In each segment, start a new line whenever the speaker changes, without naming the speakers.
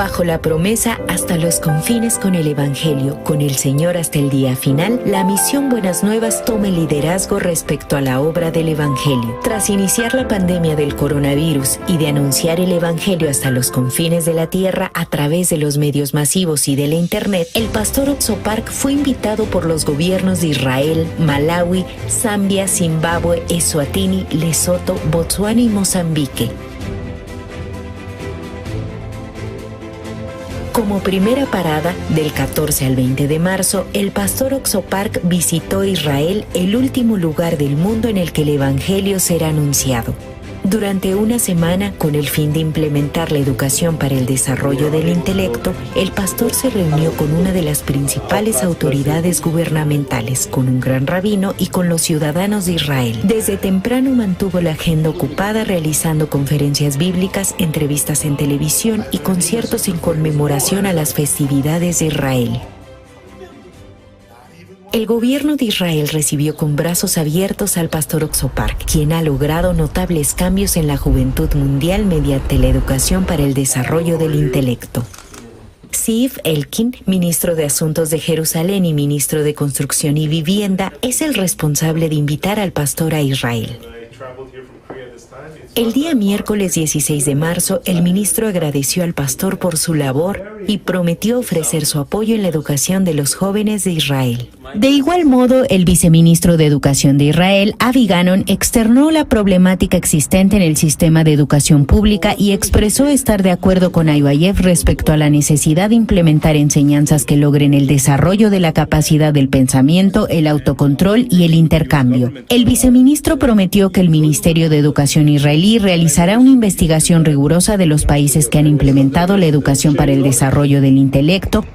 Bajo la promesa hasta los confines con el Evangelio, con el Señor hasta el día final, la misión Buenas Nuevas toma el liderazgo respecto a la obra del Evangelio. Tras iniciar la pandemia del coronavirus y de anunciar el Evangelio hasta los confines de la tierra a través de los medios masivos y de la Internet, el pastor Oxo Park fue invitado por los gobiernos de Israel, Malawi, Zambia, Zimbabue, Eswatini, Lesoto, Botsuana y Mozambique. Como primera parada, del 14 al 20 de marzo, el pastor Oxo Park visitó Israel, el último lugar del mundo en el que el Evangelio será anunciado. Durante una semana, con el fin de implementar la educación para el desarrollo del intelecto, el pastor se reunió con una de las principales autoridades gubernamentales, con un gran rabino y con los ciudadanos de Israel. Desde temprano mantuvo la agenda ocupada realizando conferencias bíblicas, entrevistas en televisión y conciertos en conmemoración a las festividades de Israel. El gobierno de Israel recibió con brazos abiertos al pastor Oxo Park, quien ha logrado notables cambios en la juventud mundial mediante la educación para el desarrollo del intelecto. Ziv Elkin, ministro de Asuntos de Jerusalén y ministro de Construcción y Vivienda, es el responsable de invitar al pastor a Israel. El día miércoles 16 de marzo, el ministro agradeció al pastor por su labor y prometió ofrecer su apoyo en la educación de los jóvenes de Israel. De igual modo, el viceministro de Educación de Israel, Avi Ganon, externó la problemática existente en el sistema de educación pública y expresó estar de acuerdo con IYF respecto a la necesidad de implementar enseñanzas que logren el desarrollo de la capacidad del pensamiento, el autocontrol y el intercambio. El viceministro prometió que el Ministerio de Educación israelí realizará una investigación rigurosa de los países que han implementado la educación para el desarrollo del intelecto.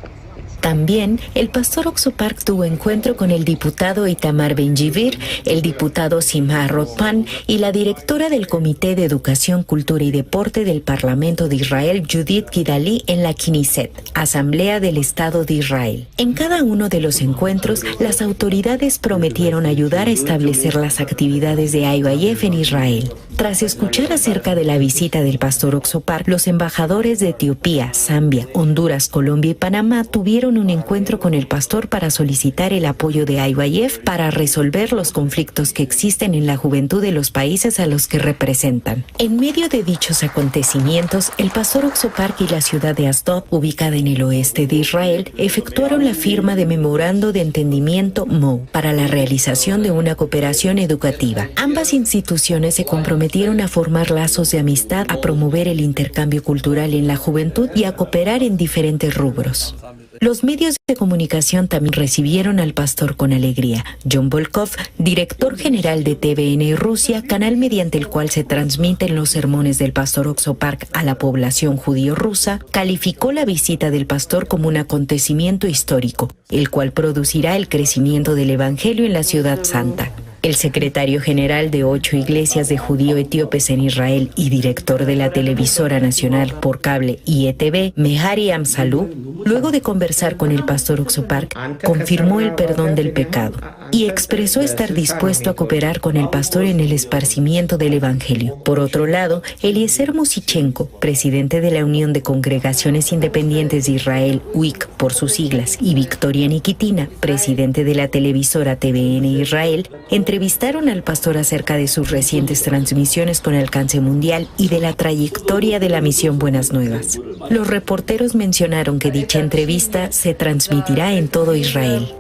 También, el pastor Oxo Park tuvo encuentro con el diputado Itamar Ben-Gvir, el diputado Simha Rotpan y la directora del Comité de Educación, Cultura y Deporte del Parlamento de Israel, Judith Gidali, en la Knesset, Asamblea del Estado de Israel. En cada uno de los encuentros, las autoridades prometieron ayudar a establecer las actividades de IYF en Israel. Tras escuchar acerca de la visita del pastor Oxo Park, los embajadores de Etiopía, Zambia, Honduras, Colombia y Panamá tuvieron un encuentro con el pastor para solicitar el apoyo de IYF para resolver los conflictos que existen en la juventud de los países a los que representan. En medio de dichos acontecimientos, el pastor Oxo Park y la ciudad de Asdod, ubicada en el oeste de Israel, efectuaron la firma de Memorando de Entendimiento MOU para la realización de una cooperación educativa. Ambas instituciones se comprometieron a formar lazos de amistad, a promover el intercambio cultural en la juventud y a cooperar en diferentes rubros. Los medios de comunicación también recibieron al pastor con alegría. John Volkov, director general de TVN Rusia, canal mediante el cual se transmiten los sermones del pastor Oxo Park a la población judío rusa, calificó la visita del pastor como un acontecimiento histórico, el cual producirá el crecimiento del Evangelio en la Ciudad Santa. El secretario general de 8 iglesias de judío etíopes en Israel y director de la televisora nacional por cable IETV, Mehari Amsalu, luego de conversar con el pastor Oxo Park, confirmó el perdón del pecado y expresó estar dispuesto a cooperar con el pastor en el esparcimiento del Evangelio. Por otro lado, Eliezer Musichenko, presidente de la Unión de Congregaciones Independientes de Israel, UIC por sus siglas, y Victoria Nikitina, presidente de la televisora TVN Israel, entrevistaron al pastor acerca de sus recientes transmisiones con alcance mundial y de la trayectoria de la misión Buenas Nuevas. Los reporteros mencionaron que dicha entrevista se transmitirá en todo Israel.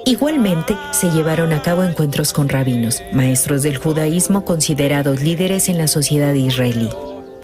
Igualmente, se llevaron a cabo encuentros con rabinos, maestros del judaísmo considerados líderes en la sociedad israelí.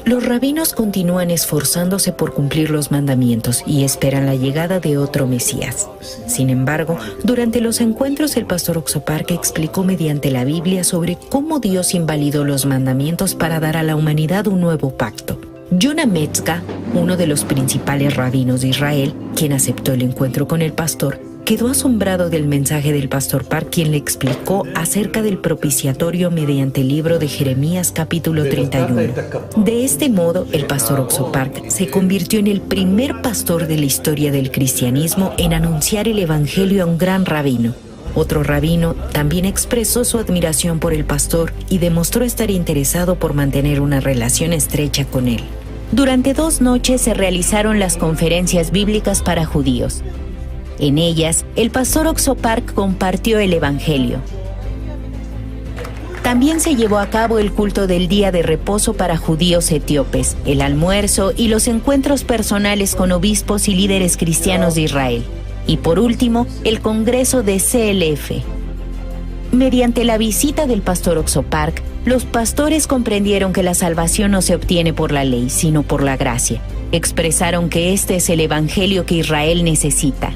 Los rabinos continúan esforzándose por cumplir los mandamientos y esperan la llegada de otro Mesías. Sin embargo, durante los encuentros el pastor Oxo Park explicó mediante la Biblia sobre cómo Dios invalidó los mandamientos para dar a la humanidad un nuevo pacto. Yonah Metzger, uno de los principales rabinos de Israel, quien aceptó el encuentro con el pastor, quedó asombrado del mensaje del pastor Park, quien le explicó acerca del propiciatorio mediante el libro de Jeremías capítulo 31. De este modo, el pastor Oxo Park se convirtió en el primer pastor de la historia del cristianismo en anunciar el evangelio a un gran rabino. Otro rabino también expresó su admiración por el pastor y demostró estar interesado por mantener una relación estrecha con él. Durante 2 noches se realizaron las conferencias bíblicas para judíos. En ellas, el pastor Oxo Park compartió el Evangelio. También se llevó a cabo el culto del día de reposo para judíos etíopes, el almuerzo y los encuentros personales con obispos y líderes cristianos de Israel. Y por último, el congreso de CLF. Mediante la visita del pastor Oxo Park, los pastores comprendieron que la salvación no se obtiene por la ley, sino por la gracia. Expresaron que este es el evangelio que Israel necesita.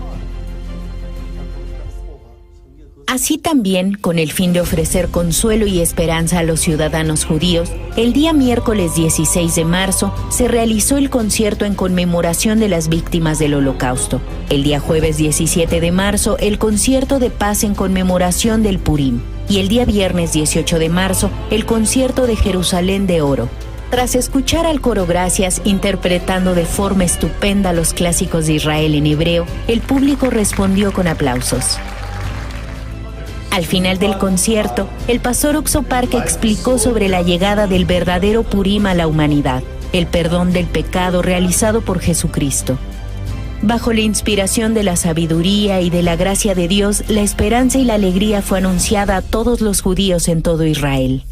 Así también, con el fin de ofrecer consuelo y esperanza a los ciudadanos judíos, el día miércoles 16 de marzo se realizó el concierto en conmemoración de las víctimas del Holocausto. El día jueves 17 de marzo, el concierto de paz en conmemoración del Purim. Y el día viernes 18 de marzo, el concierto de Jerusalén de Oro. Tras escuchar al coro Gracias interpretando de forma estupenda los clásicos de Israel en hebreo, el público respondió con aplausos. Al final del concierto, el pastor Oxo Park explicó sobre la llegada del verdadero Purim a la humanidad, el perdón del pecado realizado por Jesucristo. Bajo la inspiración de la sabiduría y de la gracia de Dios, la esperanza y la alegría fue anunciada a todos los judíos en todo Israel.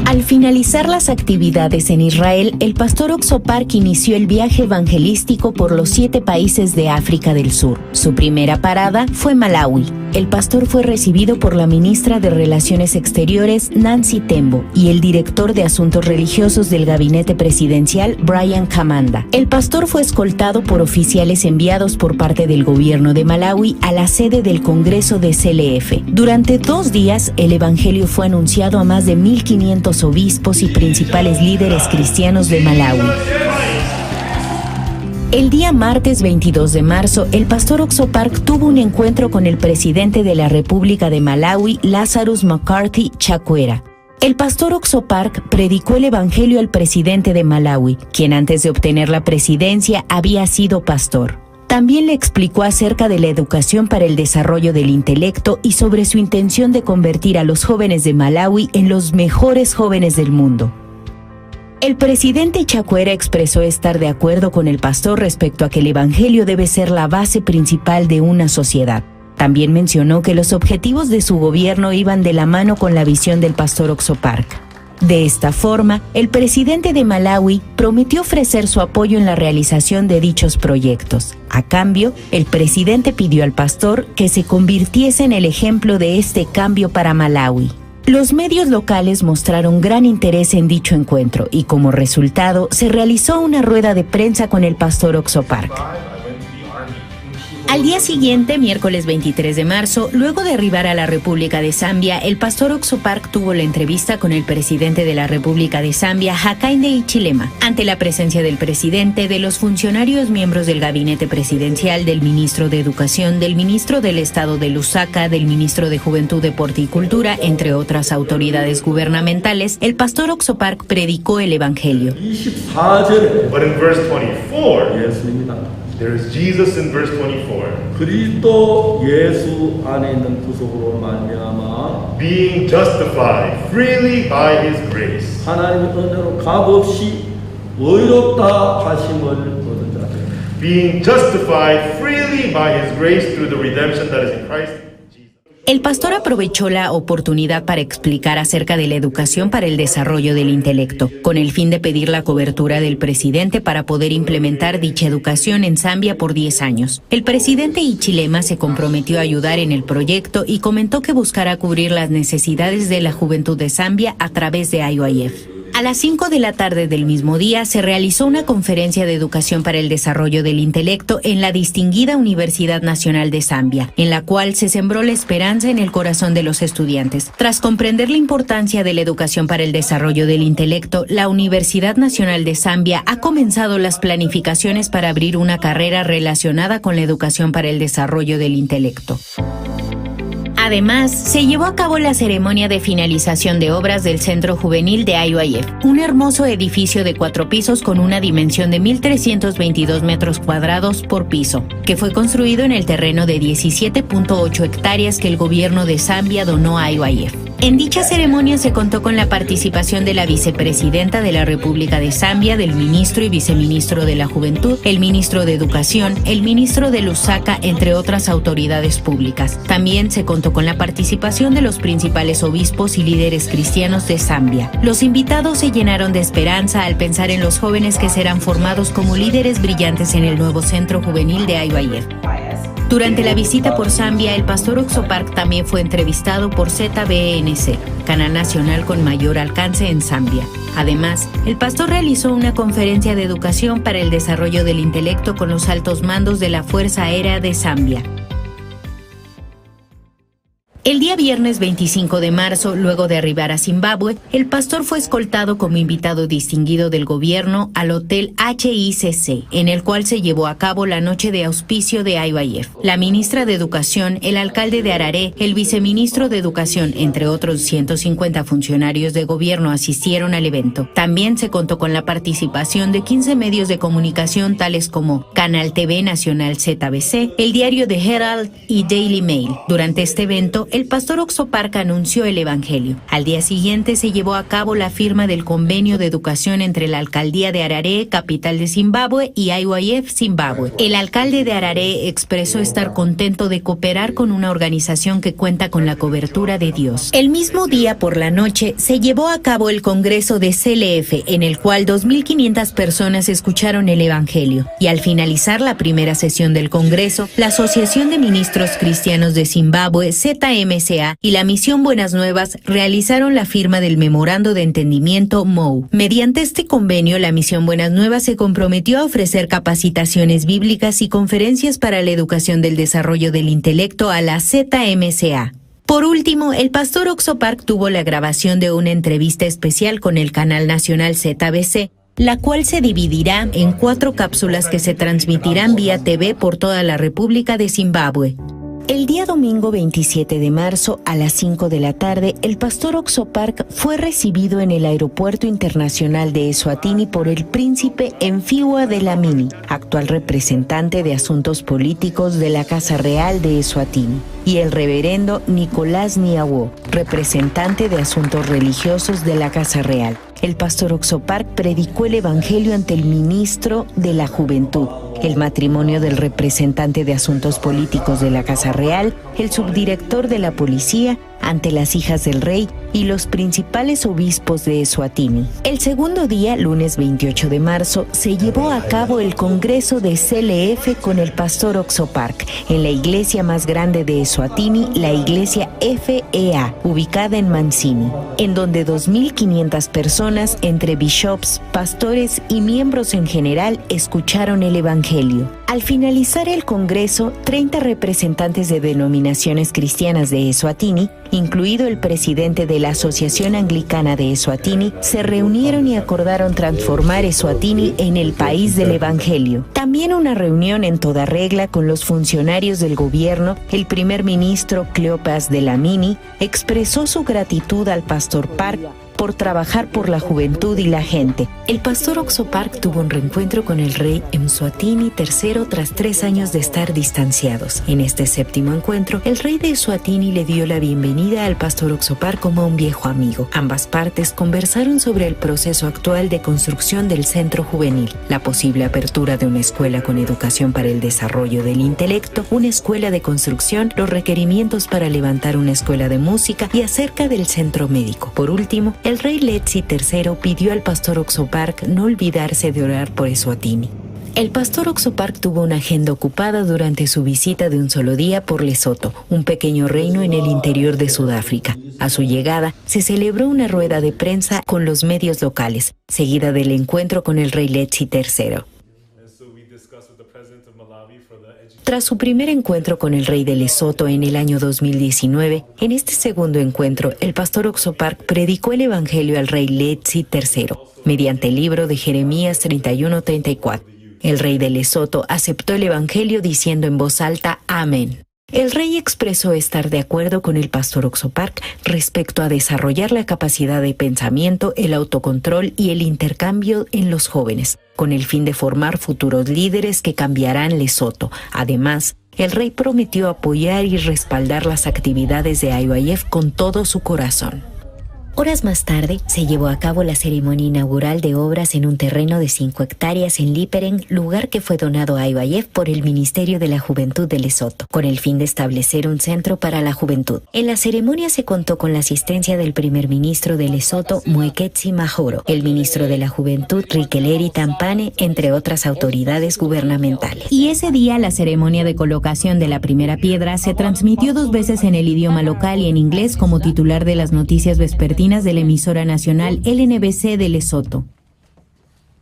Al finalizar las actividades en Israel, el pastor Oxo Park inició el viaje evangelístico por los 7 países de África del Sur. Su primera parada fue Malawi. El pastor fue recibido por la ministra de Relaciones Exteriores, Nancy Tembo, y el director de Asuntos Religiosos del Gabinete Presidencial, Brian Kamanda. El pastor fue escoltado por oficiales enviados por parte del gobierno de Malawi a la sede del Congreso de CLF. Durante 2 días, el evangelio fue anunciado a más de 1,500 obispos y principales líderes cristianos de Malawi. El día martes 22 de marzo, el pastor Oxo Park tuvo un encuentro con el presidente de la República de Malawi, Lazarus McCarthy Chakwera. El pastor Oxo Park predicó el evangelio al presidente de Malawi, quien antes de obtener la presidencia había sido pastor. También le explicó acerca de la educación para el desarrollo del intelecto y sobre su intención de convertir a los jóvenes de Malawi en los mejores jóvenes del mundo. El presidente Chakwera expresó estar de acuerdo con el pastor respecto a que el evangelio debe ser la base principal de una sociedad. También mencionó que los objetivos de su gobierno iban de la mano con la visión del pastor Oxo Park. De esta forma, el presidente de Malawi prometió ofrecer su apoyo en la realización de dichos proyectos. A cambio, el presidente pidió al pastor que se convirtiese en el ejemplo de este cambio para Malawi. Los medios locales mostraron gran interés en dicho encuentro y como resultado se realizó una rueda de prensa con el pastor Oxo Park. Al día siguiente, miércoles 23 de marzo, luego de arribar a la República de Zambia, el pastor Oxo Park tuvo la entrevista con el presidente de la República de Zambia, Hakainde Hichilema. Ante la presencia del presidente, de los funcionarios miembros del gabinete presidencial, del ministro de Educación, del ministro del Estado de Lusaka, del ministro de Juventud, Deporte y Cultura, entre otras autoridades gubernamentales, el pastor Oxo Park predicó el evangelio.
But in verse 24, there is Jesus in verse 24.
그리스도 예수 안에 있는 구속으로 말미암아
Being justified freely by his grace.
하나님의 은혜로 값없이 의롭다 하심을 얻은 자들.
Being justified freely by his grace through the redemption that is in Christ.
El pastor aprovechó la oportunidad para explicar acerca de la educación para el desarrollo del intelecto, con el fin de pedir la cobertura del presidente para poder implementar dicha educación en Zambia por 10 años. El presidente Hichilema se comprometió a ayudar en el proyecto y comentó que buscará cubrir las necesidades de la juventud de Zambia a través de IYF. A las 5 de la tarde del mismo día se realizó una conferencia de educación para el desarrollo del intelecto en la distinguida Universidad Nacional de Zambia, en la cual se sembró la esperanza en el corazón de los estudiantes. Tras comprender la importancia de la educación para el desarrollo del intelecto, la Universidad Nacional de Zambia ha comenzado las planificaciones para abrir una carrera relacionada con la educación para el desarrollo del intelecto. Además, se llevó a cabo la ceremonia de finalización de obras del Centro Juvenil de IYF, un hermoso edificio de 4 pisos con una dimensión de 1,322 metros cuadrados por piso, que fue construido en el terreno de 17.8 hectáreas que el gobierno de Zambia donó a IYF. En dicha ceremonia se contó con la participación de la vicepresidenta de la República de Zambia, del ministro y viceministro de la Juventud, el ministro de Educación, el ministro de Lusaka, entre otras autoridades públicas. También se contó con la participación de los principales obispos y líderes cristianos de Zambia. Los invitados se llenaron de esperanza al pensar en los jóvenes que serán formados como líderes brillantes en el nuevo centro juvenil de IYF. Durante la visita por Zambia, el pastor Oxopark también fue entrevistado por ZBNC, canal nacional con mayor alcance en Zambia. Además, el pastor realizó una conferencia de educación para el desarrollo del intelecto con los altos mandos de la Fuerza Aérea de Zambia. El día viernes 25 de marzo, luego de arribar a Zimbabue, el pastor fue escoltado como invitado distinguido del gobierno al Hotel HICC, en el cual se llevó a cabo la noche de auspicio de IYF. La ministra de Educación, el alcalde de Harare, el viceministro de Educación, entre otros 150 funcionarios de gobierno asistieron al evento. También se contó con la participación de 15 medios de comunicación tales como Canal TV Nacional ZBC, el diario The Herald y Daily Mail. Durante este evento, el pastor Oxopark anunció el Evangelio. Al día siguiente se llevó a cabo la firma del convenio de educación entre la alcaldía de Harare, capital de Zimbabue, y IYF Zimbabue. El alcalde de Harare expresó estar contento de cooperar con una organización que cuenta con la cobertura de Dios. El mismo día por la noche se llevó a cabo el congreso de CLF, en el cual 2.500 personas escucharon el Evangelio. Y al finalizar la primera sesión del congreso, la Asociación de Ministros Cristianos de Zimbabue, ZMCA, y la Misión Buenas Nuevas realizaron la firma del Memorando de Entendimiento MOU. Mediante este convenio, la Misión Buenas Nuevas se comprometió a ofrecer capacitaciones bíblicas y conferencias para la educación del desarrollo del intelecto a la ZMCA. Por último, el pastor Oxopark tuvo la grabación de una entrevista especial con el canal nacional ZBC, la cual se dividirá en 4 cápsulas que se transmitirán vía TV por toda la República de Zimbabue. El día domingo 27 de marzo a las 5 de la tarde, el pastor Oxopark fue recibido en el Aeropuerto Internacional de Eswatini por el príncipe Mfiwa Dlamini, actual representante de asuntos políticos de la Casa Real de Eswatini, y el reverendo Nicolás Niawo, representante de asuntos religiosos de la Casa Real. El pastor Oxopark predicó el Evangelio ante el ministro de la Juventud, el matrimonio del representante de asuntos políticos de la Casa Real, el subdirector de la policía, ante las hijas del rey y los principales obispos de Eswatini. El segundo día, lunes 28 de marzo, se llevó a cabo el congreso de CLF con el pastor Oxopark en la iglesia más grande de Eswatini, la iglesia FEA, ubicada en Mansini, en donde 2.500 personas, entre bishops, pastores y miembros en general, escucharon el Evangelio. Al finalizar el congreso, 30 representantes de denominaciones cristianas de Eswatini, incluido el presidente de la Asociación Anglicana de Eswatini, se reunieron y acordaron transformar Eswatini en el país del Evangelio. También una reunión en toda regla con los funcionarios del gobierno, el primer ministro Cleopas Dlamini expresó su gratitud al pastor Park por trabajar por la juventud y la gente. El pastor Oxopark tuvo un reencuentro con el rey Mswatini III tras 3 años de estar distanciados. En este 7º encuentro, el rey de Eswatini le dio la bienvenida al pastor Oxopark como a un viejo amigo. Ambas partes conversaron sobre el proceso actual de construcción del centro juvenil, la posible apertura de una escuela con educación para el desarrollo del intelecto, una escuela de construcción, los requerimientos para levantar una escuela de música y acerca del centro médico. Por último, el rey Letsi III pidió al pastor Oxopark no olvidarse de orar por Eswatini. El pastor Oxopark tuvo una agenda ocupada durante su visita de un solo día por Lesoto, un pequeño reino en el interior de Sudáfrica. A su llegada, se celebró una rueda de prensa con los medios locales, seguida del encuentro con el rey Letsi III. Tras su primer encuentro con el rey de Lesoto en el año 2019, en este segundo encuentro, el pastor Oxopark predicó el Evangelio al rey Letsi III, mediante el libro de Jeremías 31:34. El rey de Lesoto aceptó el Evangelio diciendo en voz alta, Amén. El rey expresó estar de acuerdo con el pastor Oxopark respecto a desarrollar la capacidad de pensamiento, el autocontrol y el intercambio en los jóvenes, con el fin de formar futuros líderes que cambiarán Lesoto. Además, el rey prometió apoyar y respaldar las actividades de IYF con todo su corazón. Horas más tarde, se llevó a cabo la ceremonia inaugural de obras en un terreno de 5 hectáreas en Liperen, lugar que fue donado a IYF por el Ministerio de la Juventud de Lesoto, con el fin de establecer un centro para la juventud. En la ceremonia se contó con la asistencia del primer ministro de Lesoto, Moeketsi Mahoro, el ministro de la Juventud, Rikeleri Tampane, entre otras autoridades gubernamentales. Y ese día, la ceremonia de colocación de la primera piedra se transmitió 2 veces en el idioma local y en inglés como titular de las noticias vespertinas de la emisora nacional LNBC de Lesoto.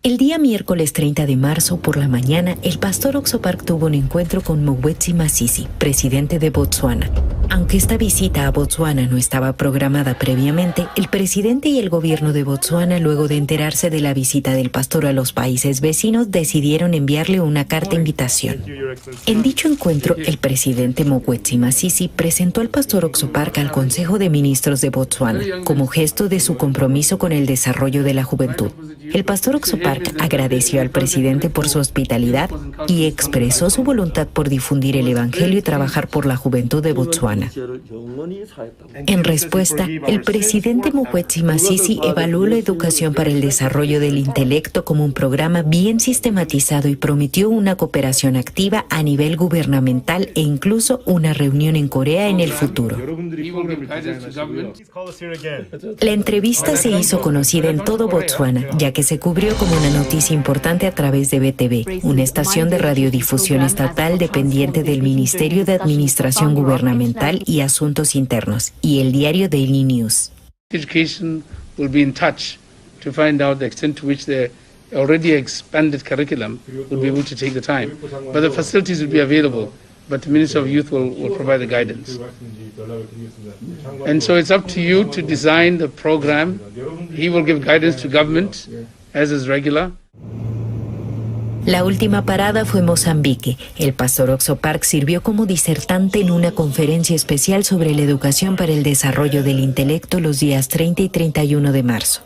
El día miércoles 30 de marzo, por la mañana, el pastor Oxopark tuvo un encuentro con Mokgweetsi Masisi, presidente de Botsuana. Aunque esta visita a Botsuana no estaba programada previamente, el presidente y el gobierno de Botsuana, luego de enterarse de la visita del pastor a los países vecinos, decidieron enviarle una carta invitación. En dicho encuentro, el presidente Mokgweetsi Masisi presentó al pastor Oxopark al Consejo de Ministros de Botsuana, como gesto de su compromiso con el desarrollo de la juventud. El pastor Oxopark agradeció al presidente por su hospitalidad y expresó su voluntad por difundir el evangelio y trabajar por la juventud de Botsuana. En respuesta, el presidente Mokgweetsi Masisi evaluó la educación para el desarrollo del intelecto como un programa bien sistematizado y prometió una cooperación activa a nivel gubernamental e incluso una reunión en Corea en el futuro. La entrevista se hizo conocida en todo Botsuana, ya que se cubrió como una noticia importante a través de BTV, una estación de radiodifusión estatal dependiente del Ministerio de Administración Gubernamental y Asuntos Internos, y el diario Daily News.
Education will be in touch to find out the extent to which the already expanded curriculum will be able to take the time. But the facilities will be available, but the Minister of Youth will provide the guidance. And so it's up to you to design the program. He will give guidance to government, as is regular.
La última parada fue Mozambique. El pastor Oxopark sirvió como disertante en una conferencia especial sobre la educación para el desarrollo del intelecto los días 30 y 31 de marzo.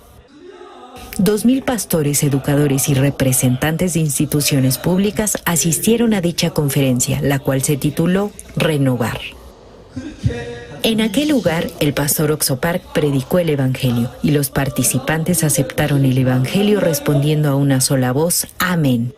2,000 pastores, educadores y representantes de instituciones públicas asistieron a dicha conferencia, la cual se tituló Renovar. En aquel lugar, el pastor Oxopark predicó el evangelio y los participantes aceptaron el evangelio respondiendo a una sola voz: Amén.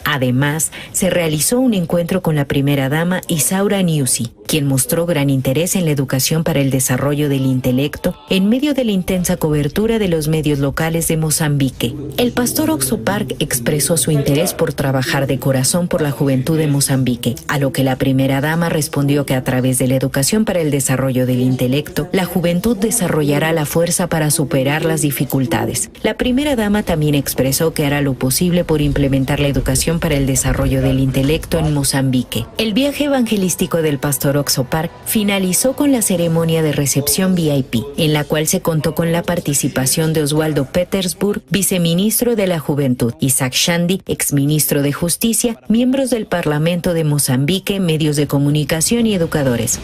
Además, se realizó un encuentro con la primera dama Isaura Nyusi, quien mostró gran interés en la educación para el desarrollo del intelecto en medio de la intensa cobertura de los medios locales de Mozambique. El pastor Oxopark expresó su interés por trabajar de corazón por la juventud de Mozambique, a lo que la primera dama respondió que a través de la educación para el desarrollo del intelecto, la juventud desarrollará la fuerza para superar las dificultades. La primera dama también expresó que hará lo posible por implementar la educación para el desarrollo del intelecto en Mozambique. El viaje evangelístico del pastor Oxopark finalizó con la ceremonia de recepción VIP, en la cual se contó con la participación de Oswaldo Petersburg, viceministro de la Juventud, Isaac Shandi, exministro de Justicia, miembros del Parlamento de Mozambique, medios de comunicación y educadores.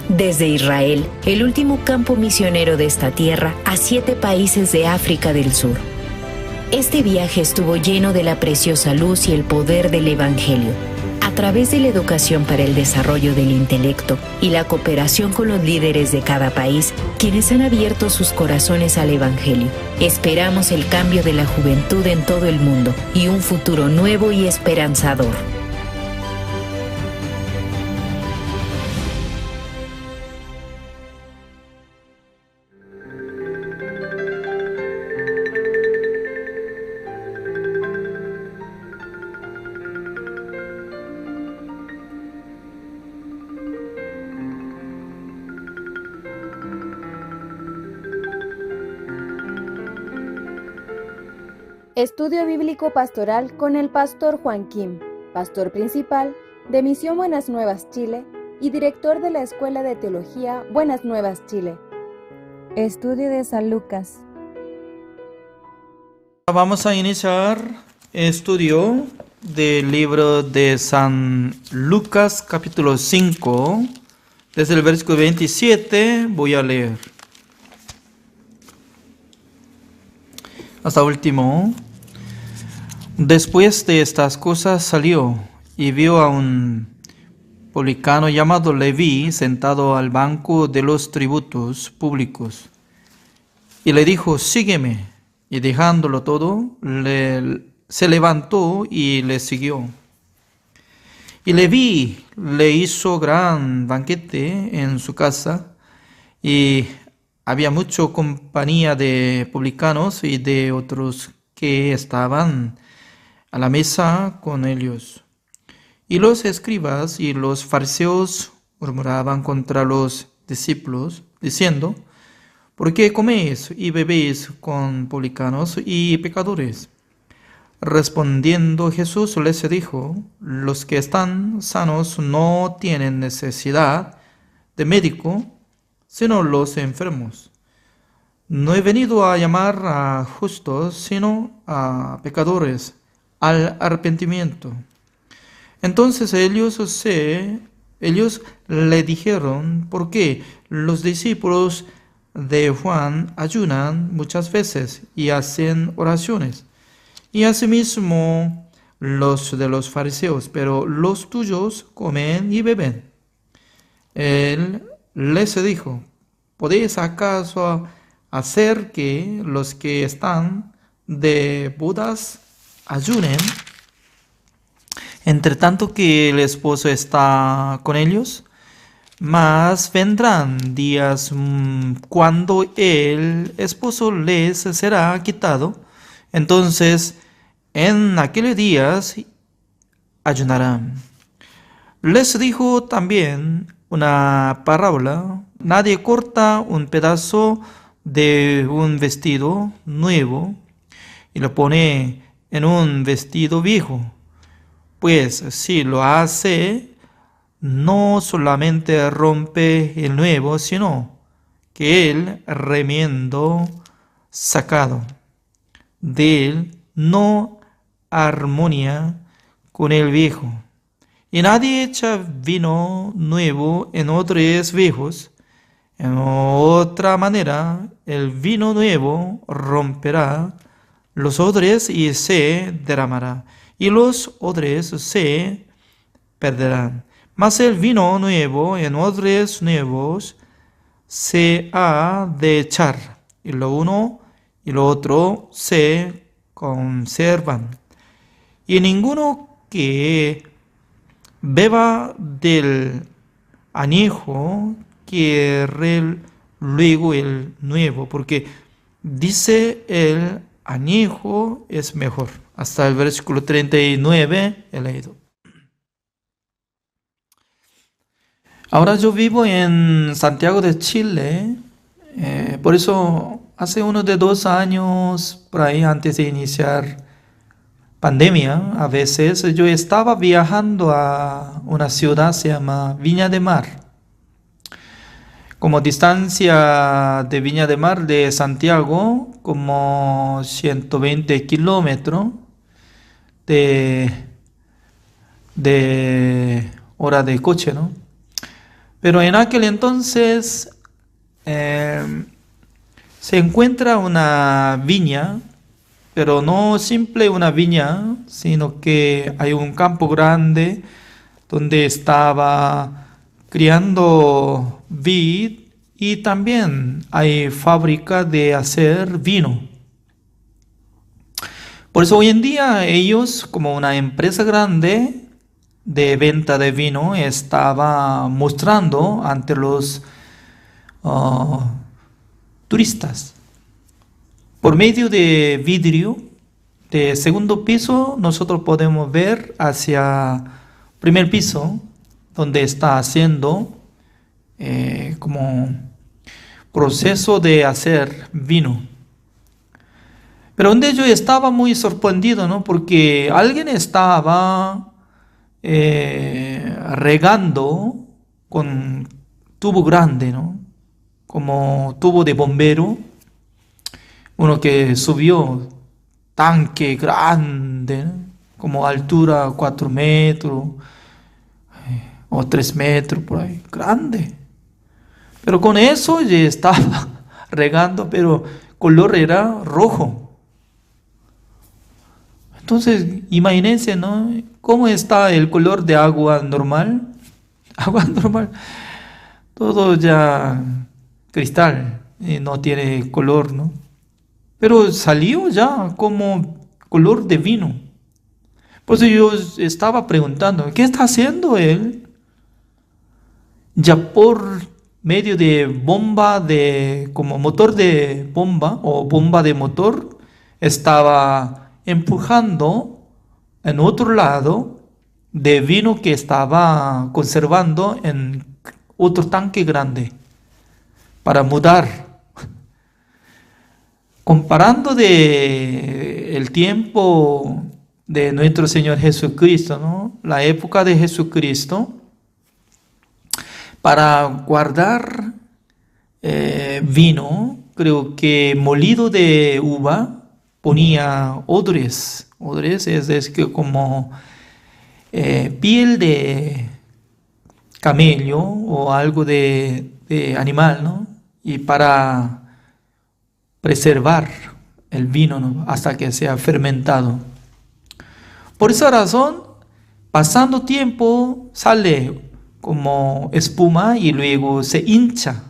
Desde Israel, el último campo misionero de esta tierra, a 7 países de África del Sur. Este viaje estuvo lleno de la preciosa luz y el poder del Evangelio. A través de la educación para el desarrollo del intelecto y la cooperación con los líderes de cada país, quienes han abierto sus corazones al Evangelio, esperamos el cambio de la juventud en todo el mundo y un futuro nuevo y esperanzador.
Estudio Bíblico Pastoral con el Pastor Juan Kim, Pastor Principal de Misión Buenas Nuevas Chile y Director de la Escuela de Teología Buenas Nuevas Chile. Estudio de San Lucas.
Vamos a iniciar estudio del libro de San Lucas, capítulo 5. Desde el versículo 27 voy a leer hasta último. Después de estas cosas salió y vio a un publicano llamado Leví sentado al banco de los tributos públicos. Y le dijo, sígueme. Y dejándolo todo, se levantó y le siguió. Y Leví le hizo gran banquete en su casa, y había mucha compañía de publicanos y de otros que estaban a la mesa con ellos. Y los escribas y los fariseos murmuraban contra los discípulos, diciendo, ¿por qué coméis y bebéis con publicanos y pecadores? Respondiendo Jesús les dijo, los que están sanos no tienen necesidad de médico, sino los enfermos. No he venido a llamar a justos, sino a pecadores, al arrepentimiento. Entonces ellos le dijeron, ¿por qué los discípulos de Juan ayunan muchas veces y hacen oraciones? Y asimismo los de los fariseos, pero los tuyos comen y beben. Él les dijo, ¿podéis acaso hacer que los que están de bodas ayunen, entre tanto que el esposo está con ellos? Mas vendrán días cuando el esposo les será quitado. Entonces, en aquellos días ayunarán. Les dijo también una parábola. Nadie corta un pedazo de un vestido nuevo y lo pone en un vestido viejo. Pues si lo hace, no solamente rompe el nuevo, sino que el remiendo sacado de él no armonía con el viejo. Y nadie echa vino nuevo en odres viejos. En otra manera, el vino nuevo romperá los odres y se derramará, y los odres se perderán. Mas el vino nuevo en odres nuevos se ha de echar, y lo uno y lo otro se conservan. Y ninguno que beba del añejo quiere luego el nuevo, porque dice el añejo es mejor. Hasta el versículo 39 he leído. Ahora yo vivo en Santiago de Chile, por eso hace unos de 2 años, por ahí antes de iniciar pandemia, a veces yo estaba viajando a una ciudad, se llama Viña de Mar. Como distancia de Viña de Mar de Santiago, como 120 kilómetros de hora de coche, ¿no? Pero en aquel entonces se encuentra una viña, pero no simple una viña, sino que hay un campo grande donde estaba criando vid y también hay fábrica de hacer vino. Por eso hoy en día ellos, como una empresa grande de venta de vino, estaba mostrando ante los turistas. Por medio de vidrio de segundo piso, nosotros podemos ver hacia primer piso, donde está haciendo como proceso de hacer vino. Pero donde yo estaba muy sorprendido, ¿no? Porque alguien estaba regando con tubo grande, ¿no? Como tubo de bombero. Uno que subió tanque grande, ¿no? Como altura 4 metros o 3 metros por ahí, grande. Pero con eso ya estaba regando, pero color era rojo. Entonces, imagínense, ¿no? ¿Cómo está el color de agua normal? Agua normal, todo ya cristal, no tiene color, ¿no? Pero salió ya como color de vino. Por eso yo estaba preguntando, ¿qué está haciendo él? Ya por medio de bomba como motor de bomba o bomba de motor, estaba empujando en otro lado de vino que estaba conservando en otro tanque grande para mudar. Comparando de el tiempo de nuestro Señor Jesucristo, ¿no? La época de Jesucristo, para guardar vino, creo que molido de uva, ponía odres. Odres es que como piel de camello o algo de animal, ¿no? Y para preservar el vino, ¿no? Hasta que sea fermentado. Por esa razón, pasando tiempo, sale como espuma y luego se hincha.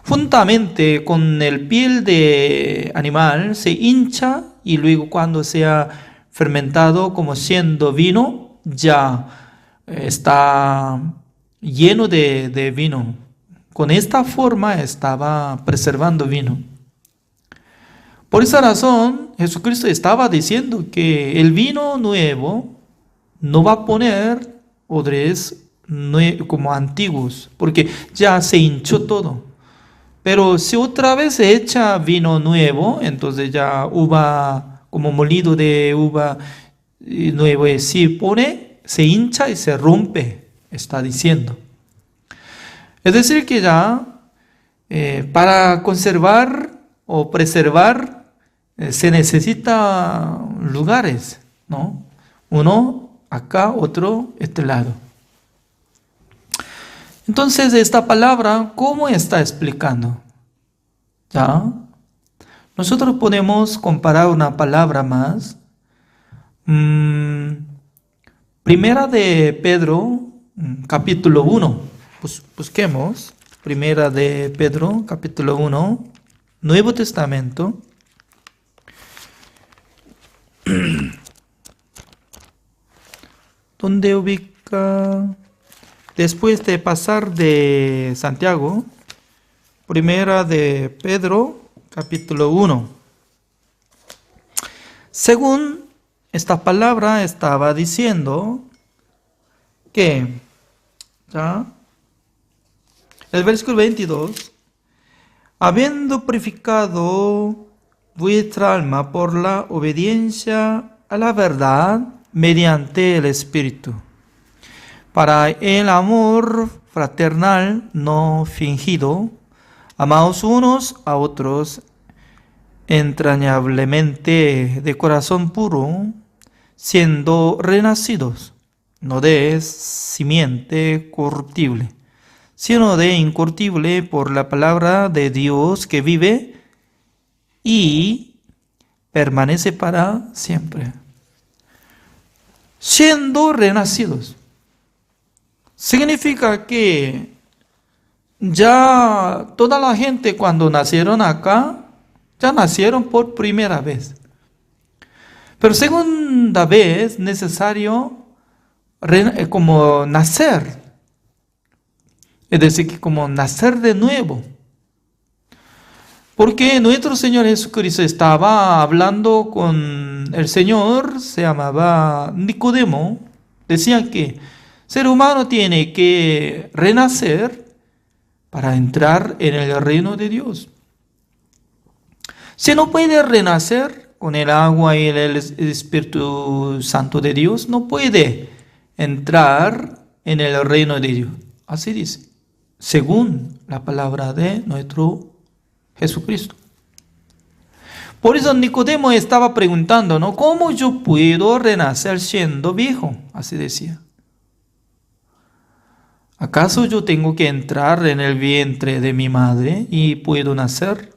Juntamente con el piel de animal se hincha y luego cuando sea fermentado como siendo vino, ya está lleno de vino. Con esta forma estaba preservando vino. Por esa razón, Jesucristo estaba diciendo que el vino nuevo no va a poner odres como antiguos, porque ya se hinchó todo. Pero si otra vez se echa vino nuevo, entonces ya uva, como molido de uva nuevo, si pone, se hincha y se rompe, está diciendo. Es decir que ya para conservar o preservar se necesita lugares, ¿no? Uno acá, otro este lado. Entonces esta palabra, ¿cómo está explicando? ¿Ya? Nosotros podemos comparar una palabra más. Primera de Pedro, capítulo 1. Busquemos Primera de Pedro, capítulo 1, Nuevo Testamento. ¿Dónde ubica? Después de pasar de Santiago, Primera de Pedro, capítulo 1. Según esta palabra estaba diciendo que, ¿ya? El versículo 22, habiendo purificado vuestra alma por la obediencia a la verdad mediante el Espíritu, para el amor fraternal no fingido, amaos unos a otros entrañablemente de corazón puro, siendo renacidos, no de simiente corruptible, sino de incorruptible por la palabra de Dios que vive y permanece para siempre. Siendo renacidos. Significa que ya toda la gente cuando nacieron acá, ya nacieron por primera vez. Pero segunda vez necesario como nacer. Es decir, que como nacer de nuevo. Porque nuestro Señor Jesucristo estaba hablando con el Señor, se llamaba Nicodemo. Decía que ser humano tiene que renacer para entrar en el reino de Dios. Si no puede renacer con el agua y el Espíritu Santo de Dios, no puede entrar en el reino de Dios. Así dice, según la palabra de nuestro Jesucristo. Por eso Nicodemo estaba preguntando, ¿no? ¿Cómo yo puedo renacer siendo viejo? Así decía. ¿Acaso yo tengo que entrar en el vientre de mi madre y puedo nacer?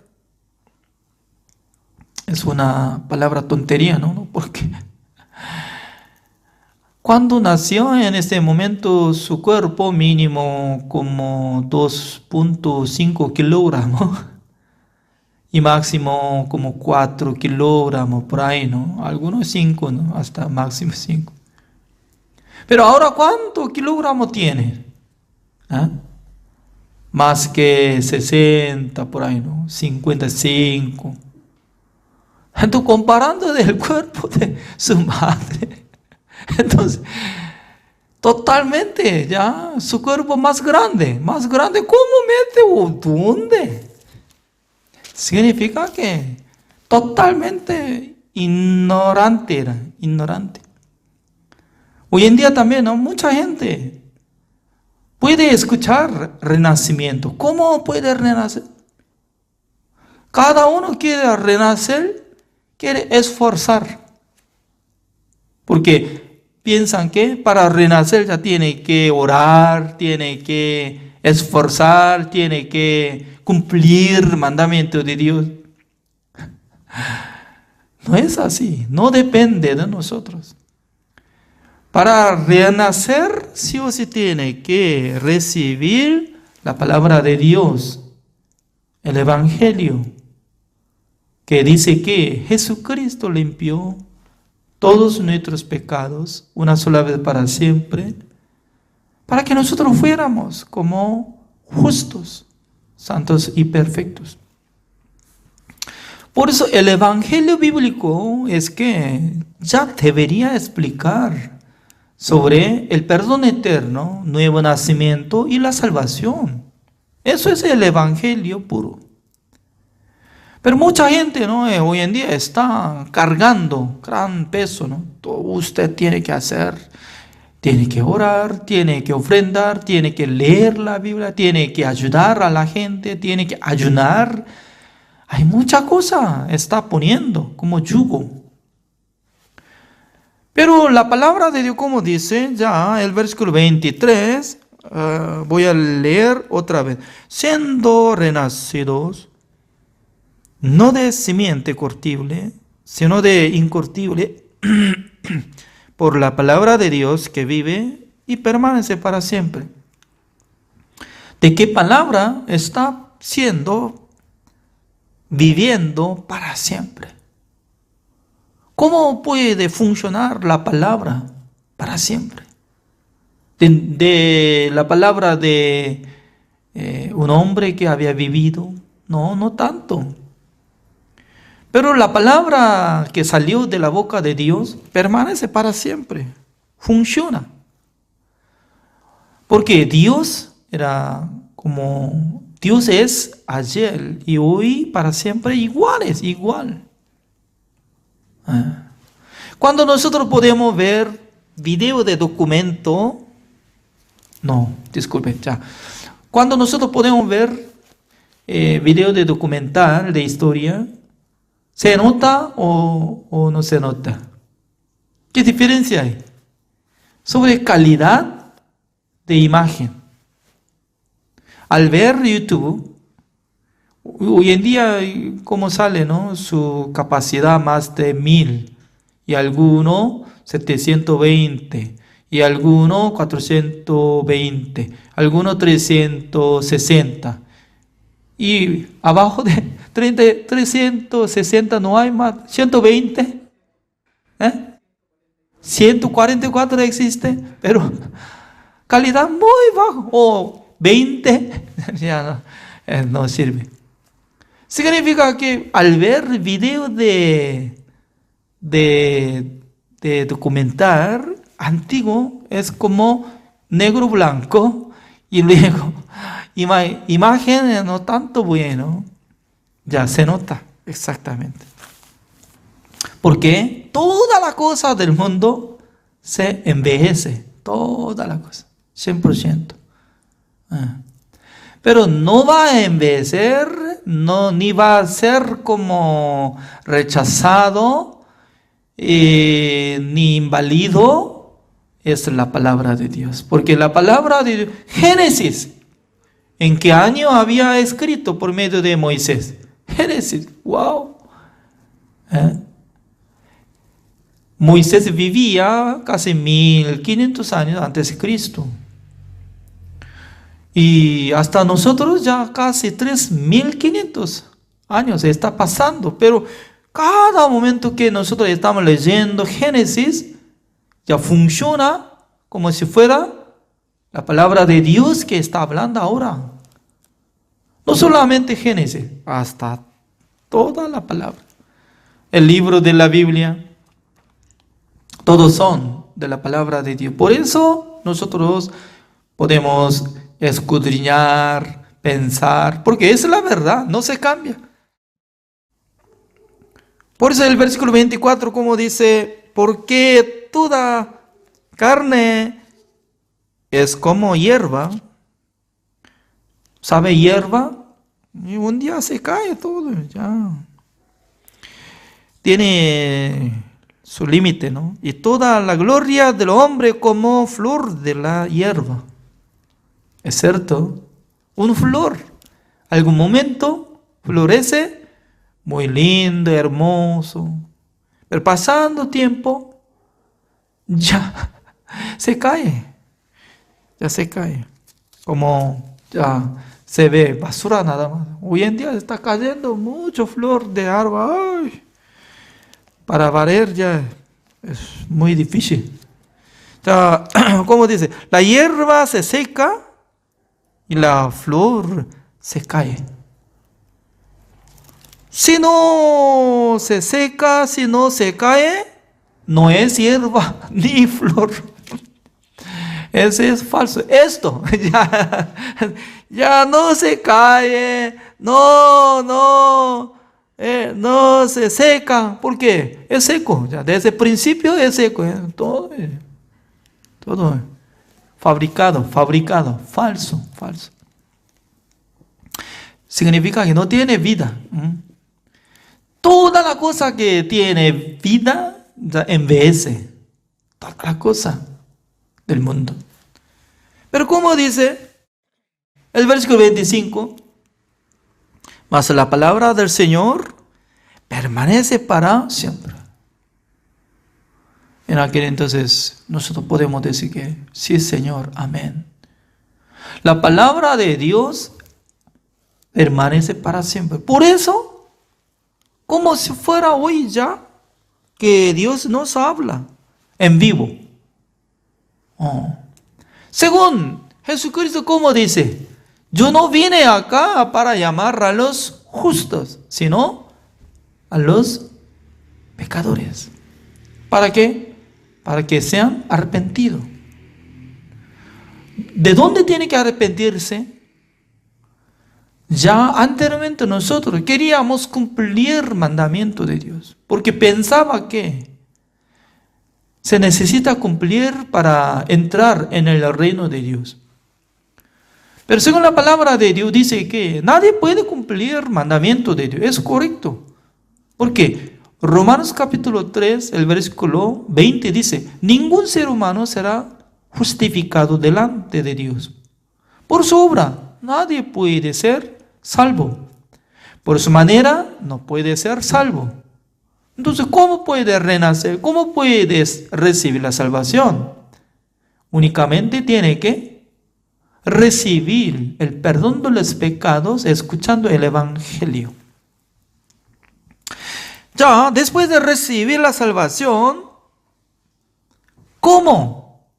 Es una palabra tontería, ¿no? Porque cuando nació, en este momento su cuerpo mínimo como 2.5 kilogramos y máximo como 4 kilogramos por ahí, ¿no? Algunos 5, ¿no? Hasta máximo 5. Pero ahora, ¿cuánto kilogramos tiene? ¿Ah? Más que 60 por ahí, ¿no? 55. Entonces, comparando del cuerpo de su madre, entonces, totalmente, ya, su cuerpo más grande, ¿cómo mete o dónde? Significa que totalmente ignorante era, ignorante. Hoy en día también, ¿no? Mucha gente puede escuchar renacimiento. ¿Cómo puede renacer? Cada uno quiere renacer, quiere esforzar. Porque piensan que para renacer ya tiene que orar, tiene que esforzar, tiene que cumplir mandamientos de Dios. No es así, no depende de nosotros. Para renacer, sí o sí tiene que recibir la palabra de Dios, el Evangelio, que dice que Jesucristo limpió todos nuestros pecados una sola vez para siempre, para que nosotros fuéramos como justos, santos y perfectos. Por eso el Evangelio bíblico es que ya debería explicar sobre el perdón eterno, nuevo nacimiento y la salvación. Eso es el Evangelio puro. Pero mucha gente, ¿no? Hoy en día está cargando gran peso, ¿no? Todo usted tiene que hacer, tiene que orar, tiene que ofrendar, tiene que leer la Biblia, tiene que ayudar a la gente, tiene que ayunar. Hay mucha cosa está poniendo como yugo. Pero la palabra de Dios, como dice ya el versículo 23, voy a leer otra vez. Siendo renacidos, no de simiente corruptible, sino de incorruptible, por la palabra de Dios que vive y permanece para siempre. ¿De qué palabra está siendo, viviendo para siempre? ¿Cómo puede funcionar la palabra para siempre? De la palabra de un hombre que había vivido, no tanto. Pero la palabra que salió de la boca de Dios permanece para siempre, funciona. Porque Dios era como, Dios es ayer y hoy para siempre igual. Cuando nosotros podemos ver video de documento, cuando nosotros podemos ver video de documental de historia, ¿se nota o no se nota? ¿Qué diferencia hay? Sobre calidad de imagen. Al ver YouTube, hoy en día, ¿cómo sale, no? Su capacidad más de 1000, y alguno 720, y alguno 420, alguno 360. Y abajo de 360 no hay más, 120, 144 existe, pero calidad muy baja, o 20, ya no sirve. Significa que al ver video de documental antiguo, es como negro-blanco, y luego imagen no tanto bueno, ya se nota exactamente. Porque toda la cosa del mundo se envejece, toda la cosa, 100%. Pero no va a envejecer, ni va a ser como rechazado, ni inválido. Es la palabra de Dios. Porque la palabra de Dios, Génesis, ¿en qué año había escrito por medio de Moisés? Génesis, wow. Moisés vivía casi 1500 años antes de Cristo. Y hasta nosotros ya casi 3500 años está pasando. Pero cada momento que nosotros estamos leyendo Génesis, ya funciona como si fuera la palabra de Dios que está hablando ahora. No solamente Génesis, hasta toda la palabra. El libro de la Biblia, todos son de la palabra de Dios. Por eso nosotros podemos escudriñar, pensar, porque es la verdad, no se cambia. Por eso el versículo 24, como dice, porque toda carne es como hierba. ¿Sabe hierba? Y un día se cae todo, ya. Tiene su límite, ¿no? Y toda la gloria del hombre como flor de la hierba. Es cierto, un flor, algún momento florece, muy lindo, hermoso, pero pasando tiempo, ya se cae, como ya se ve basura nada más. Hoy en día está cayendo mucho flor de árbol. Ay, para barrer ya es muy difícil. Ya, como dice, la hierba se seca y la flor se cae. Si no se seca, si no se cae, no es hierba ni flor. Ese es falso. Esto ya no se cae, no se seca. ¿Por qué? Es seco. Ya desde el principio es seco. Todo fabricado, falso. Significa que no tiene vida. Toda la cosa que tiene vida ya envejece. Toda la cosa del mundo. Pero como dice el versículo 25, mas la palabra del Señor permanece para siempre. En aquel entonces nosotros podemos decir que sí, Señor, amén. La palabra de Dios permanece para siempre. Por eso, como si fuera hoy ya que Dios nos habla en vivo. Según Jesucristo, como dice, yo no vine acá para llamar a los justos, sino a los pecadores. ¿Para qué? Para que sean arrepentidos. ¿De dónde tiene que arrepentirse? Ya anteriormente nosotros queríamos cumplir el mandamiento de Dios, porque pensaba que se necesita cumplir para entrar en el reino de Dios. Pero según la palabra de Dios dice que nadie puede cumplir el mandamiento de Dios. Es correcto. Porque Romanos capítulo 3, el versículo 20 dice, ningún ser humano será justificado delante de Dios por su obra. Nadie puede ser salvo. Por su manera no puede ser salvo. Entonces, ¿cómo puede renacer? ¿Cómo puedes recibir la salvación? Únicamente tiene que recibir el perdón de los pecados escuchando el Evangelio. Ya, después de recibir la salvación, ¿cómo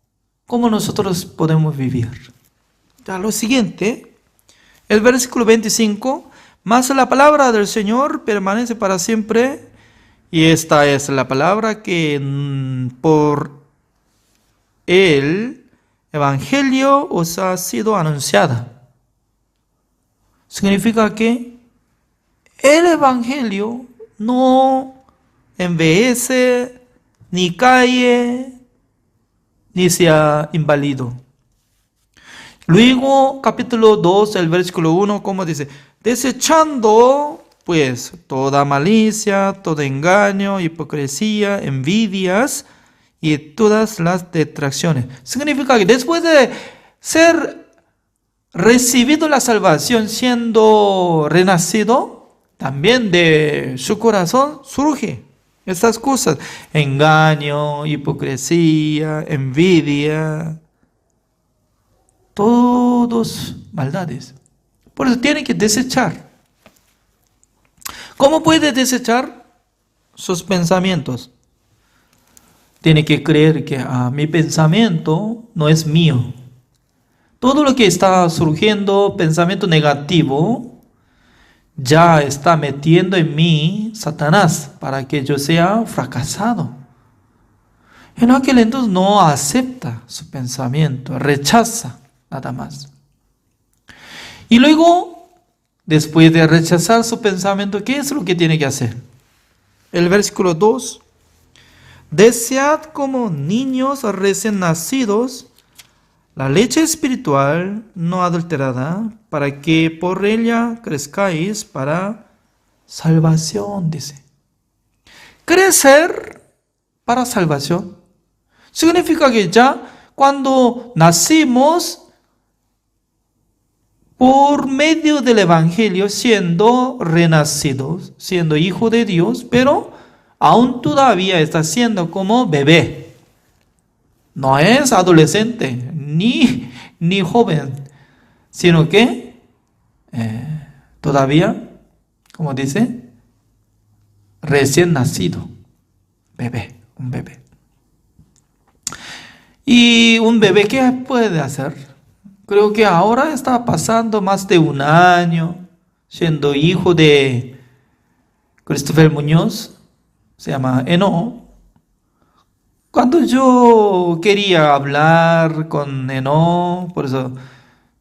nosotros podemos vivir? Ya, lo siguiente, el versículo 25, mas la palabra del Señor permanece para siempre. Y esta es la palabra que por el Evangelio os ha sido anunciada. Significa que el Evangelio no envejece, ni cae, ni sea inválido. Luego, capítulo 2, el versículo 1, como dice, desechando pues toda malicia, todo engaño, hipocresía, envidias y todas las detracciones. Significa que después de ser recibido la salvación, siendo renacido, también de su corazón surge estas cosas: engaño, hipocresía, envidia, todos maldades. Por eso tiene que desechar. ¿Cómo puede desechar sus pensamientos? Tiene que creer que mi pensamiento no es mío. Todo lo que está surgiendo, pensamiento negativo, ya está metiendo en mí Satanás para que yo sea fracasado. En aquel entonces no acepta su pensamiento, rechaza nada más. Y luego, después de rechazar su pensamiento, ¿qué es lo que tiene que hacer? El versículo 2. Desead como niños recién nacidos la leche espiritual no adulterada, para que por ella crezcáis para salvación, dice. Crecer para salvación significa que ya cuando nacimos por medio del Evangelio, siendo renacidos, siendo hijo de Dios, pero aún todavía está siendo como bebé. No es adolescente, ni joven, sino que todavía, como dice, recién nacido, bebé, un bebé. ¿Y un bebé qué puede hacer? Creo que ahora está pasando más de un año, siendo hijo de Christopher Muñoz, se llama Eno. Cuando yo quería hablar con Eno, por eso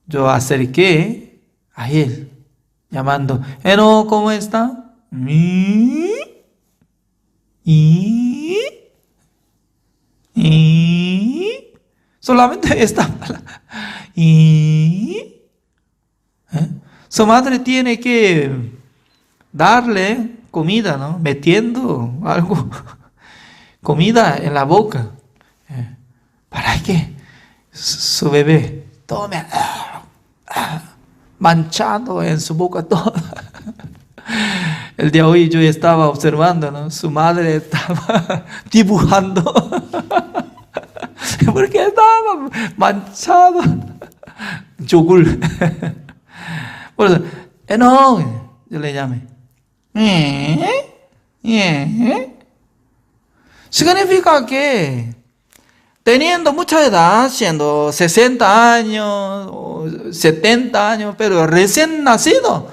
yo acerqué a él, llamando: Eno, ¿cómo está? Solamente esta palabra. Su madre tiene que darle comida, ¿no? Metiendo algo, comida en la boca, para que su bebé tome, manchado en su boca todo. El día de hoy yo estaba observando, ¿no? Su madre estaba dibujando porque estaba manchado yogur. Por eso, no, yo le llamé. Significa que teniendo mucha edad, siendo 60 años o 70 años, pero recién nacido,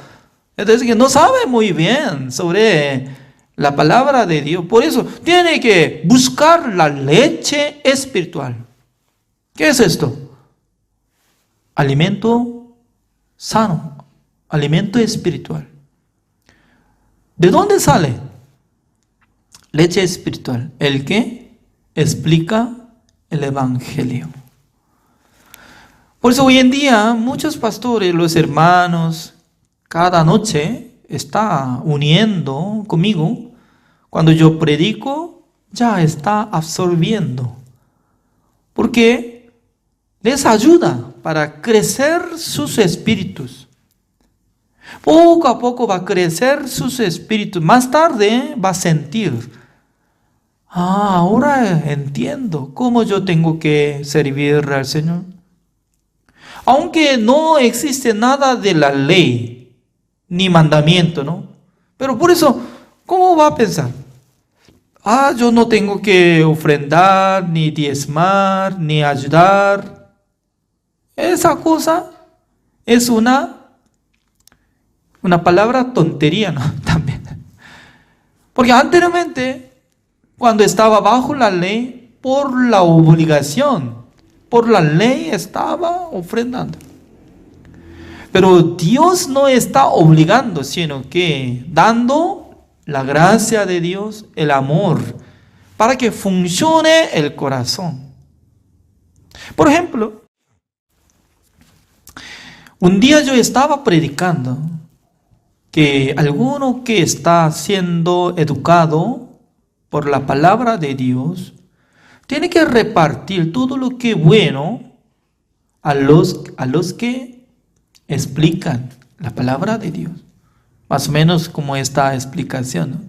entonces que no sabe muy bien sobre la palabra de Dios. Por eso tiene que buscar la leche espiritual. ¿Qué es esto? Alimento sano, alimento espiritual. ¿De dónde sale? Leche espiritual, el que explica el Evangelio. Por eso hoy en día muchos pastores, los hermanos, cada noche está uniendo conmigo. Cuando yo predico, ya está absorbiendo, porque les ayuda para crecer sus espíritus. Poco a poco va a crecer sus espíritus. Más tarde va a sentir: ahora entiendo cómo yo tengo que servir al Señor. Aunque no existe nada de la ley, ni mandamiento, ¿no? Pero por eso, ¿cómo va a pensar? Yo no tengo que ofrendar, ni diezmar, ni ayudar. Esa cosa es una palabra tontería, ¿no? También. Porque anteriormente, cuando estaba bajo la ley, por la obligación, por la ley estaba ofrendando. Pero Dios no está obligando, sino que dando la gracia de Dios, el amor, para que funcione el corazón. Por ejemplo, un día yo estaba predicando que alguno que está siendo educado por la palabra de Dios tiene que repartir todo lo que es bueno a los que explican la palabra de Dios. Más o menos como esta explicación, ¿no?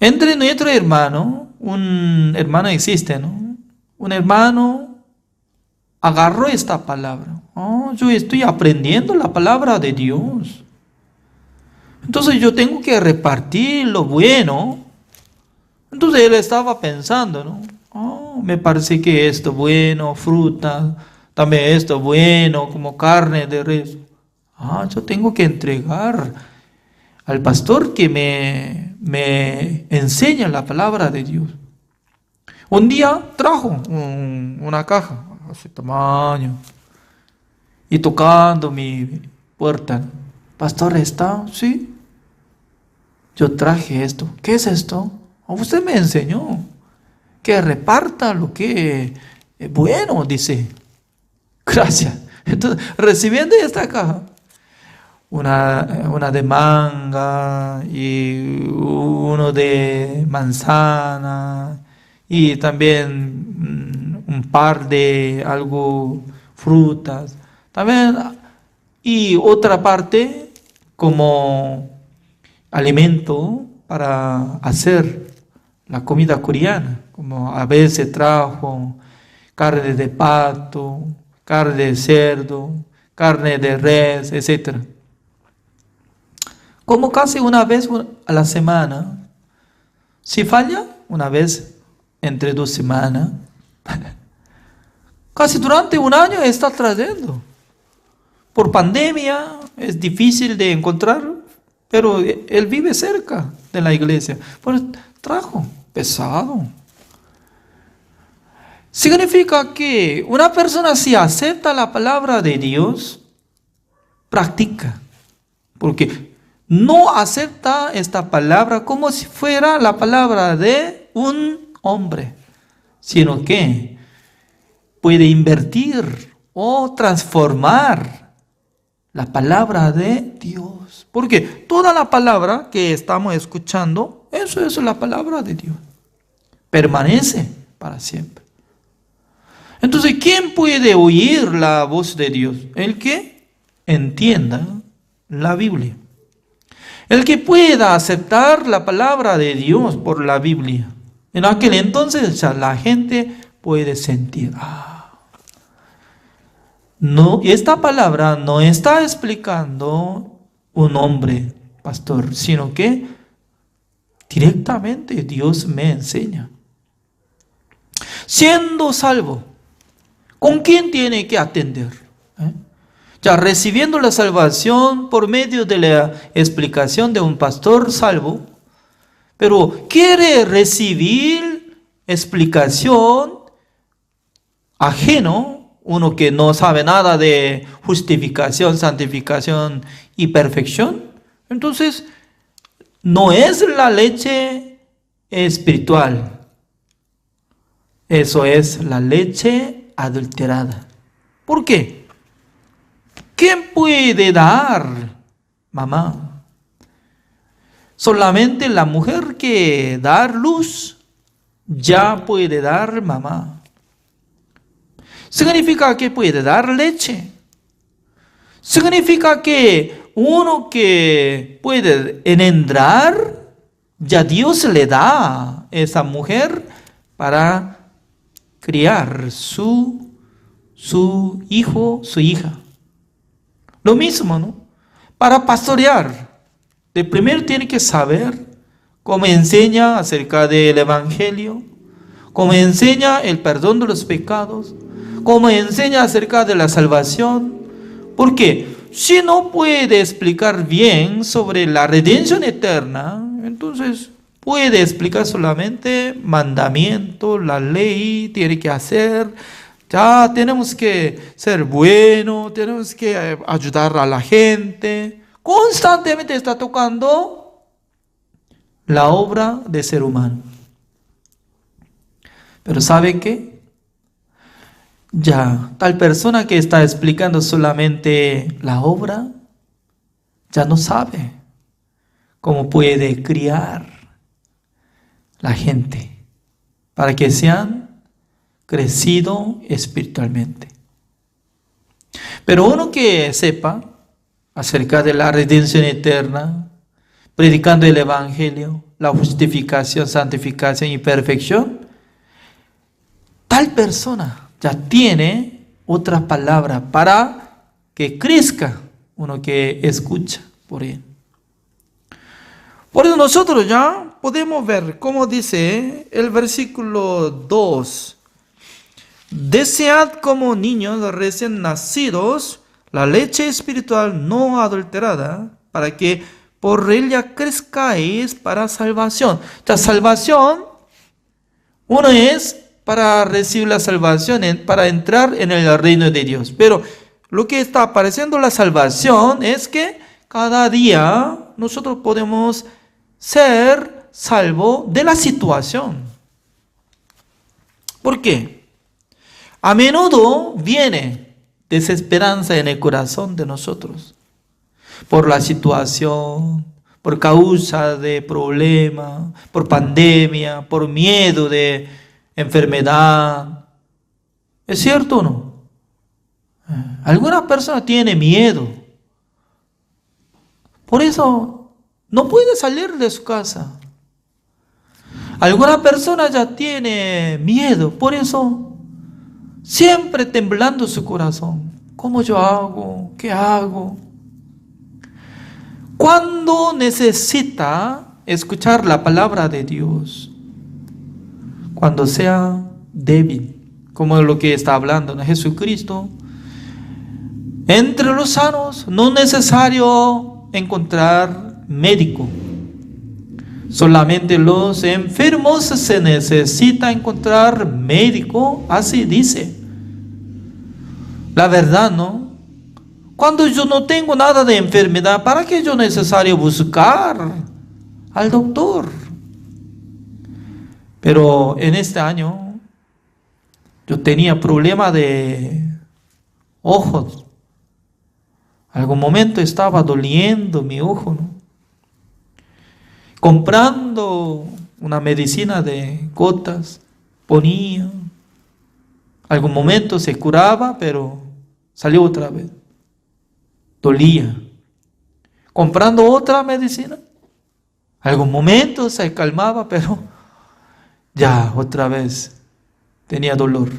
Entre nuestro hermano, un hermano existe, ¿no? Un hermano agarró esta palabra. Oh, yo estoy aprendiendo la palabra de Dios. Entonces yo tengo que repartir lo bueno. Entonces él estaba pensando, ¿no? Oh, me parece que esto bueno, fruta, también esto bueno, como carne de res. Ah, yo tengo que entregar al pastor que me enseña la palabra de Dios. Un día trajo una caja, ese tamaño, y tocando mi puerta. Pastor, ¿está? Sí. Yo traje esto. ¿Qué es esto? Usted me enseñó que reparta lo que es bueno, dice. Gracias. Entonces, recibiendo esta caja, una de manga y uno de manzana y también un par de algo frutas, también, y otra parte como alimento para hacer la comida coreana, como a veces trajo carne de pato, carne de cerdo, carne de res, etc. Como casi una vez a la semana. Si falla, una vez entre 2 semanas. Casi durante un año está trayendo. Por pandemia es difícil de encontrar, pero él vive cerca de la iglesia. Pues trajo pesado. Significa que una persona si acepta la palabra de Dios, practica. Porque no acepta esta palabra como si fuera la palabra de un hombre, sino que puede invertir o transformar la palabra de Dios. Porque toda la palabra que estamos escuchando, eso es la palabra de Dios. Permanece para siempre. Entonces, ¿quién puede oír la voz de Dios? El que entienda la Biblia. El que pueda aceptar la palabra de Dios por la Biblia. En aquel entonces ya la gente puede sentir, no, esta palabra no está explicando un hombre, pastor, sino que directamente Dios me enseña. Siendo salvo, ¿con quién tiene que atender? Ya recibiendo la salvación por medio de la explicación de un pastor salvo, pero quiere recibir explicación ajeno, uno que no sabe nada de justificación, santificación y perfección. Entonces, no es la leche espiritual. Eso es la leche adulterada. ¿Por qué? ¿Quién puede dar? Mamá. Solamente la mujer que da luz ya puede dar mamá. Significa que puede dar leche. Significa que uno que puede engendrar, ya Dios le da a esa mujer para criar su hijo, su hija. Lo mismo, ¿no? Para pastorear, de primero tiene que saber cómo enseña acerca del Evangelio, cómo enseña el perdón de los pecados, cómo enseña acerca de la salvación. Porque si no puede explicar bien sobre la redención eterna, entonces puede explicar solamente mandamiento, la ley, tiene que hacer. Ya tenemos que ser buenos, tenemos que ayudar a la gente. Constantemente está tocando la obra de ser humano. Pero ¿sabe qué? Ya, tal persona que está explicando solamente la obra, ya no sabe cómo puede criar la gente para que sean crecido espiritualmente. Pero uno que sepa acerca de la redención eterna, predicando el Evangelio, la justificación, santificación y perfección, tal persona ya tiene otra palabra para que crezca uno que escucha por él. Por eso nosotros ya podemos ver cómo dice el versículo 2. Desead como niños recién nacidos la leche espiritual no adulterada, para que por ella crezcáis para salvación. La salvación, uno es para recibir la salvación, para entrar en el reino de Dios. Pero lo que está apareciendo la salvación es que cada día nosotros podemos ser salvos de la situación. ¿Por qué? A menudo viene desesperanza en el corazón de nosotros por la situación, por causa de problemas, por pandemia, por miedo de enfermedad. ¿Es cierto o no? Alguna persona tiene miedo. Por eso no puede salir de su casa. Alguna persona ya tiene miedo. Por eso siempre temblando su corazón. ¿Cómo yo hago? ¿Qué hago? Cuando necesita escuchar la palabra de Dios, cuando sea débil, como lo que está hablando de Jesucristo, entre los sanos no es necesario encontrar médico. Solamente los enfermos se necesita encontrar médico, así dice. La verdad, ¿no? Cuando yo no tengo nada de enfermedad, ¿para qué yo necesario buscar al doctor? Pero en este año yo tenía problema de ojos. Algún momento estaba doliendo mi ojo, ¿no? Comprando una medicina de gotas, ponía. Algún momento se curaba, pero salió otra vez. Dolía. Comprando otra medicina. Algún momento se calmaba, pero ya otra vez tenía dolor.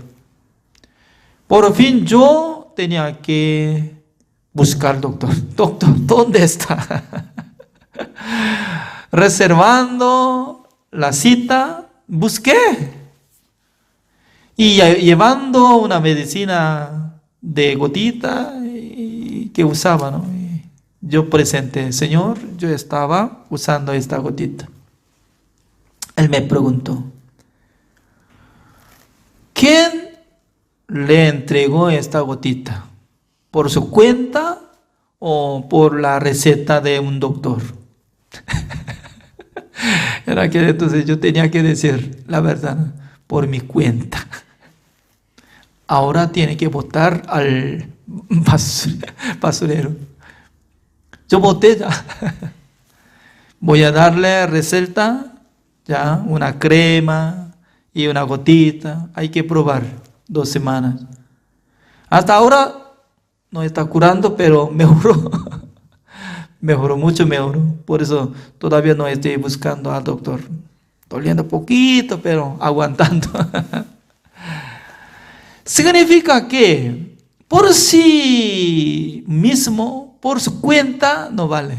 Por fin yo tenía que buscar doctor. Doctor, ¿dónde está? Reservando la cita, busqué. Y llevando una medicina de gotita que usaba, ¿no? Y yo presenté, Señor, yo estaba usando esta gotita. Él me preguntó, ¿quién le entregó esta gotita? ¿Por su cuenta o por la receta de un doctor? Era que entonces yo tenía que decir la verdad, por mi cuenta. Ahora tiene que botar al basurero. Yo boté ya. Voy a darle receta, ya, una crema y una gotita. Hay que probar 2 semanas. Hasta ahora no está curando, pero mejoró. Mejoró mucho, mejoró. Por eso todavía no estoy buscando al doctor. Doliendo poquito, pero aguantando. Significa que por sí mismo, por su cuenta, no vale.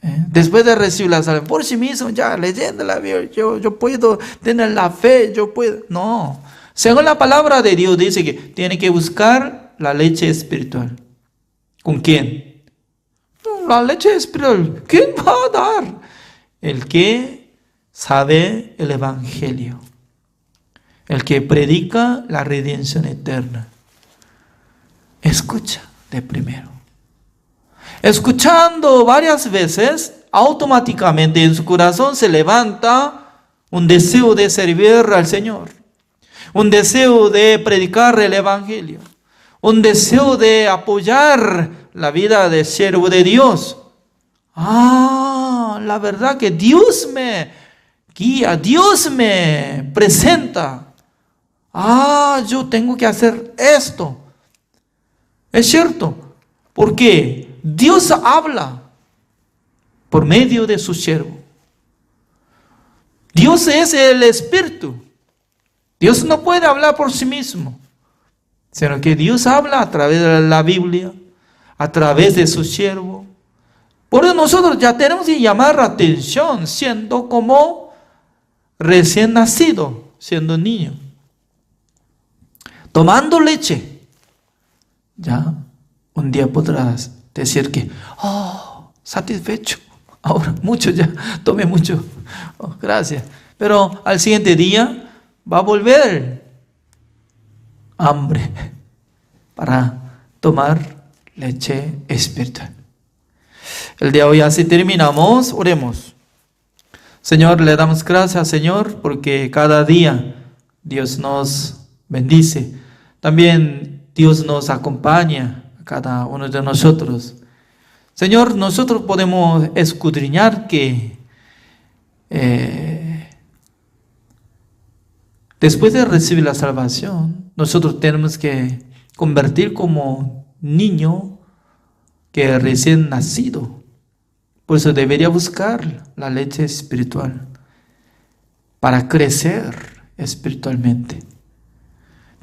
Después de recibir la salvación, por sí mismo, ya leyendo la Biblia, yo puedo tener la fe, yo puedo. No. Según la palabra de Dios dice que tiene que buscar la leche espiritual. ¿Con quién? La leche espiritual. ¿Quién va a dar? El que sabe el Evangelio. El que predica la redención eterna. Escucha de primero. Escuchando varias veces, automáticamente en su corazón se levanta un deseo de servir al Señor. Un deseo de predicar el Evangelio. Un deseo de apoyar la vida de siervo de Dios. La verdad que Dios me guía, Dios me presenta. Yo tengo que hacer esto. Es cierto. Porque Dios habla por medio de su siervo. Dios es el Espíritu. Dios no puede hablar por sí mismo, sino que Dios habla a través de la Biblia, a través de su siervo. Por eso nosotros ya tenemos que llamar la atención, siendo como recién nacido, siendo niño, tomando leche. Ya un día podrás decir que, satisfecho, ahora mucho ya, tomé mucho, gracias. Pero al siguiente día va a volver hambre para tomar leche espiritual. El día de hoy así terminamos, oremos. Señor, le damos gracias, Señor, porque cada día Dios nos bendice. También Dios nos acompaña a cada uno de nosotros. Señor, nosotros podemos escudriñar que después de recibir la salvación, nosotros tenemos que convertir como niño que es recién nacido. Por eso debería buscar la leche espiritual para crecer espiritualmente.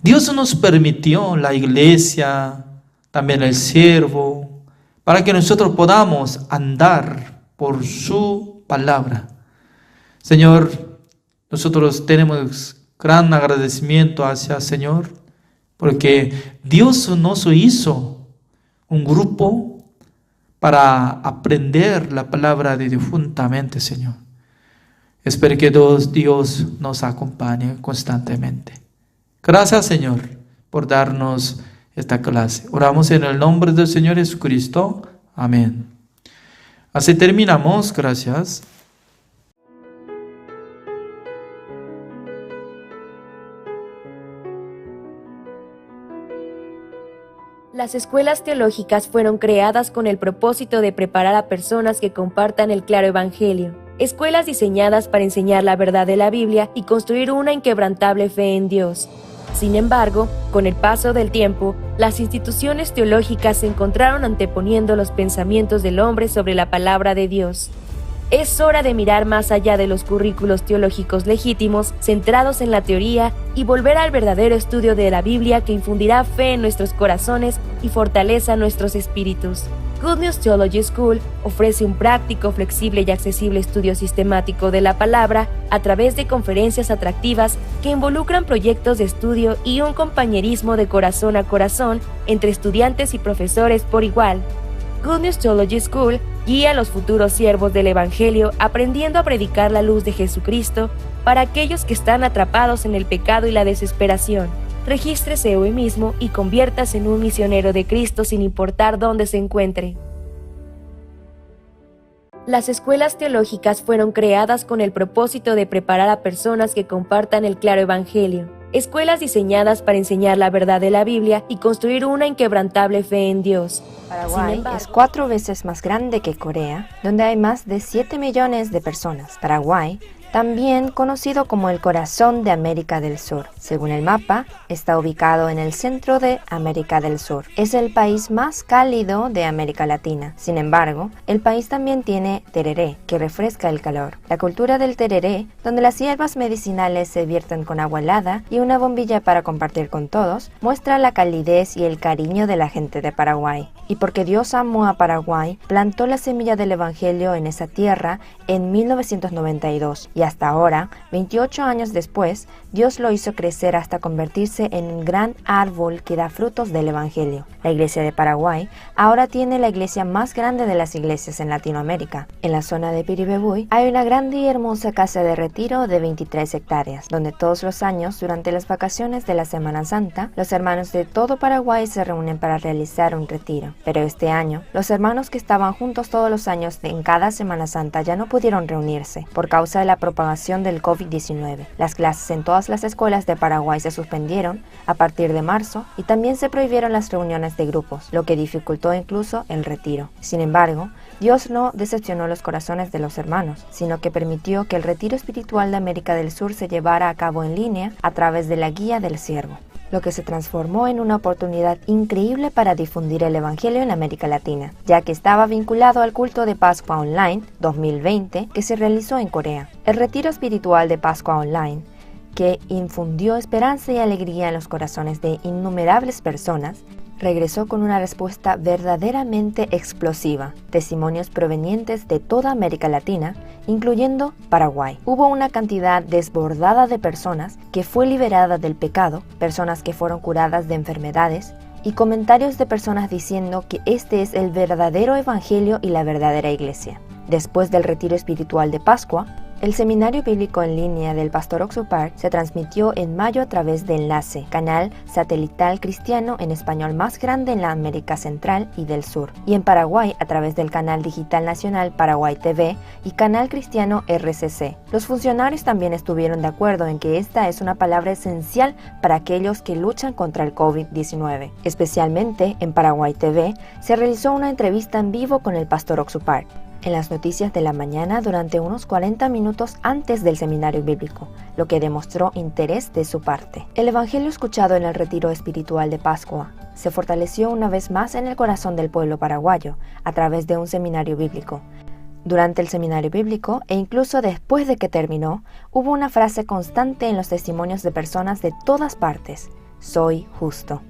Dios nos permitió la iglesia, también el siervo, para que nosotros podamos andar por su palabra. Señor, nosotros tenemos gran agradecimiento hacia el Señor, porque Dios nos hizo un grupo para aprender la palabra de Dios juntamente, Señor. Espero que Dios nos acompañe constantemente. Gracias, Señor, por darnos esta clase. Oramos en el nombre del Señor Jesucristo. Amén. Así terminamos. Gracias.
Las escuelas teológicas fueron creadas con el propósito de preparar a personas que compartan el claro evangelio. Escuelas diseñadas para enseñar la verdad de la Biblia y construir una inquebrantable fe en Dios. Sin embargo, con el paso del tiempo, las instituciones teológicas se encontraron anteponiendo los pensamientos del hombre sobre la palabra de Dios. Es hora de mirar más allá de los currículos teológicos legítimos, centrados en la teoría, y volver al verdadero estudio de la Biblia que infundirá fe en nuestros corazones y fortaleza nuestros espíritus. Good News Theology School ofrece un práctico, flexible y accesible estudio sistemático de la palabra a través de conferencias atractivas que involucran proyectos de estudio y un compañerismo de corazón a corazón entre estudiantes y profesores por igual. Good News Theology School guía a los futuros siervos del Evangelio aprendiendo a predicar la luz de Jesucristo para aquellos que están atrapados en el pecado y la desesperación. Regístrese hoy mismo y conviértase en un misionero de Cristo sin importar dónde se encuentre. Las escuelas teológicas fueron creadas con el propósito de preparar a personas que compartan el claro Evangelio. Escuelas diseñadas para enseñar la verdad de la Biblia y construir una inquebrantable fe en Dios.
Paraguay es 4 veces más grande que Corea, donde hay más de 7 millones de personas. Paraguay, también conocido como el corazón de América del Sur. Según el mapa, está ubicado en el centro de América del Sur. Es el país más cálido de América Latina. Sin embargo, el país también tiene tereré, que refresca el calor. La cultura del tereré, donde las hierbas medicinales se vierten con agua helada y una bombilla para compartir con todos, muestra la calidez y el cariño de la gente de Paraguay. Y porque Dios amó a Paraguay, plantó la semilla del Evangelio en esa tierra en 1992. Y hasta ahora, 28 años después, Dios lo hizo crecer hasta convertirse en un gran árbol que da frutos del Evangelio. La Iglesia de Paraguay ahora tiene la iglesia más grande de las iglesias en Latinoamérica. En la zona de Piribebuy hay una grande y hermosa casa de retiro de 23 hectáreas, donde todos los años, durante las vacaciones de la Semana Santa, los hermanos de todo Paraguay se reúnen para realizar un retiro. Pero este año, los hermanos que estaban juntos todos los años en cada Semana Santa ya no pudieron reunirse por causa de la propagación del COVID-19. Las clases en todas las escuelas de Paraguay se suspendieron a partir de marzo y también se prohibieron las reuniones de grupos, lo que dificultó incluso el retiro. Sin embargo, Dios no decepcionó los corazones de los hermanos, sino que permitió que el retiro espiritual de América del Sur se llevara a cabo en línea a través de la guía del siervo. lo que se transformó en una oportunidad increíble para difundir el Evangelio en América Latina, ya que estaba vinculado al culto de Pascua Online 2020 que se realizó en Corea. El retiro espiritual de Pascua Online, que infundió esperanza y alegría en los corazones de innumerables personas, regresó con una respuesta verdaderamente explosiva, testimonios provenientes de toda América Latina, incluyendo Paraguay. Hubo una cantidad desbordada de personas que fue liberada del pecado, personas que fueron curadas de enfermedades, y comentarios de personas diciendo que este es el verdadero evangelio y la verdadera iglesia. Después del retiro espiritual de Pascua, el seminario bíblico en línea del pastor Oxupar se transmitió en mayo a través de Enlace, canal satelital cristiano en español más grande en la América Central y del Sur, y en Paraguay a través del canal digital nacional Paraguay TV y canal cristiano RCC. Los funcionarios también estuvieron de acuerdo en que esta es una palabra esencial para aquellos que luchan contra el COVID-19. Especialmente en Paraguay TV se realizó una entrevista en vivo con el pastor Oxupar en las noticias de la mañana durante unos 40 minutos antes del seminario bíblico, lo que demostró interés de su parte. El evangelio escuchado en el retiro espiritual de Pascua se fortaleció una vez más en el corazón del pueblo paraguayo a través de un seminario bíblico. Durante el seminario bíblico e incluso después de que terminó, hubo una frase constante en los testimonios de personas de todas partes: soy justo.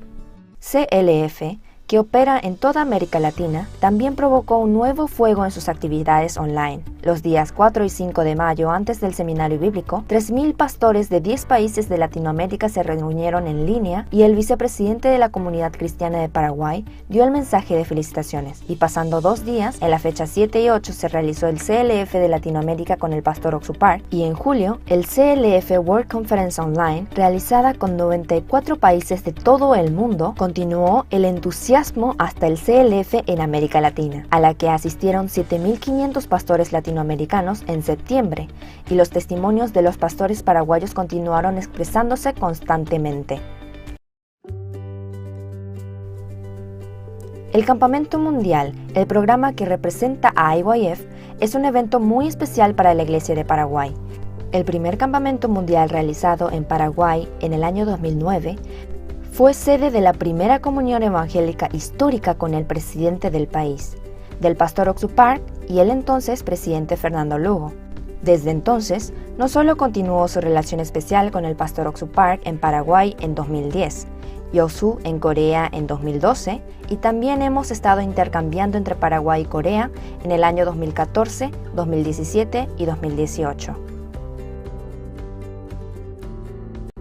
CLF, que opera en toda América Latina, también provocó un nuevo fuego en sus actividades online. Los días 4 y 5 de mayo, antes del seminario bíblico, 3,000 pastores de 10 países de Latinoamérica se reunieron en línea y el vicepresidente de la Comunidad Cristiana de Paraguay dio el mensaje de felicitaciones. Y pasando 2 días, en la fecha 7 y 8 se realizó el CLF de Latinoamérica con el pastor Oxupar, y en julio, el CLF World Conference Online, realizada con 94 países de todo el mundo, continuó el entusiasmo hasta el CLF en América Latina, a la que asistieron 7,500 pastores latinoamericanos en septiembre, y los testimonios de los pastores paraguayos continuaron expresándose constantemente. El Campamento Mundial, el programa que representa a IYF, es un evento muy especial para la Iglesia de Paraguay. El primer campamento mundial realizado en Paraguay en el año 2009 fue sede de la primera comunión evangélica histórica con el presidente del país, del pastor Oxupar y el entonces presidente Fernando Lugo. Desde entonces, no solo continuó su relación especial con el pastor Oxupar en Paraguay en 2010, Yosu en Corea en 2012, y también hemos estado intercambiando entre Paraguay y Corea en el año 2014, 2017 y 2018.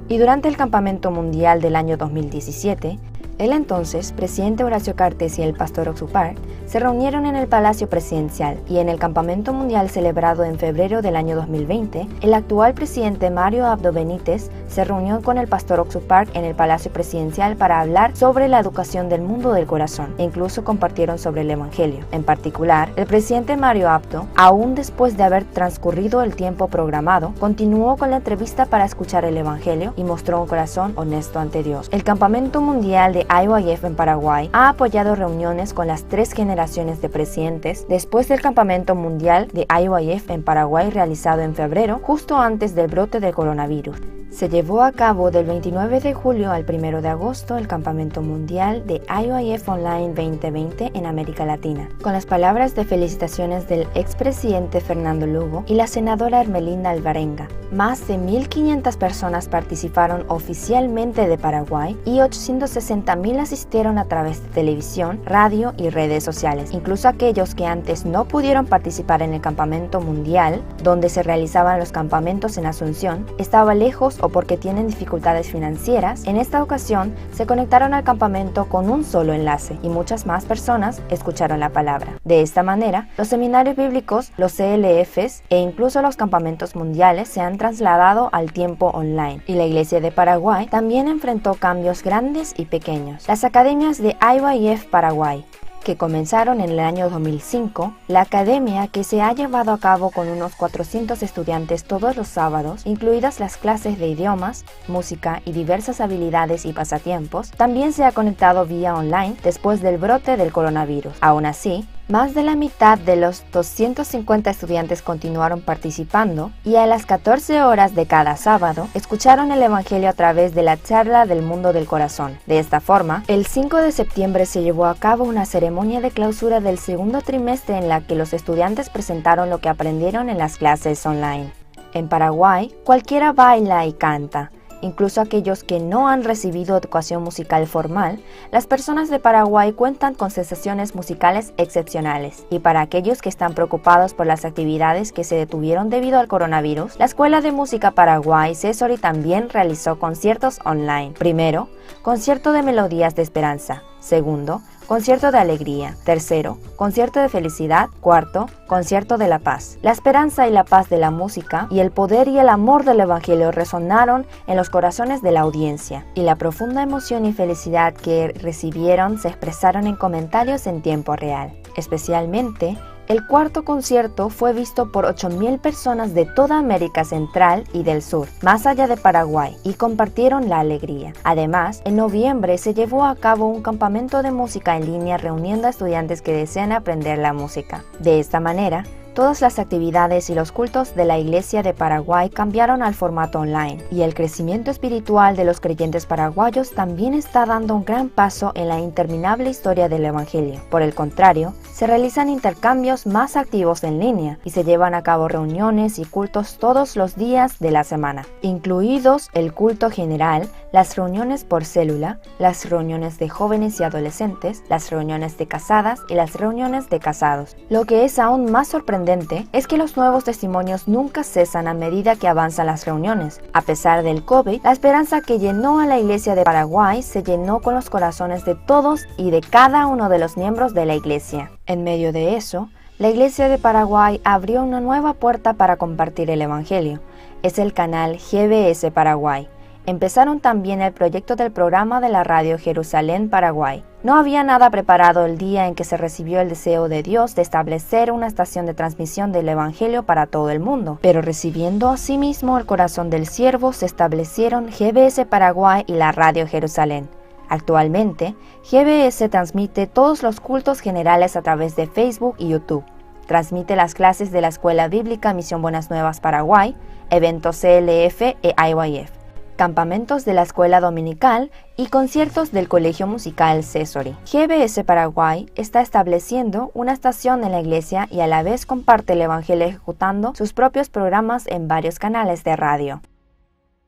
Y durante el Campamento Mundial del año 2017, el entonces presidente Horacio Cartes y el pastor Oxupar se reunieron en el Palacio Presidencial, y en el Campamento Mundial celebrado en febrero del año 2020, el actual presidente Mario Abdo Benítez se reunió con el pastor Oxupar en el Palacio Presidencial para hablar sobre la educación del mundo del corazón, e incluso compartieron sobre el Evangelio. En particular, el presidente Mario Abdo, aún después de haber transcurrido el tiempo programado, continuó con la entrevista para escuchar el Evangelio y mostró un corazón honesto ante Dios. El Campamento Mundial de IYF en Paraguay ha apoyado reuniones con las 3 generaciones de presidentes después del Campamento Mundial de IYF en Paraguay realizado en febrero, justo antes del brote del coronavirus. Se llevó a cabo del 29 de julio al 1 de agosto el Campamento Mundial de IYF Online 2020 en América Latina, con las palabras de felicitaciones del expresidente Fernando Lugo y la senadora Ermelinda Alvarenga. Más de 1,500 personas participaron oficialmente de Paraguay y 860,000 asistieron a través de televisión, radio y redes sociales. Incluso aquellos que antes no pudieron participar en el Campamento Mundial, donde se realizaban los campamentos en Asunción, estaba lejos o porque tienen dificultades financieras, en esta ocasión se conectaron al campamento con un solo enlace y muchas más personas escucharon la palabra. De esta manera, los seminarios bíblicos, los CLFs e incluso los campamentos mundiales se han trasladado al tiempo online, y la Iglesia de Paraguay también enfrentó cambios grandes y pequeños. Las academias de IYF Paraguay, que comenzaron en el año 2005, la academia, que se ha llevado a cabo con unos 400 estudiantes todos los sábados, incluidas las clases de idiomas, música y diversas habilidades y pasatiempos, también se ha conectado vía online después del brote del coronavirus. Aún así, Más de la mitad de los 250 estudiantes continuaron participando y a las 14 horas de cada sábado escucharon el Evangelio a través de la charla del mundo del corazón. De esta forma, el 5 de septiembre se llevó a cabo una ceremonia de clausura del segundo trimestre en la que los estudiantes presentaron lo que aprendieron en las clases online. En Paraguay, cualquiera baila y canta. Incluso aquellos que no han recibido educación musical formal, las personas de Paraguay cuentan con sensaciones musicales excepcionales. Y para aquellos que están preocupados por las actividades que se detuvieron debido al coronavirus, la Escuela de Música Paraguay Cesori también realizó conciertos online. Primero, concierto de melodías de esperanza. Segundo, concierto de alegría. Tercero, concierto de felicidad. Cuarto, concierto de la paz. La esperanza y la paz de la música y el poder y el amor del Evangelio resonaron en los corazones de la audiencia, y la profunda emoción y felicidad que recibieron se expresaron en comentarios en tiempo real. Especialmente, el cuarto concierto fue visto por 8.000 personas de toda América Central y del Sur, más allá de Paraguay, y compartieron la alegría. Además, en noviembre se llevó a cabo un campamento de música en línea reuniendo a estudiantes que desean aprender la música. De esta manera, todas las actividades y los cultos de la Iglesia de Paraguay cambiaron al formato online, y el crecimiento espiritual de los creyentes paraguayos también está dando un gran paso en la interminable historia del Evangelio. Por el contrario, se realizan intercambios más activos en línea y se llevan a cabo reuniones y cultos todos los días de la semana, incluidos el culto general, las reuniones por célula, las reuniones de jóvenes y adolescentes, las reuniones de casadas y las reuniones de casados. Lo que es aún más sorprendente es que los nuevos testimonios nunca cesan a medida que avanzan las reuniones. A pesar del COVID, la esperanza que llenó a la Iglesia de Paraguay se llenó con los corazones de todos y de cada uno de los miembros de la Iglesia. En medio de eso, la Iglesia de Paraguay abrió una nueva puerta para compartir el Evangelio. Es el canal GBS Paraguay. Empezaron también el proyecto del programa de la radio Jerusalén Paraguay. No había nada preparado el día en que se recibió el deseo de Dios de establecer una estación de transmisión del Evangelio para todo el mundo, pero recibiendo asimismo el corazón del siervo se establecieron GBS Paraguay y la radio Jerusalén. Actualmente, GBS transmite todos los cultos generales a través de Facebook y YouTube. Transmite las clases de la Escuela Bíblica Misión Buenas Nuevas Paraguay, eventos CLF e IYF, campamentos de la escuela dominical y conciertos del Colegio Musical Cesori. GBS Paraguay está estableciendo una estación en la iglesia y a la vez comparte el Evangelio ejecutando sus propios programas en varios canales de radio.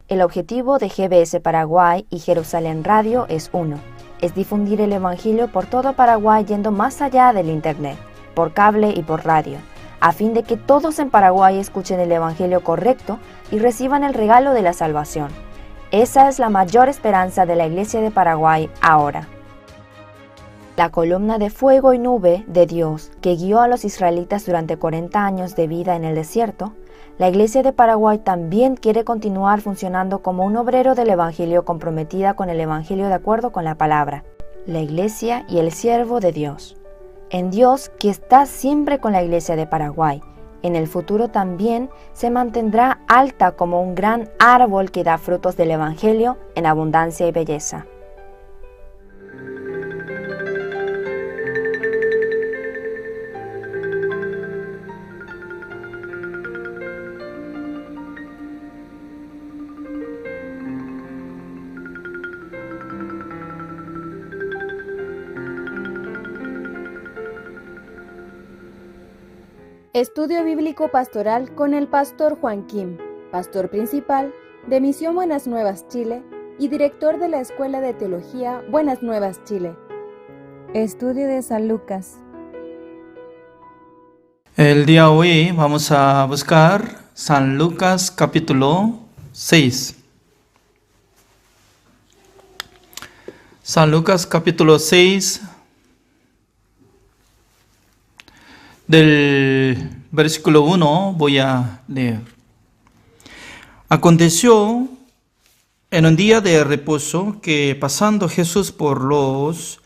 El objetivo de GBS Paraguay y Jerusalén Radio es uno: es difundir el Evangelio por todo Paraguay yendo más allá del Internet, por cable y por radio, a fin de que todos en Paraguay escuchen el Evangelio correcto y reciban el regalo de la salvación. Esa es la mayor esperanza de la Iglesia de Paraguay ahora. La columna de fuego y nube de Dios que guió a los israelitas durante 40 años de vida en el desierto, la Iglesia de Paraguay también quiere continuar funcionando como un obrero del Evangelio comprometida con el Evangelio de acuerdo con la palabra, la Iglesia y el siervo de Dios. En Dios, que está siempre con la Iglesia de Paraguay, en el futuro también se mantendrá alta como un gran árbol que da frutos del Evangelio en abundancia y belleza.
Estudio Bíblico Pastoral con el Pastor Juan Kim, Pastor Principal de Misión Buenas Nuevas Chile y Director de la Escuela de Teología Buenas Nuevas Chile. Estudio de San Lucas.
El día de hoy vamos a buscar San Lucas capítulo 6. San Lucas capítulo 6. Del versículo 1 voy a leer. Aconteció en un día de reposo que pasando Jesús por los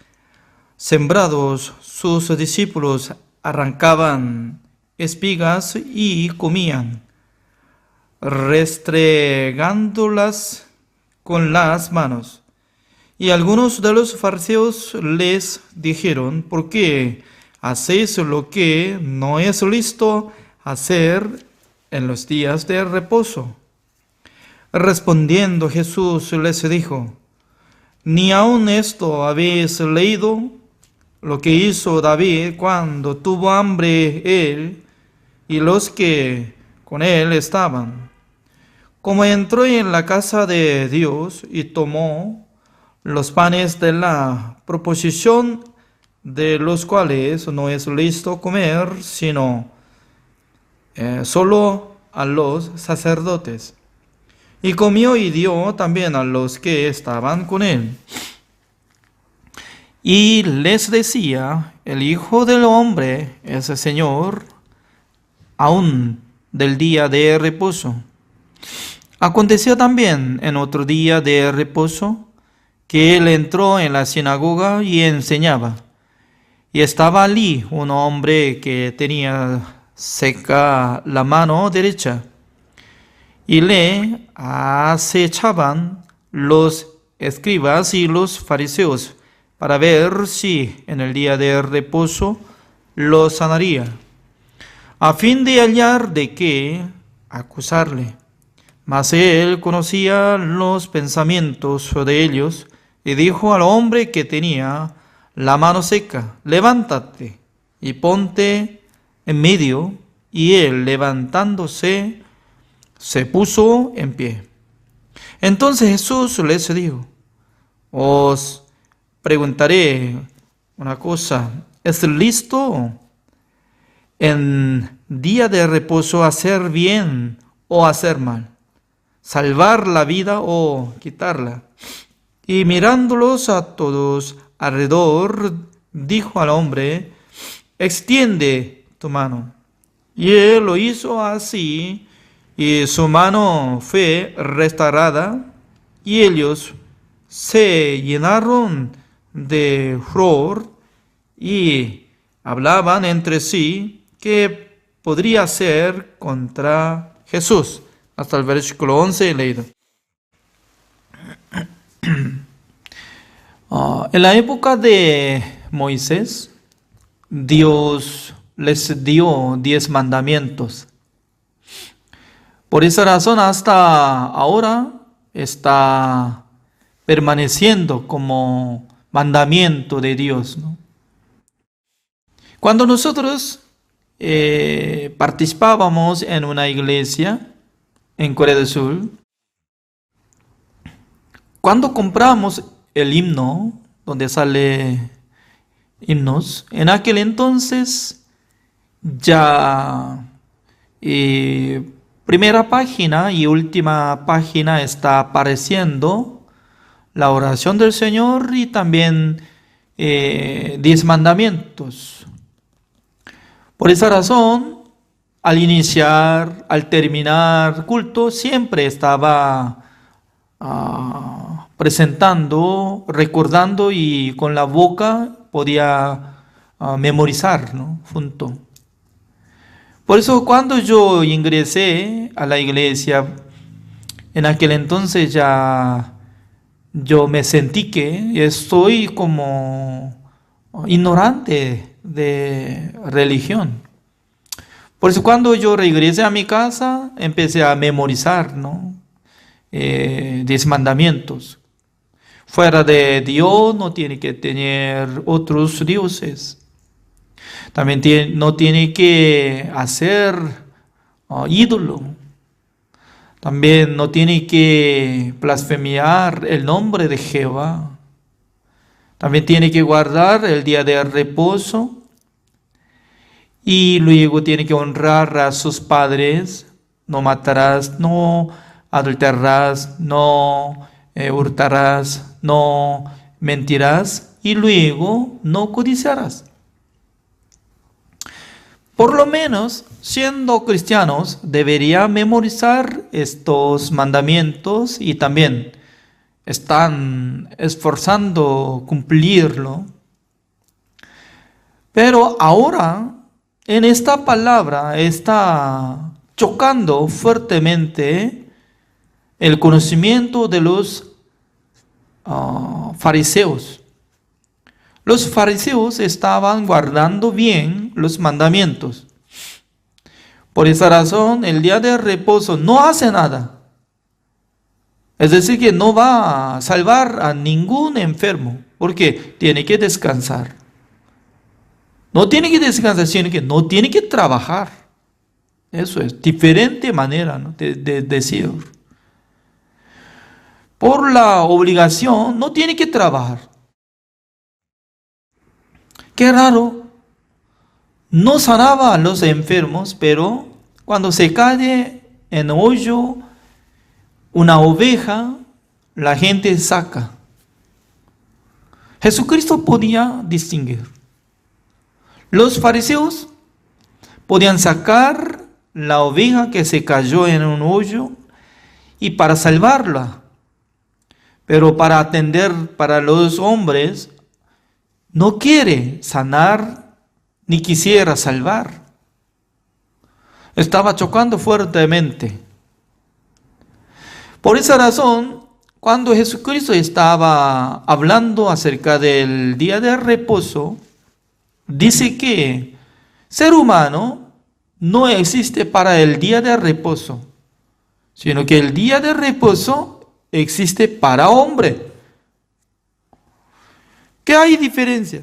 sembrados, sus discípulos arrancaban espigas y comían, restregándolas con las manos. Y algunos de los fariseos les dijeron: ¿por qué hacéis lo que no es lícito hacer en los días de reposo. Respondiendo Jesús les dijo: ¿Ni aun esto habéis leído? Lo que hizo David cuando tuvo hambre él y los que con él estaban, como entró en la casa de Dios y tomó los panes de la proposición, de los cuales no es lícito comer, sino solo a los sacerdotes, y comió y dio también a los que estaban con él. Y les decía: el Hijo del Hombre es el Señor aún del día de reposo. Aconteció también en otro día de reposo que él entró en la sinagoga y enseñaba. Y estaba allí un hombre que tenía seca la mano derecha, y le acechaban los escribas y los fariseos para ver si en el día de reposo lo sanaría, a fin de hallar de qué acusarle. Mas él conocía los pensamientos de ellos, y dijo al hombre que tenía la mano seca: levántate y ponte en medio. Y él, levantándose, se puso en pie. Entonces Jesús les dijo: os preguntaré una cosa, ¿es lícito en día de reposo hacer bien o hacer mal, salvar la vida o quitarla? Y mirándolos a todos alrededor, dijo al hombre: extiende tu mano. Y él lo hizo así, y su mano fue restaurada, y ellos se llenaron de furor y hablaban entre sí qué podría hacer contra Jesús. Hasta el versículo 11 leído. En la época de Moisés, Dios les dio 10 mandamientos. Por esa razón, hasta ahora está permaneciendo como mandamiento de Dios, ¿no? Cuando nosotros participábamos en una iglesia en Corea del Sur, cuando compramos el himno, donde sale himnos, en aquel entonces ya primera página y última página está apareciendo la oración del Señor y también 10 mandamientos. Por esa razón, al iniciar, al terminar culto, siempre estaba presentando, recordando, y con la boca podía memorizar, ¿no? Junto. Por eso cuando yo ingresé a la iglesia, en aquel entonces ya yo me sentí que estoy como ignorante de religión. Por eso cuando yo regresé a mi casa, empecé a memorizar, ¿no? 10 mandamientos. Fuera de Dios no tiene que tener otros dioses. También no tiene que hacer ídolo. También no tiene que blasfemiar el nombre de Jehová. También tiene que guardar el día de reposo. Y luego tiene que honrar a sus padres. No matarás, no adulterarás, no hurtarás, no mentirás. Y luego no codiciarás. Por lo menos, siendo cristianos, debería memorizar estos mandamientos y también están esforzando cumplirlo. Pero ahora, en esta palabra está chocando fuertemente el conocimiento de los fariseos. Los fariseos estaban guardando bien los mandamientos. Por esa razón, el día de reposo no hace nada. Es decir, que no va a salvar a ningún enfermo, porque tiene que descansar. No tiene que descansar, sino que no tiene que trabajar. Eso es diferente manera, ¿no?, de decir. Por la obligación no tiene que trabajar. Qué raro. No sanaba a los enfermos, pero cuando se cae en hoyo una oveja, la gente saca. Jesucristo podía distinguir. Los fariseos podían sacar la oveja que se cayó en un hoyo y para salvarla. Pero para atender para los hombres, no quiere sanar ni quisiera salvar. Estaba chocando fuertemente. Por esa razón, cuando Jesucristo estaba hablando acerca del día de reposo, dice que ser humano no existe para el día de reposo, sino que el día de reposo existe para hombre. ¿Qué hay diferencia?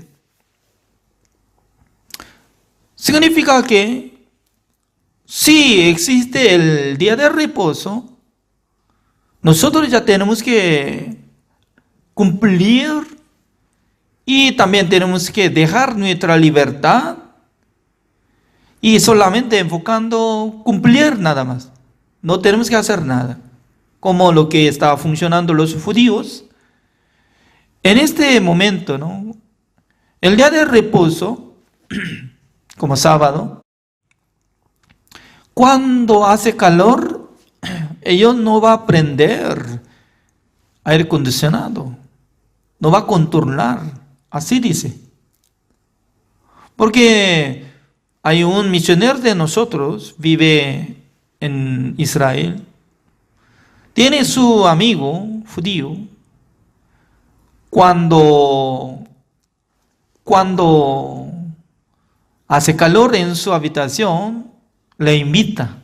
Significa que si existe el día de reposo, nosotros ya tenemos que cumplir y también tenemos que dejar nuestra libertad y solamente enfocando cumplir nada más. No tenemos que hacer nada, como lo que estaba funcionando los judíos. En este momento, ¿no?, el día de reposo, como sábado, cuando hace calor, ellos no va a prender aire acondicionado, no va a controlar, así dice. Porque hay un misionero de nosotros, vive en Israel, tiene su amigo judío. Cuando hace calor en su habitación, le invita: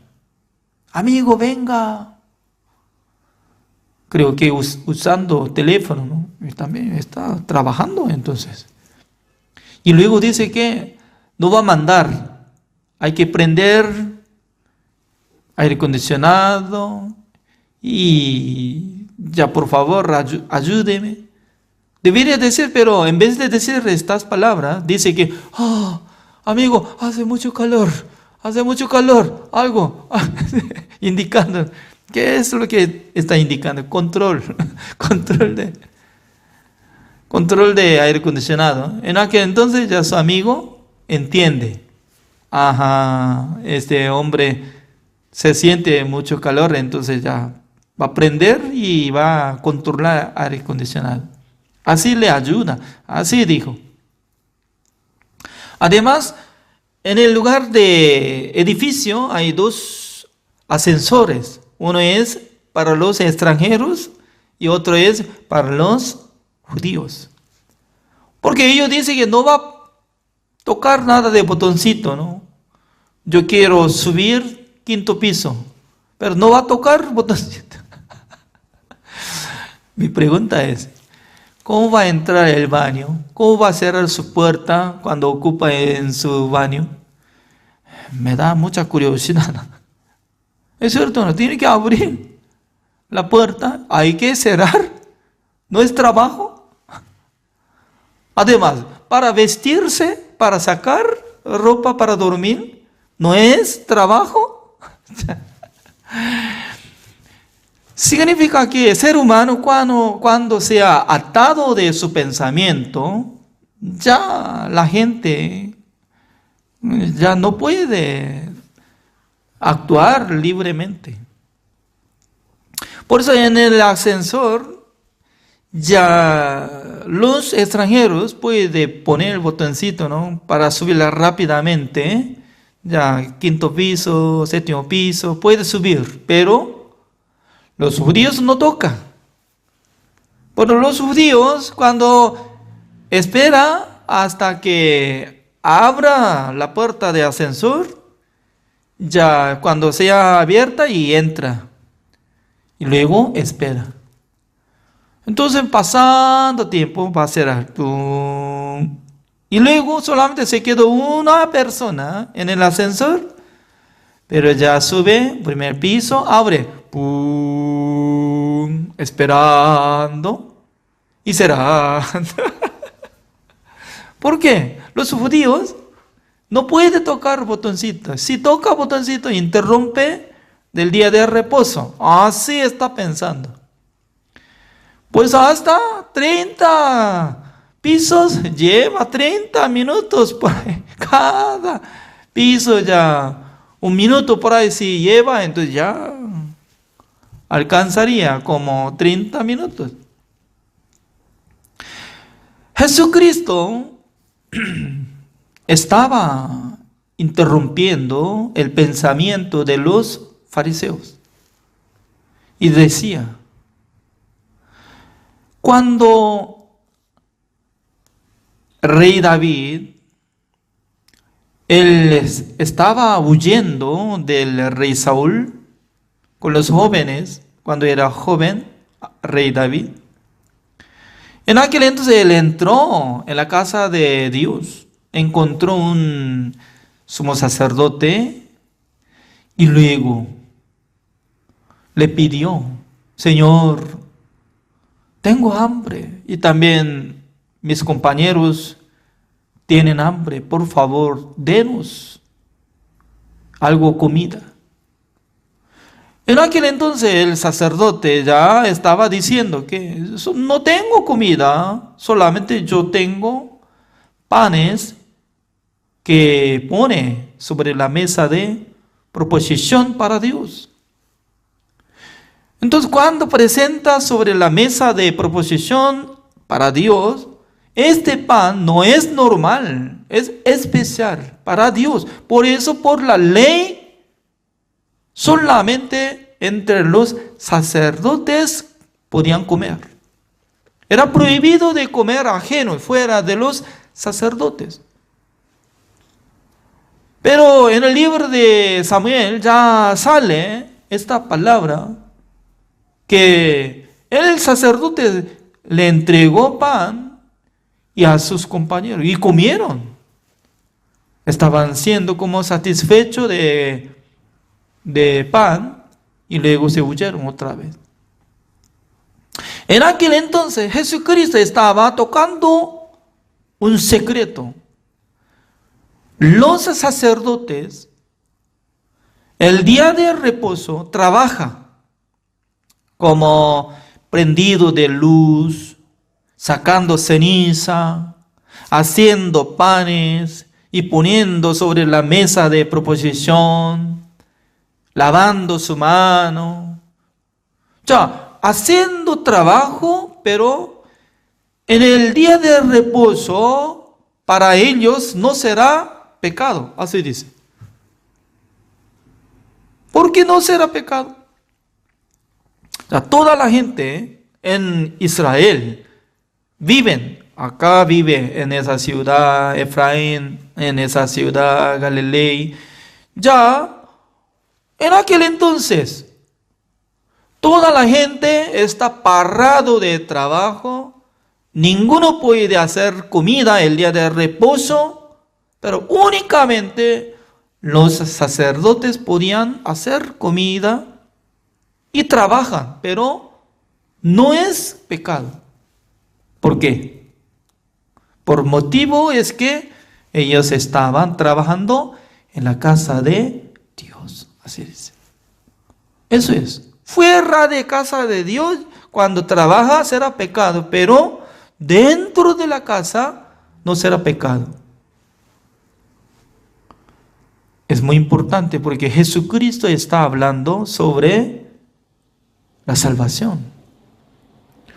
amigo, venga. Creo que usando teléfono, ¿no? Y también está trabajando entonces. Y luego dice que no va a mandar, hay que prender aire acondicionado y ya, por favor, ayúdeme. Debería decir, pero en vez de decir estas palabras, dice que, amigo, hace mucho calor, algo, indicando. ¿Qué es lo que está indicando? Control de aire acondicionado. En aquel entonces ya su amigo entiende. Este hombre se siente mucho calor, entonces ya va a prender y va a controlar aire acondicionado. Así le ayuda, así dijo. Además, en el lugar de edificio hay 2 ascensores. Uno es para los extranjeros y otro es para los judíos. Porque ellos dicen que no va a tocar nada de botoncito, ¿no? Yo quiero subir 5º piso, pero no va a tocar botoncito. Mi pregunta es, ¿cómo va a entrar el baño? ¿Cómo va a cerrar su puerta cuando ocupa en su baño? Me da mucha curiosidad. Es cierto, no tiene que abrir la puerta, hay que cerrar. ¿No es trabajo? Además, para vestirse, para sacar ropa para dormir, ¿no es trabajo? Significa que el ser humano cuando sea atado de su pensamiento, ya la gente ya no puede actuar libremente. Por eso en el ascensor ya los extranjeros pueden poner el botoncito, ¿no?, para subirla rápidamente. Ya 5º piso, 7º piso, puede subir, pero los judíos no tocan. Pero los judíos, cuando espera hasta que abra la puerta de ascensor, ya cuando sea abierta y entra. Y luego espera. Entonces, pasando tiempo, va a cerrar. ¡Pum! Y luego solamente se quedó una persona en el ascensor, pero ya sube, primer piso, abre. ¡Pum! Esperando y cerrando. ¿Por qué? Los judíos no pueden tocar botoncito. Si toca botoncito, interrumpe del día de reposo. Así está pensando. Pues hasta 30 pisos lleva 30 minutos por ahí. Cada piso ya 1 minuto por ahí si lleva, entonces ya alcanzaría como 30 minutos. Jesucristo estaba interrumpiendo el pensamiento de los fariseos y decía, cuando rey David, él estaba huyendo del rey Saúl con los jóvenes, cuando era joven, rey David, en aquel entonces él entró en la casa de Dios, encontró un sumo sacerdote y luego le pidió, Señor, tengo hambre y también mis compañeros tienen hambre, por favor, denos algo comida. En aquel entonces el sacerdote ya estaba diciendo que no tengo comida, solamente yo tengo panes que pone sobre la mesa de proposición para Dios. Entonces, cuando presenta sobre la mesa de proposición para Dios, este pan no es normal, es especial para Dios. Por eso, por la ley, solamente entre los sacerdotes podían comer. Era prohibido de comer ajeno, fuera de los sacerdotes. Pero en el libro de Samuel ya sale esta palabra que el sacerdote le entregó pan y a sus compañeros y comieron. Estaban siendo como satisfechos de pan y luego se huyeron otra vez. En aquel entonces Jesucristo estaba tocando un secreto. Los sacerdotes el día de reposo trabajan como prendido de luz, sacando ceniza, haciendo panes y poniendo sobre la mesa de proposición, lavando su mano, ya haciendo trabajo, pero en el día de reposo para ellos no será pecado, así dice. ¿Por qué no será pecado? Ya, toda la gente en Israel vive en esa ciudad, Efraín, en esa ciudad, Galilea. Ya, en aquel entonces, toda la gente está parado de trabajo, ninguno puede hacer comida el día de reposo, pero únicamente los sacerdotes podían hacer comida y trabajan, pero no es pecado. ¿Por qué? Por motivo es que ellos estaban trabajando en la casa de Dios. Así dice. Eso es. Fuera de casa de Dios, cuando trabaja será pecado, pero dentro de la casa no será pecado. Es muy importante porque Jesucristo está hablando sobre la salvación.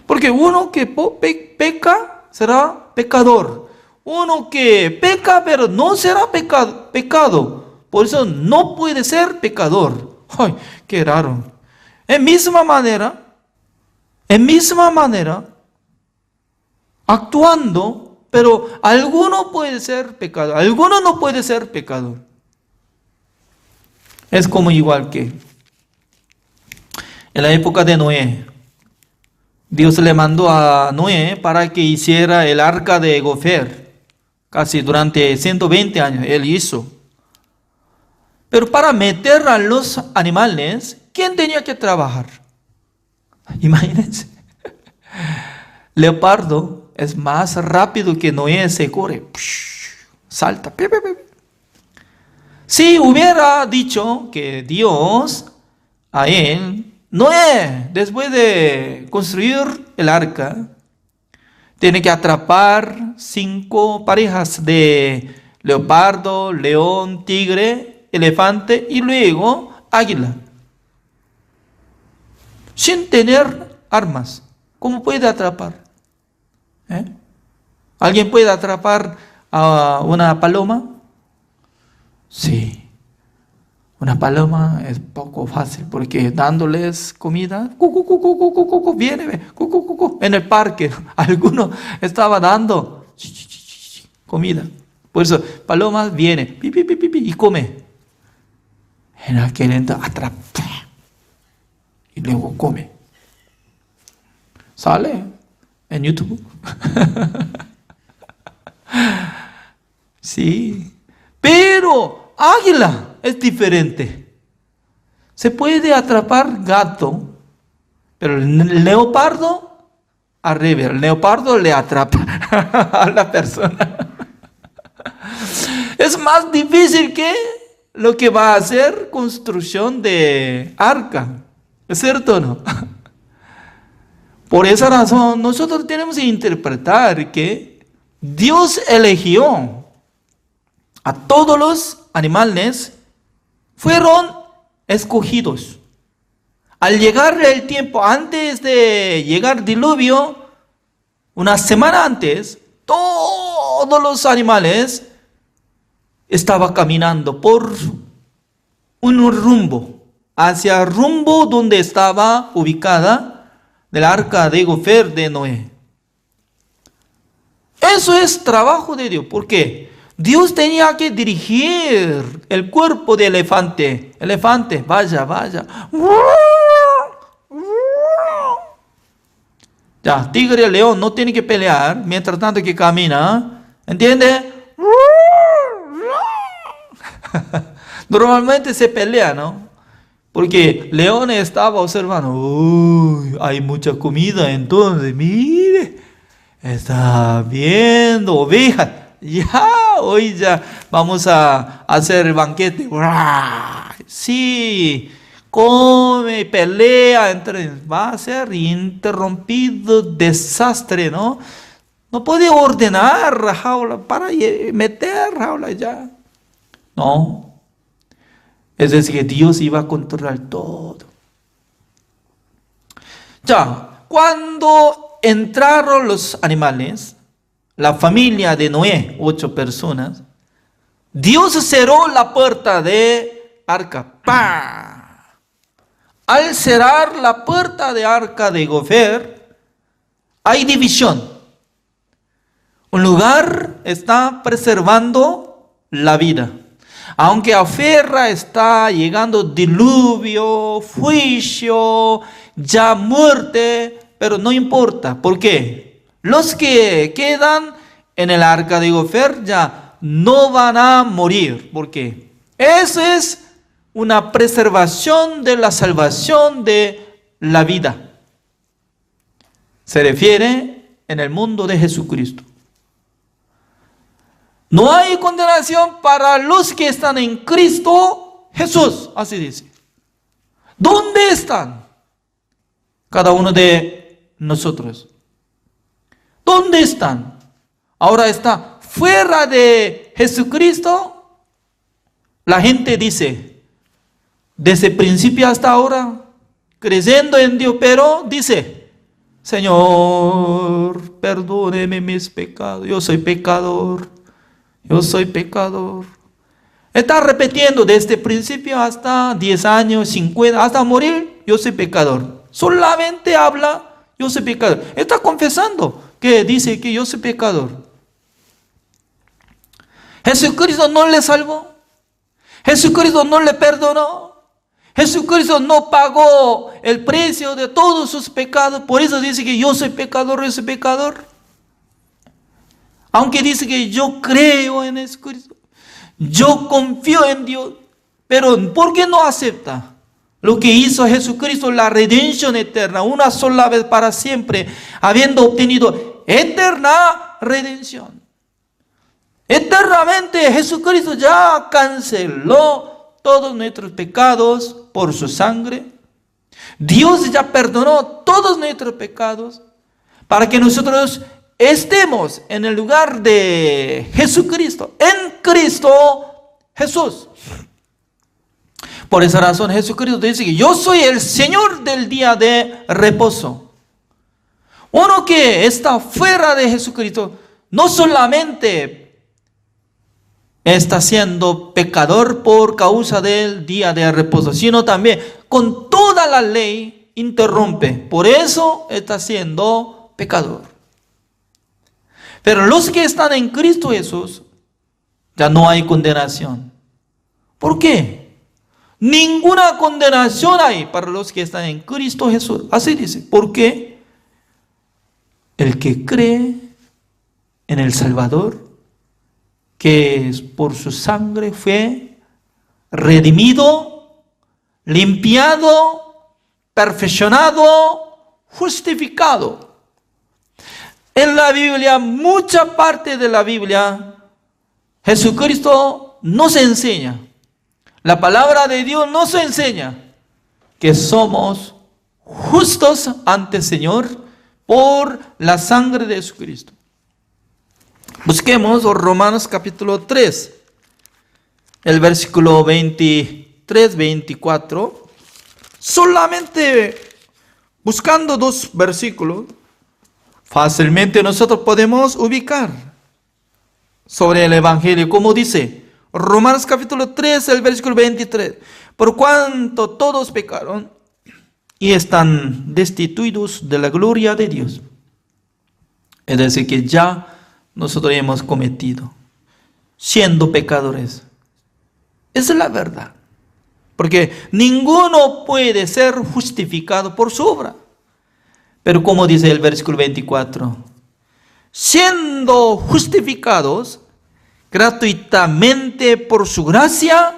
Porque uno que peca será pecador. Uno que peca pero no será pecado. Por eso no puede ser pecador. ¡Ay, qué raro! En misma manera, actuando pero alguno puede ser pecador, alguno no puede ser pecador. Es como igual que en la época de Noé. Dios le mandó a Noé para que hiciera el arca de Gofer. Casi durante 120 años él hizo. Pero para meter a los animales, ¿quién tenía que trabajar? Imagínense. Leopardo es más rápido que Noé, se corre. Salta. Si hubiera dicho que Dios a él, Noé, después de construir el arca, tiene que atrapar 5 parejas de leopardo, león, tigre, elefante y luego águila. Sin tener armas, ¿cómo puede atrapar? ¿Alguien puede atrapar a una paloma? Sí. Una paloma es poco fácil porque dándoles comida, viene, en el parque, alguno estaba dando comida. Por eso, palomas viene, y come. En aquel entonces atrapa y luego come. Sale en YouTube. Sí, pero águila es diferente. Se puede atrapar gato, pero el leopardo al revés. El leopardo le atrapa a la persona. Es más difícil que lo que va a hacer construcción de arca. ¿Es cierto o no? Por esa razón, nosotros tenemos que interpretar que Dios eligió a todos los animales, fueron escogidos. Al llegar el tiempo, antes de llegar el diluvio, una semana antes, todos los animales estaban caminando por un rumbo, hacia el rumbo donde estaba ubicada el arca de Gofer de Noé. Eso es trabajo de Dios. ¿Por qué? Dios tenía que dirigir el cuerpo de elefante. Elefante, vaya. Ya, tigre y león no tienen que pelear mientras tanto que camina. ¿Entiende? Normalmente se pelea, ¿no? Porque león estaba observando. Uy, hay mucha comida, entonces, mire, está viendo ovejas. Ya, hoy ya vamos a hacer el banquete. Sí, come, pelea, va a ser interrumpido desastre, ¿no? No puede ordenar jaula para meter jaula ya. No. Es decir, que Dios iba a controlar todo. Ya, cuando entraron los animales, la familia de Noé, 8 personas, Dios cerró la puerta de arca. ¡Pam! Al cerrar la puerta de arca de Gofer, hay división. Un lugar está preservando la vida. Aunque afuera está llegando diluvio, juicio, ya muerte, pero no importa. ¿Por qué? Los que quedan en el arca de Gofer ya no van a morir. ¿Por qué? Eso es una preservación de la salvación de la vida. Se refiere en el mundo de Jesucristo. No hay condenación para los que están en Cristo Jesús. Así dice. ¿Dónde están cada uno de nosotros? ¿Dónde están? Ahora está fuera de Jesucristo. La gente dice, desde el principio hasta ahora, creyendo en Dios, pero dice, Señor, perdóneme mis pecados, yo soy pecador. Está repitiendo desde el principio hasta 10 años, 50, hasta morir, yo soy pecador. Solamente habla, yo soy pecador. Está confesando que dice que yo soy pecador. Jesucristo no le salvó. Jesucristo no le perdonó. Jesucristo no pagó el precio de todos sus pecados. Por eso dice que yo soy pecador, yo soy pecador. Aunque dice que yo creo en Jesucristo, yo confío en Dios, pero ¿por qué no acepta lo que hizo Jesucristo, la redención eterna, una sola vez para siempre, habiendo obtenido eterna redención? Eternamente Jesucristo ya canceló todos nuestros pecados por su sangre. Dios ya perdonó todos nuestros pecados para que nosotros estemos en el lugar de Jesucristo, en Cristo Jesús. Por esa razón Jesucristo dice que yo soy el Señor del día de reposo. Uno que está fuera de Jesucristo no solamente está siendo pecador por causa del día de reposo, sino también con toda la ley interrumpe. Por eso está siendo pecador. Pero los que están en Cristo Jesús, ya no hay condenación. ¿Por qué? Ninguna condenación hay para los que están en Cristo Jesús. Así dice. ¿Por qué? El que cree en el Salvador, que por su sangre fue redimido, limpiado, perfeccionado, justificado. En la Biblia, mucha parte de la Biblia, Jesucristo nos enseña. La palabra de Dios nos enseña que somos justos ante el Señor por la sangre de Jesucristo. Busquemos Romanos capítulo 3, el versículo 23, 24. Solamente buscando dos versículos, fácilmente nosotros podemos ubicar sobre el Evangelio, como dice Romanos capítulo 3, el versículo 23. Por cuanto todos pecaron y están destituidos de la gloria de Dios. Es decir, que ya nosotros hemos cometido, siendo pecadores. Esa es la verdad. Porque ninguno puede ser justificado por su obra. Pero como dice el versículo 24, siendo justificados gratuitamente por su gracia,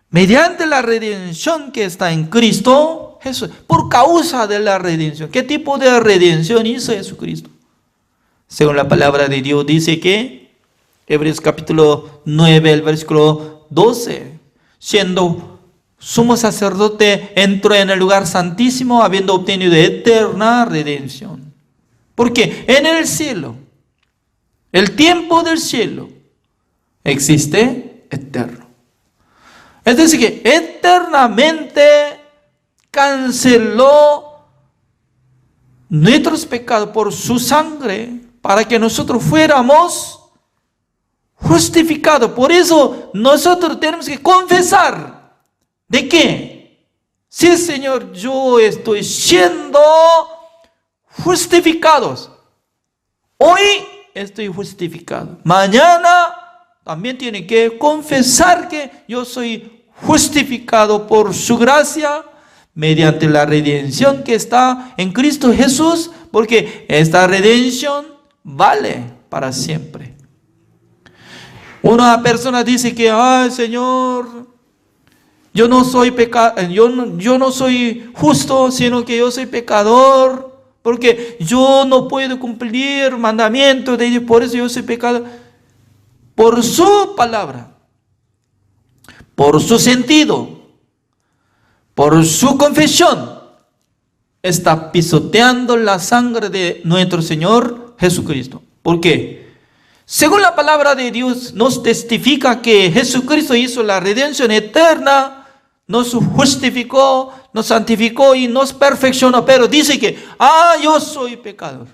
mediante la redención que está en Cristo Jesús, por causa de la redención. ¿Qué tipo de redención hizo Jesucristo? Según la palabra de Dios dice que, Hebreos capítulo 9, el versículo 12, siendo sumo sacerdote, entró en el lugar santísimo, habiendo obtenido eterna redención. Porque en el cielo, el tiempo del cielo, existe eterno. Es decir, que eternamente canceló nuestros pecados por su sangre, para que nosotros fuéramos justificados. Por eso nosotros tenemos que confesar de que, sí, Señor, yo estoy siendo justificados. Hoy estoy justificado. Mañana también tiene que confesar que yo soy justificado por su gracia, mediante la redención que está en Cristo Jesús, porque esta redención vale para siempre. Una persona dice que, ay, Señor, yo no soy yo no soy justo, sino que yo soy pecador, porque yo no puedo cumplir mandamientos de Dios, por eso yo soy pecador. Por su palabra, por su sentido, por su confesión, está pisoteando la sangre de nuestro Señor Jesucristo. ¿Por qué? Según la palabra de Dios nos testifica que Jesucristo hizo la redención eterna, nos justificó, nos santificó y nos perfeccionó. Pero dice que, yo soy pecador.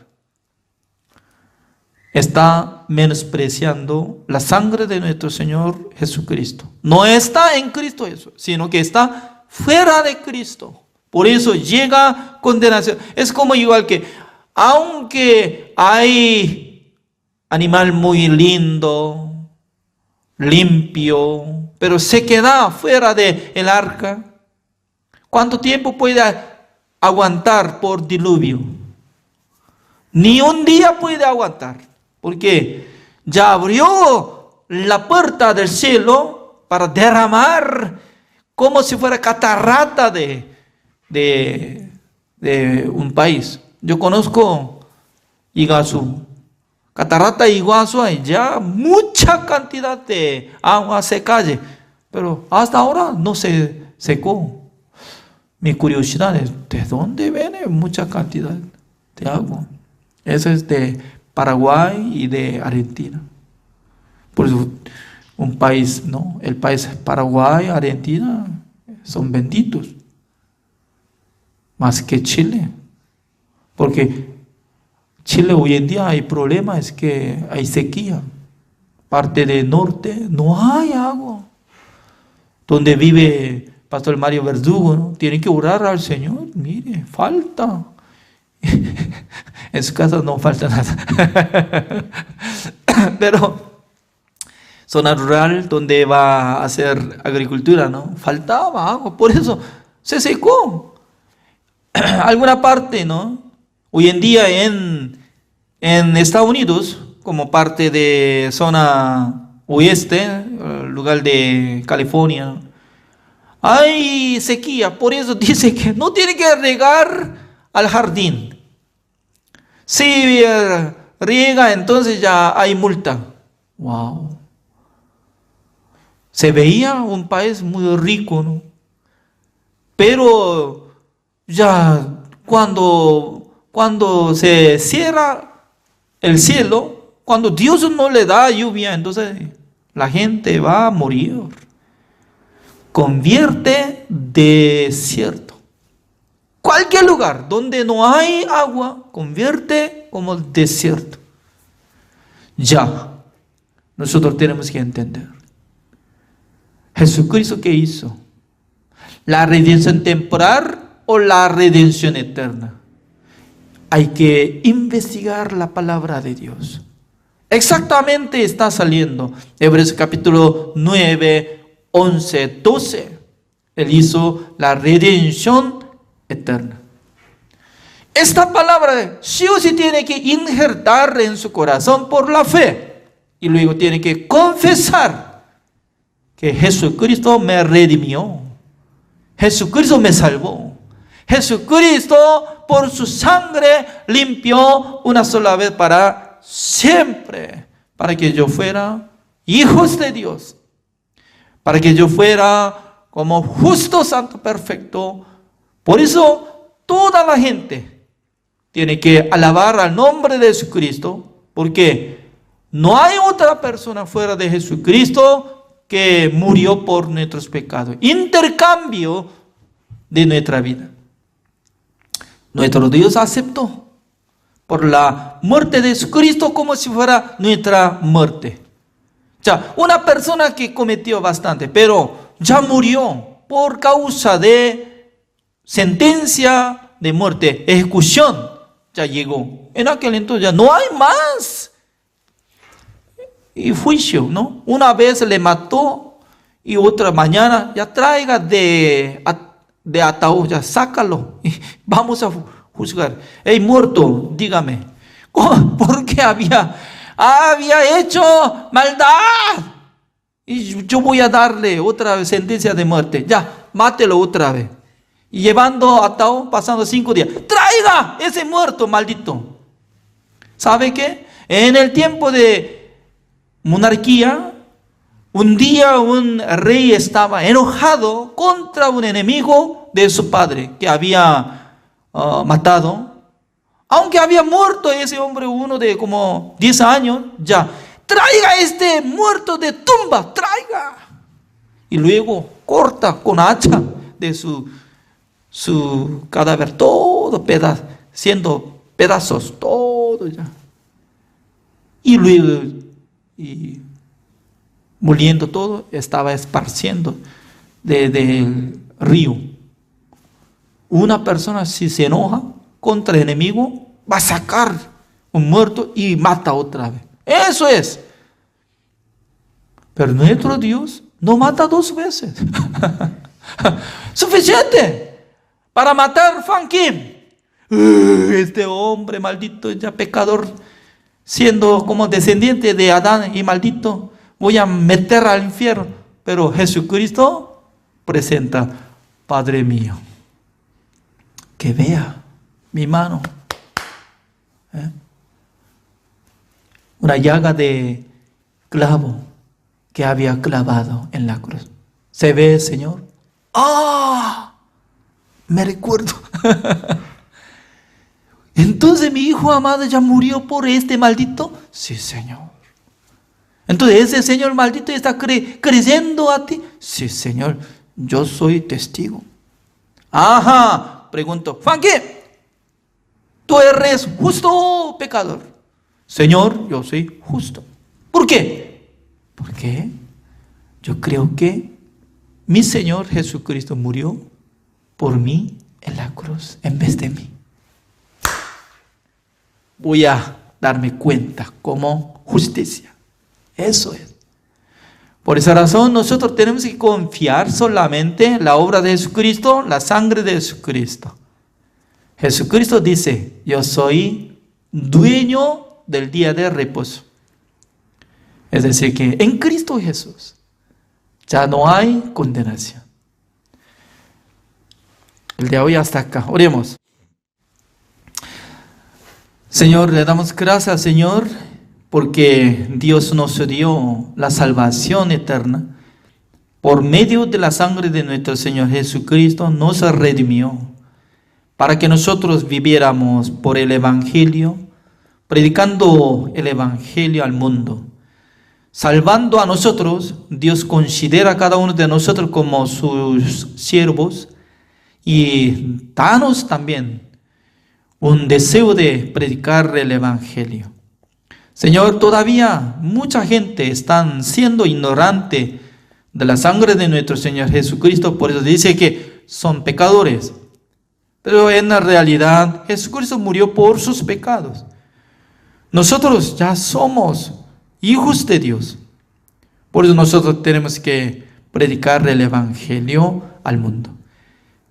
Está menospreciando la sangre de nuestro Señor Jesucristo. No está en Cristo Jesús, sino que está fuera de Cristo. Por eso llega condenación. Es como igual que, aunque hay animal muy lindo, limpio, pero se queda fuera del arca. ¿Cuánto tiempo puede aguantar por diluvio? Ni un día puede aguantar, porque ya abrió la puerta del cielo para derramar como si fuera catarata de un país. Yo conozco Iguazú. Catarata Iguazú hay ya mucha cantidad de agua se cae, pero hasta ahora no se secó. Mi curiosidad es, ¿de dónde viene mucha cantidad de agua? Eso es de Paraguay y de Argentina. Por eso un país, ¿no? El país Paraguay, Argentina son benditos. Más que Chile. Porque Chile hoy en día hay problemas, es que hay sequía. Parte del norte no hay agua. Donde vive Pastor Mario Verdugo, ¿no? Tiene que orar al Señor. Mire, falta. En su casa no falta nada. Pero zona rural donde va a hacer agricultura, ¿no? Faltaba agua, por eso se secó. Alguna parte, ¿no? Hoy en día en Estados Unidos, como parte de zona oeste, lugar de California, ¿no? Hay sequía, por eso dice que no tiene que regar al jardín. Si riega, entonces ya hay multa. Wow. Se veía un país muy rico, ¿no? Pero ya cuando se cierra el cielo, cuando Dios no le da lluvia, entonces la gente va a morir. Convierte desierto. Cualquier lugar donde no hay agua, convierte como desierto. Ya, nosotros tenemos que entender. Jesucristo, ¿qué hizo? ¿La redención temporal o la redención eterna? Hay que investigar la palabra de Dios. Exactamente está saliendo. Hebreos capítulo 9, 11, 12. Él hizo la redención eterna. Esta palabra sí o sí tiene que injertar en su corazón por la fe. Y luego tiene que confesar que Jesucristo me redimió. Jesucristo me salvó. Jesucristo por su sangre limpió una sola vez para siempre. Para que yo fuera hijos de Dios. Para que yo fuera como justo, santo, perfecto. Por eso toda la gente tiene que alabar al nombre de Jesucristo, porque no hay otra persona fuera de Jesucristo que murió por nuestros pecados. Intercambio de nuestra vida. Nuestro Dios aceptó por la muerte de Jesucristo como si fuera nuestra muerte. Ya, una persona que cometió bastante, pero ya murió por causa de sentencia de muerte, ejecución, ya llegó. En aquel entonces ya no hay más. Y juicio, ¿no? Una vez le mató y otra mañana ya traiga de ataúd, ya sácalo. Y vamos a juzgar. Hey, muerto, dígame, ¿por qué había hecho maldad? Y yo voy a darle otra vez sentencia de muerte. Ya, mátelo otra vez. Y llevando ataúd, pasando 5 días. Traiga ese muerto maldito. ¿Sabe qué? En el tiempo de monarquía, un día un rey estaba enojado contra un enemigo de su padre que había matado. Aunque había muerto ese hombre, uno de como 10 años, ya. Traiga este muerto de tumba, traiga. Y luego corta con hacha de su cadáver, todo siendo pedazos, todo ya. Y luego, moliendo todo, estaba esparciendo del río. Una persona, si se enoja contra el enemigo, va a sacar un muerto y mata otra vez. Eso es. Pero nuestro Dios no mata 2 veces. Suficiente para matar Juan Kim. Este hombre maldito, ya pecador, siendo como descendiente de Adán y maldito, voy a meter al infierno. Pero Jesucristo presenta: Padre mío, que vea mi mano. Una llaga de clavo que había clavado en la cruz. ¿Se ve, Señor? ¡Ah! Me recuerdo. Entonces mi hijo amado ya murió por este maldito. Sí, Señor. Entonces ese Señor maldito está creyendo a ti. Sí, Señor. Yo soy testigo. Ajá. Pregunto: ¿Juan qué? ¿Tú eres justo o pecador? Señor, yo soy justo. ¿Por qué? Porque yo creo que mi Señor Jesucristo murió por mí en la cruz en vez de mí. Voy a darme cuenta como justicia. Eso es. Por esa razón nosotros tenemos que confiar solamente en la obra de Jesucristo, la sangre de Jesucristo. Jesucristo dice: yo soy dueño del día de reposo. Es decir, que en Cristo Jesús ya no hay condenación. El de hoy hasta acá. Oremos. Señor, le damos gracias, Señor, porque Dios nos dio la salvación eterna. Por medio de la sangre de nuestro Señor Jesucristo nos redimió para que nosotros viviéramos por el Evangelio, predicando el Evangelio al mundo. Salvando a nosotros, Dios considera a cada uno de nosotros como sus siervos y danos también un deseo de predicar el Evangelio. Señor, todavía mucha gente está siendo ignorante de la sangre de nuestro Señor Jesucristo, por eso dice que son pecadores. Pero en la realidad, Jesucristo murió por sus pecados. Nosotros ya somos hijos de Dios. Por eso nosotros tenemos que predicar el Evangelio al mundo.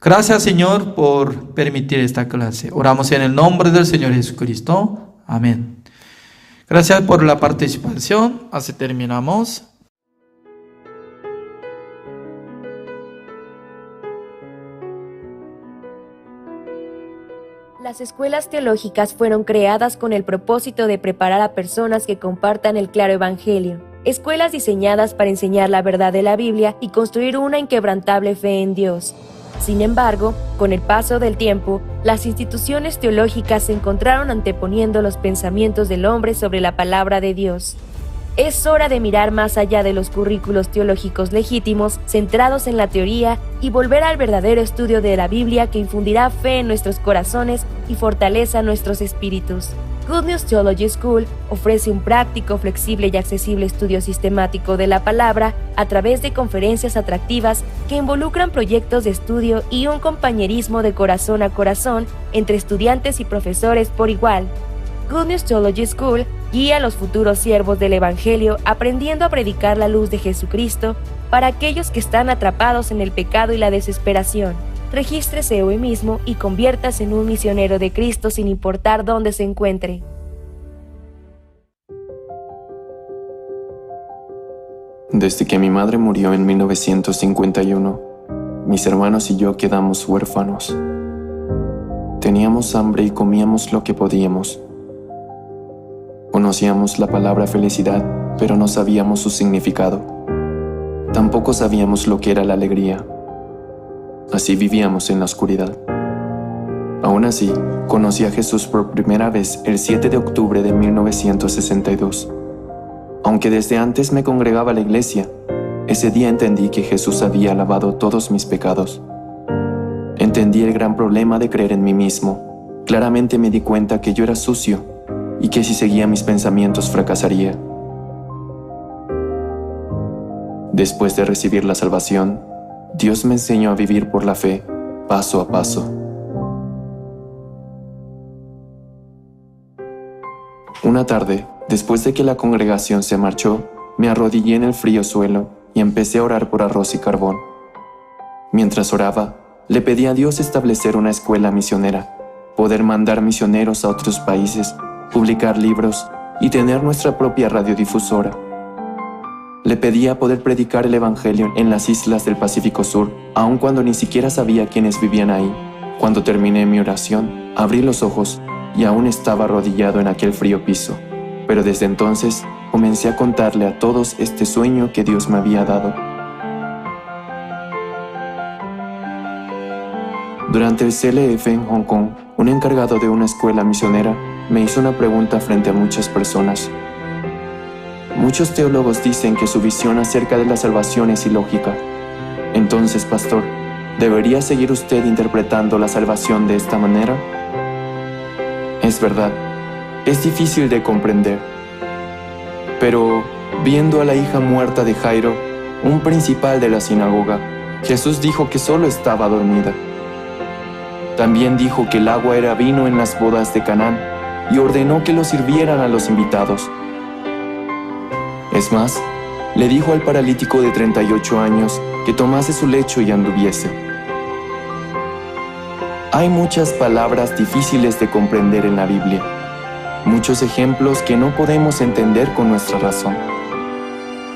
Gracias, Señor, por permitir esta clase. Oramos en el nombre del Señor Jesucristo. Amén. Gracias por la participación. Así terminamos.
Las escuelas teológicas fueron creadas con el propósito de preparar a personas que compartan el claro evangelio. Escuelas diseñadas para enseñar la verdad de la Biblia y construir una inquebrantable fe en Dios. Sin embargo, con el paso del tiempo, las instituciones teológicas se encontraron anteponiendo los pensamientos del hombre sobre la palabra de Dios. Es hora de mirar más allá de los currículos teológicos legítimos, centrados en la teoría, y volver al verdadero estudio de la Biblia que infundirá fe en nuestros corazones y fortaleza nuestros espíritus. Good News Theology School ofrece un práctico, flexible y accesible estudio sistemático de la palabra a través de conferencias atractivas que involucran proyectos de estudio y un compañerismo de corazón a corazón entre estudiantes y profesores por igual. Good News Theology School guía a los futuros siervos del Evangelio aprendiendo a predicar la luz de Jesucristo para aquellos que están atrapados en el pecado y la desesperación. Regístrese hoy mismo y conviértase en un misionero de Cristo sin importar dónde se encuentre.
Desde que mi madre murió en 1951, mis hermanos y yo quedamos huérfanos. Teníamos hambre y comíamos lo que podíamos. Conocíamos la palabra felicidad, pero no sabíamos su significado. Tampoco sabíamos lo que era la alegría. Así vivíamos en la oscuridad. Aún así, conocí a Jesús por primera vez el 7 de octubre de 1962. Aunque desde antes me congregaba a la iglesia, ese día entendí que Jesús había lavado todos mis pecados. Entendí el gran problema de creer en mí mismo. Claramente me di cuenta que yo era sucio y que si seguía mis pensamientos fracasaría. Después de recibir la salvación, Dios me enseñó a vivir por la fe, paso a paso. Una tarde, después de que la congregación se marchó, me arrodillé en el frío suelo y empecé a orar por arroz y carbón. Mientras oraba, le pedí a Dios establecer una escuela misionera, poder mandar misioneros a otros países, publicar libros y tener nuestra propia radiodifusora. Le pedía poder predicar el Evangelio en las islas del Pacífico Sur, aun cuando ni siquiera sabía quiénes vivían ahí. Cuando terminé mi oración, abrí los ojos y aún estaba arrodillado en aquel frío piso. Pero desde entonces comencé a contarle a todos este sueño que Dios me había dado. Durante el CLF en Hong Kong, un encargado de una escuela misionera me hizo una pregunta frente a muchas personas. Muchos teólogos dicen que su visión acerca de la salvación es ilógica. Entonces, pastor, ¿debería seguir usted interpretando la salvación de esta manera? Es verdad, es difícil de comprender. Pero, viendo a la hija muerta de Jairo, un principal de la sinagoga, Jesús dijo que solo estaba dormida. También dijo que el agua era vino en las bodas de Canaán y ordenó que lo sirvieran a los invitados. Es más, le dijo al paralítico de 38 años que tomase su lecho y anduviese. Hay muchas palabras difíciles de comprender en la Biblia, muchos ejemplos que no podemos entender con nuestra razón.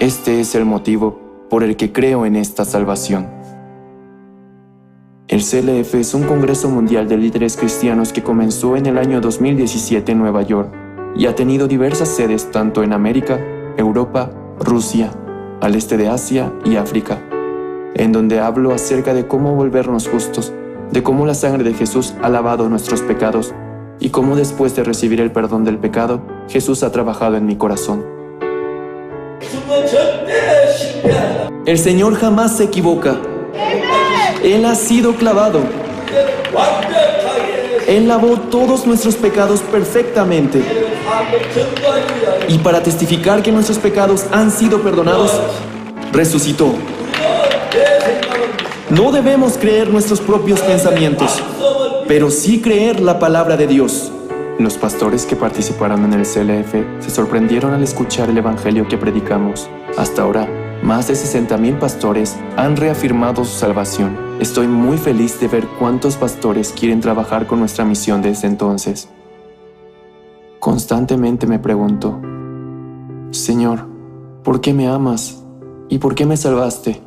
Este es el motivo por el que creo en esta salvación. El CLF es un congreso mundial de líderes cristianos que comenzó en el año 2017 en Nueva York y ha tenido diversas sedes tanto en América, Europa, Rusia, al este de Asia y África, en donde hablo acerca de cómo volvernos justos, de cómo la sangre de Jesús ha lavado nuestros pecados y cómo después de recibir el perdón del pecado, Jesús ha trabajado en mi corazón. El Señor jamás se equivoca. Él ha sido clavado. Él lavó todos nuestros pecados perfectamente. Y para testificar que nuestros pecados han sido perdonados, resucitó. No debemos creer nuestros propios pensamientos, pero sí creer la palabra de Dios. Los pastores que participaron en el CLF se sorprendieron al escuchar el evangelio que predicamos. Hasta ahora, más de 60,000 pastores han reafirmado su salvación. Estoy muy feliz de ver cuántos pastores quieren trabajar con nuestra misión desde entonces. Constantemente me pregunto, Señor, ¿por qué me amas? ¿Y por qué me salvaste?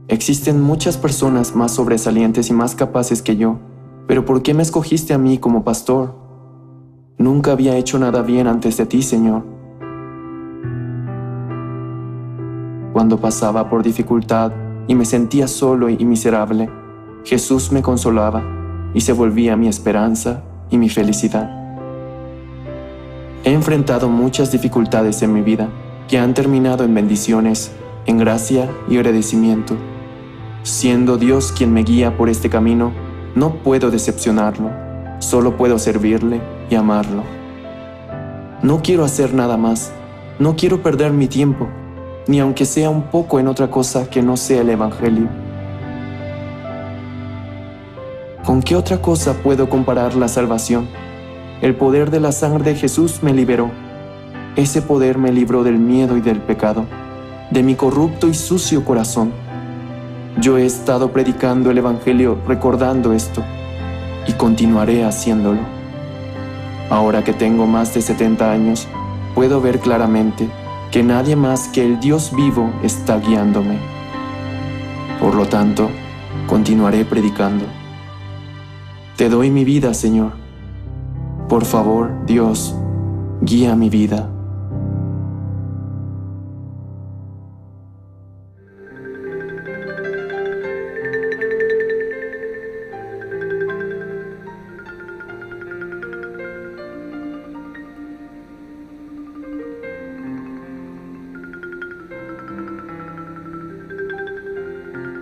Existen muchas personas más sobresalientes y más capaces que yo, pero ¿por qué me escogiste a mí como pastor? Nunca había hecho nada bien antes de ti, Señor. Cuando pasaba por dificultad y me sentía solo y miserable, Jesús me consolaba y se volvía mi esperanza y mi felicidad. He enfrentado muchas dificultades en mi vida que han terminado en bendiciones, en gracia y agradecimiento. Siendo Dios quien me guía por este camino, no puedo decepcionarlo, solo puedo servirle y amarlo. No quiero hacer nada más, no quiero perder mi tiempo, ni aunque sea un poco en otra cosa que no sea el Evangelio. ¿Con qué otra cosa puedo comparar la salvación? El poder de la sangre de Jesús me liberó. Ese poder me libró del miedo y del pecado, de mi corrupto y sucio corazón. Yo he estado predicando el Evangelio recordando esto, y continuaré haciéndolo. Ahora que tengo más de 70 años, puedo ver claramente que nadie más que el Dios vivo está guiándome. Por lo tanto, continuaré predicando. Te doy mi vida, Señor. Por favor, Dios, guía mi vida.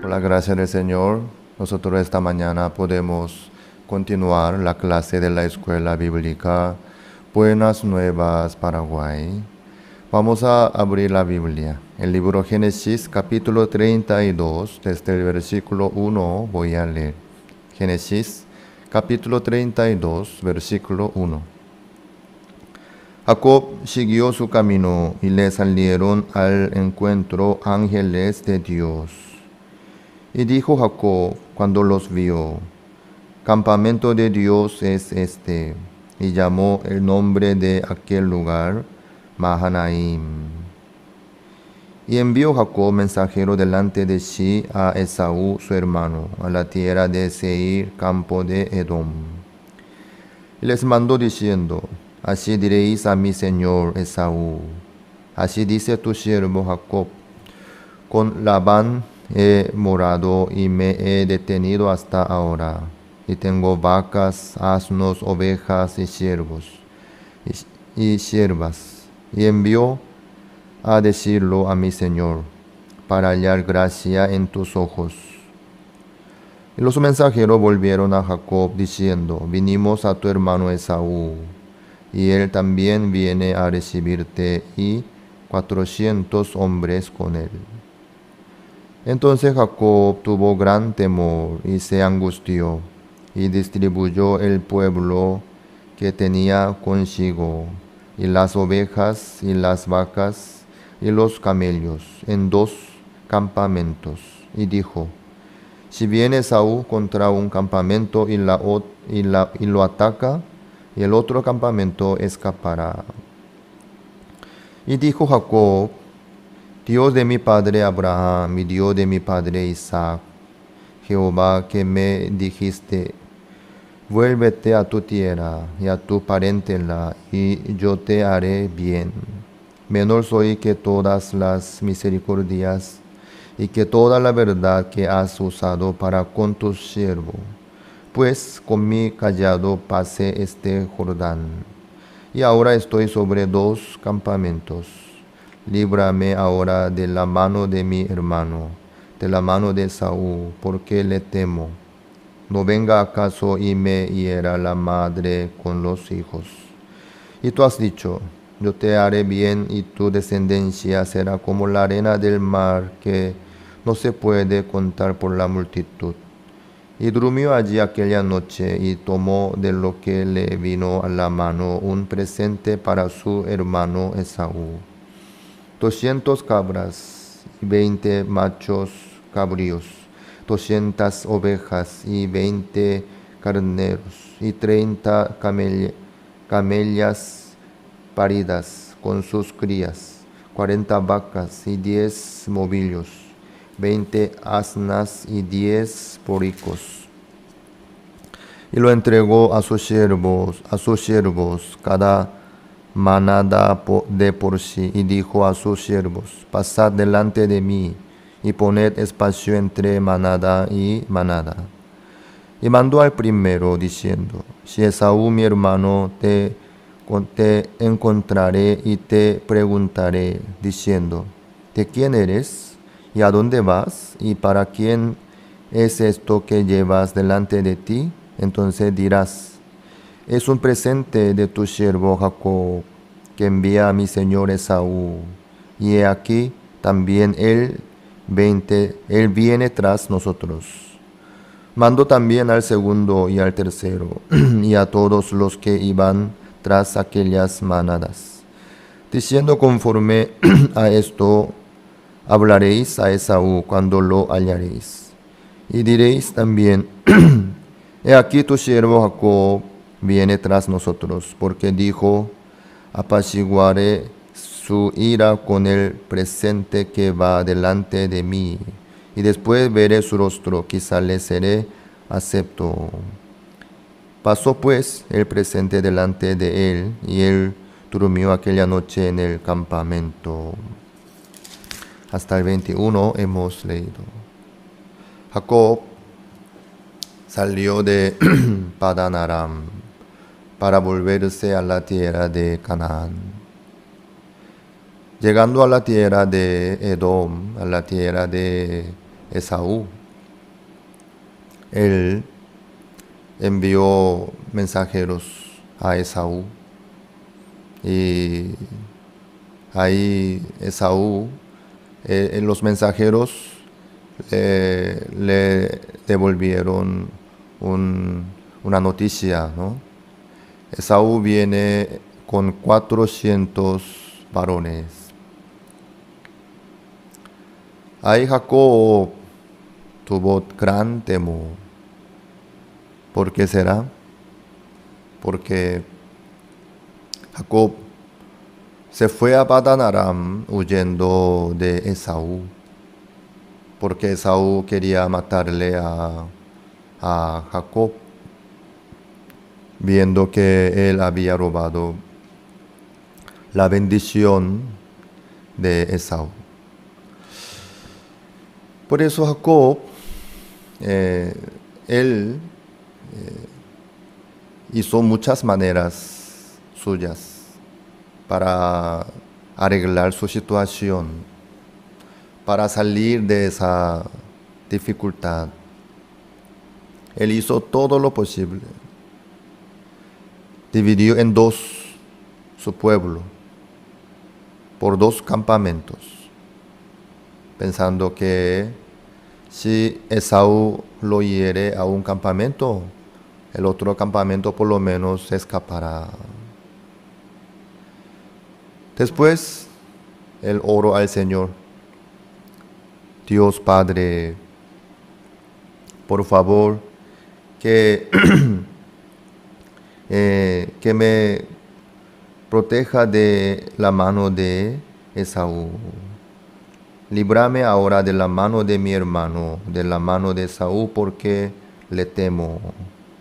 Por la gracia del Señor, nosotros esta mañana podemos continuar la clase de la Escuela Bíblica Buenas Nuevas Paraguay. Vamos a abrir la Biblia. El libro Génesis, capítulo 32, desde el versículo 1 voy a leer. Génesis, capítulo 32, versículo 1. Jacob siguió su camino y le salieron al encuentro ángeles de Dios. Y dijo Jacob cuando los vio: campamento de Dios es este. Y llamó el nombre de aquel lugar Mahanaim. Y envió Jacob mensajero delante de sí a Esaú su hermano, a la tierra de Seir, campo de Edom. Y les mandó diciendo: así diréis a mi señor Esaú: así dice tu siervo Jacob, con Labán he morado y me he detenido hasta ahora, y tengo vacas, asnos, ovejas y siervos y siervas. Y envió a decirlo a mi señor, para hallar gracia en tus ojos. Y los mensajeros volvieron a Jacob diciendo: vinimos a tu hermano Esaú, y él también viene a recibirte, y 400 hombres con él. Entonces Jacob tuvo gran temor y se angustió, y distribuyó el pueblo que tenía consigo, y las ovejas y las vacas y los camellos, en 2 campamentos, y dijo: si viene Esaú contra un campamento y lo ataca, y el otro campamento escapará. Y dijo Jacob: Dios de mi padre Abraham y Dios de mi padre Isaac, Jehová, que me dijiste: vuélvete a tu tierra y a tu parentela, y yo te haré bien. Menor soy que todas las misericordias y que toda la verdad que has usado para con tu siervo, pues con mi callado pasé este Jordán, y ahora estoy sobre 2 campamentos. Líbrame ahora de la mano de mi hermano, de la mano de Esaú, porque le temo. No venga acaso y me hiera la madre con los hijos. Y tú has dicho: yo te haré bien, y tu descendencia será como la arena del mar, que no se puede contar por la multitud. Y durmió allí aquella noche, y tomó de lo que le vino a la mano un presente para su hermano Esaú: 200 cabras y 20 machos cabríos, 200 ovejas y 20 carneros, y 30 camellas paridas con sus crías, 40 vacas y 10 novillos, 20 asnas y 10 borricos. Y lo entregó a sus siervos, cada manada de por sí, y dijo a sus siervos: pasad delante de mí, y poned espacio entre manada y manada. Y mandó al primero, diciendo: si Esaú mi hermano, te encontraré y te preguntaré, diciendo: ¿de quién eres? ¿Y a dónde vas? ¿Y para quién es esto que llevas delante de ti? Entonces dirás: es un presente de tu siervo Jacob, que envía a mi señor Esaú. Y he aquí, también él viene tras nosotros. Mandó también al segundo y al tercero, y a todos los que iban tras aquellas manadas, diciendo: conforme a esto hablaréis a Esaú cuando lo hallaréis. Y diréis también: he aquí tu siervo Jacob viene tras nosotros, porque dijo: apaciguaré su ira con el presente que va delante de mí, y después veré su rostro, quizá le seré acepto. Pasó pues el presente delante de él, y él durmió aquella noche en el campamento. Hasta el 21 hemos leído. Jacob salió de Padan Aram para volverse a la tierra de Canaán. Llegando a la tierra de Edom, a la tierra de Esaú, él envió mensajeros a Esaú, y ahí Esaú, los mensajeros le devolvieron una noticia, ¿no? Esaú viene con 400 varones. Ahí Jacob tuvo gran temor. ¿Por qué será? Porque Jacob se fue a Padán Aram huyendo de Esaú, porque Esaú quería matarle a Jacob, viendo que él había robado la bendición de Esaú. Por eso Jacob, él hizo muchas maneras suyas para arreglar su situación, para salir de esa dificultad. Él hizo todo lo posible. Dividió en dos su pueblo, por dos campamentos, pensando que si Esaú lo hiere a un campamento, el otro campamento por lo menos se escapará. Después, él oró al Señor: Dios Padre, por favor, que me proteja de la mano de Esaú. Líbrame ahora de la mano de mi hermano, de la mano de Esaú, porque le temo.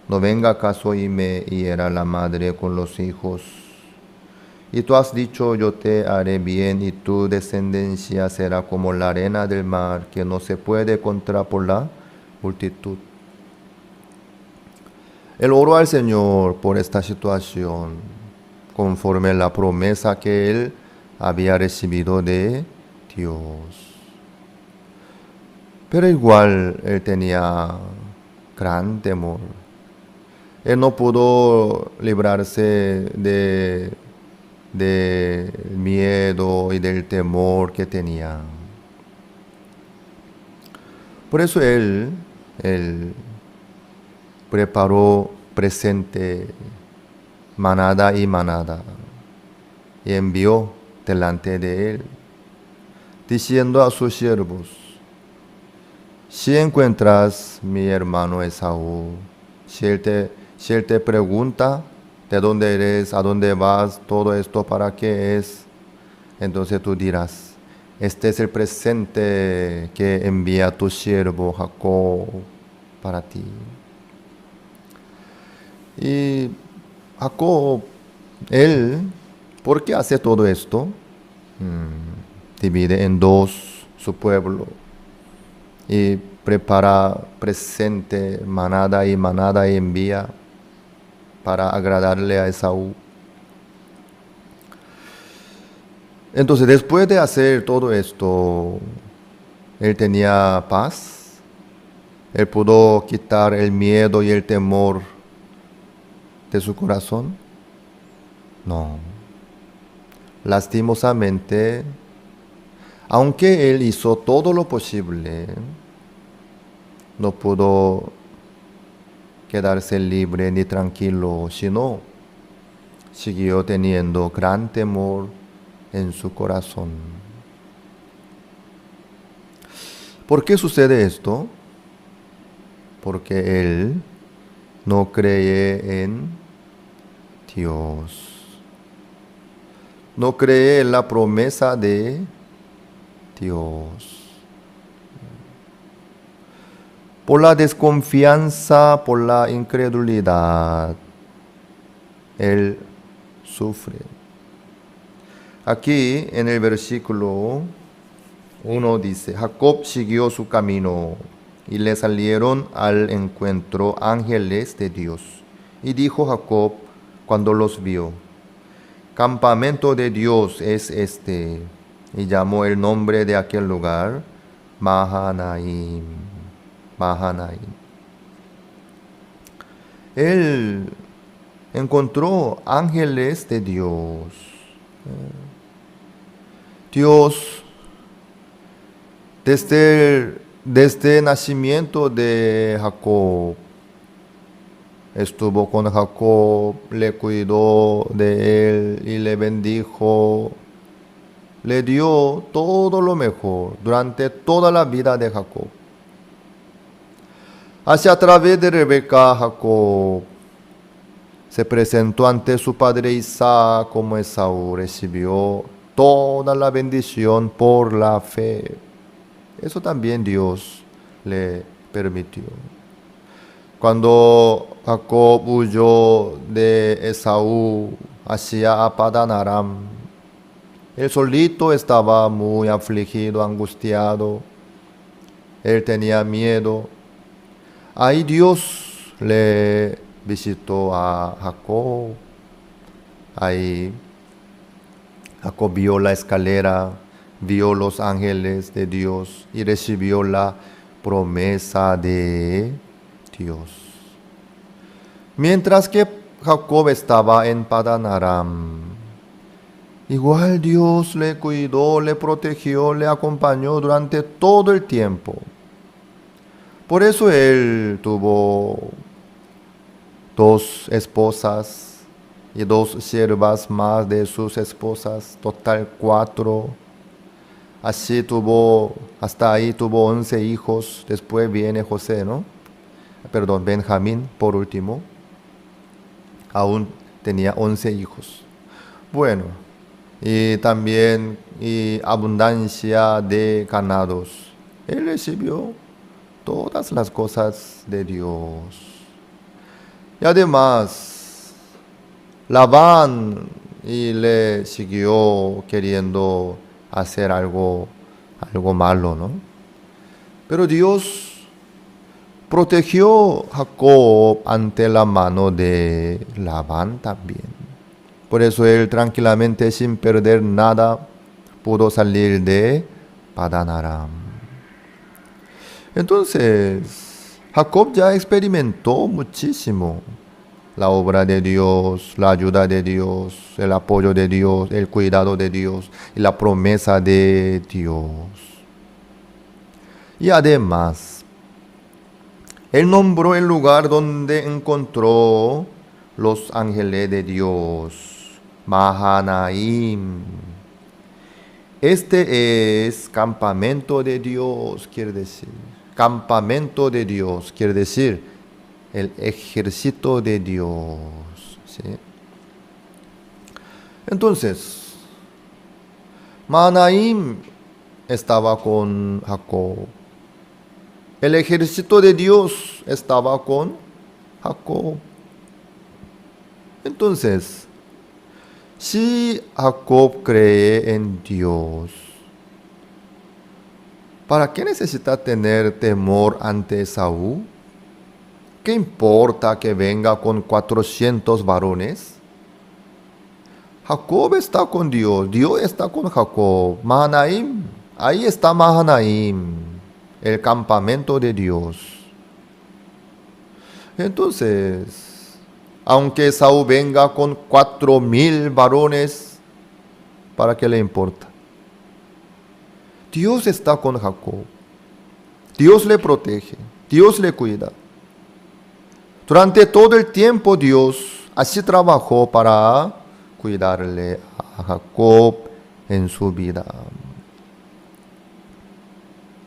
No venga acaso y me hiera la madre con los hijos. Y tú has dicho: yo te haré bien, y tu descendencia será como la arena del mar, que no se puede contar por la multitud. Él oró al Señor por esta situación, conforme a la promesa que él había recibido de Dios. Pero igual él tenía gran temor. Él no pudo librarse del miedo y del temor que tenía. Por eso él preparó presente, manada y manada, y envió delante de él, diciendo a sus siervos: si encuentras mi hermano Esaú, si él te pregunta de dónde eres, a dónde vas, todo esto para qué es, entonces tú dirás: este es el presente que envía tu siervo Jacob para ti. Y Jacob, él, ¿por qué hace todo esto? Divide en dos su pueblo y prepara presente, manada y envía para agradarle a Esaú. Entonces, después de hacer todo esto, él tenía paz. Él pudo quitar el miedo y el temor de su corazón. No. Lastimosamente, aunque él hizo todo lo posible, no pudo quedarse libre ni tranquilo, sino siguió teniendo gran temor en su corazón. ¿Por qué sucede esto? Porque él no cree en Dios. No cree en la promesa de Dios. Por la desconfianza, por la incredulidad, él sufre. Aquí en el versículo 1 dice: Jacob siguió su camino y le salieron al encuentro ángeles de Dios. Y dijo Jacob cuando los vio: campamento de Dios es este. Y llamó el nombre de aquel lugar Mahanaim. Él encontró ángeles de Dios. Dios, desde el nacimiento de Jacob, estuvo con Jacob, le cuidó de él y le bendijo. Le dio todo lo mejor durante toda la vida de Jacob. Así a través de Rebeca, Jacob se presentó ante su padre Isaac como Esaú recibió toda la bendición por la fe. Eso también Dios le permitió. Cuando Jacob huyó de Esaú hacia Padán Aram, él solito estaba muy afligido, angustiado. Él tenía miedo. Ahí Dios le visitó a Jacob. Ahí Jacob vio la escalera, vio los ángeles de Dios y recibió la promesa de Dios. Mientras que Jacob estaba en Padán Aram, igual Dios le cuidó, le protegió, le acompañó durante todo el tiempo. Por eso él tuvo 2 esposas y 2 siervas más de sus esposas, total 4. Así hasta ahí tuvo 11 hijos. Después viene José, ¿no? Perdón, Benjamín por último. Aún tenía 11 hijos. Bueno, y también abundancia de ganados. Él recibió todas las cosas de Dios. Y además, Labán le siguió queriendo hacer algo malo, ¿no? Pero Dios protegió a Jacob ante la mano de Labán también. Por eso él tranquilamente, sin perder nada, pudo salir de Padán Aram. Entonces, Jacob ya experimentó muchísimo la obra de Dios, la ayuda de Dios, el apoyo de Dios, el cuidado de Dios y la promesa de Dios. Y además, él nombró el lugar donde encontró los ángeles de Dios, Mahanaim. Este es campamento de Dios, quiere decir. Campamento de Dios, quiere decir el ejército de Dios. ¿Sí? Entonces, Mahanaim estaba con Jacob. El ejército de Dios estaba con Jacob. Entonces, si Jacob cree en Dios, ¿para qué necesita tener temor ante Esaú? ¿Qué importa que venga con 400 varones? Jacob está con Dios, Dios está con Jacob. Mahanaim, ahí está Mahanaim, el campamento de Dios. Entonces, aunque Esaú venga con 4,000 varones, ¿para qué le importa? Dios está con Jacob. Dios le protege, Dios le cuida. Durante todo el tiempo Dios así trabajó para cuidarle a Jacob en su vida.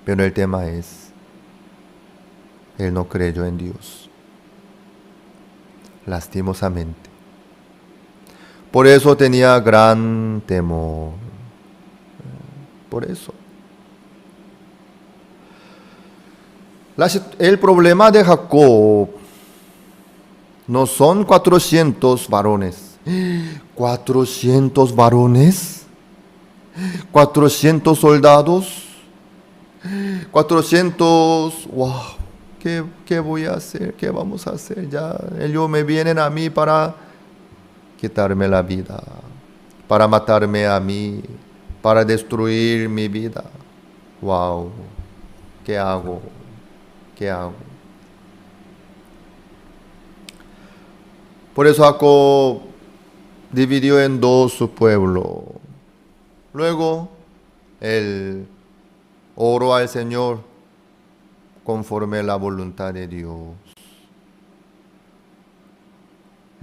Pero el tema es, él no creyó en Dios. Lastimosamente. Por eso tenía gran temor. Por eso. El problema de Jacob no son 400 varones. 400 varones. 400 soldados. 400. ¡Wow! ¿Qué voy a hacer? ¿Qué vamos a hacer? Ya ellos me vienen a mí para quitarme la vida, para matarme a mí, para destruir mi vida. ¡Wow! ¿Qué hago? ¿Qué hago? Por eso Jacob dividió en 2 su pueblo. Luego él oró al Señor conforme a la voluntad de Dios.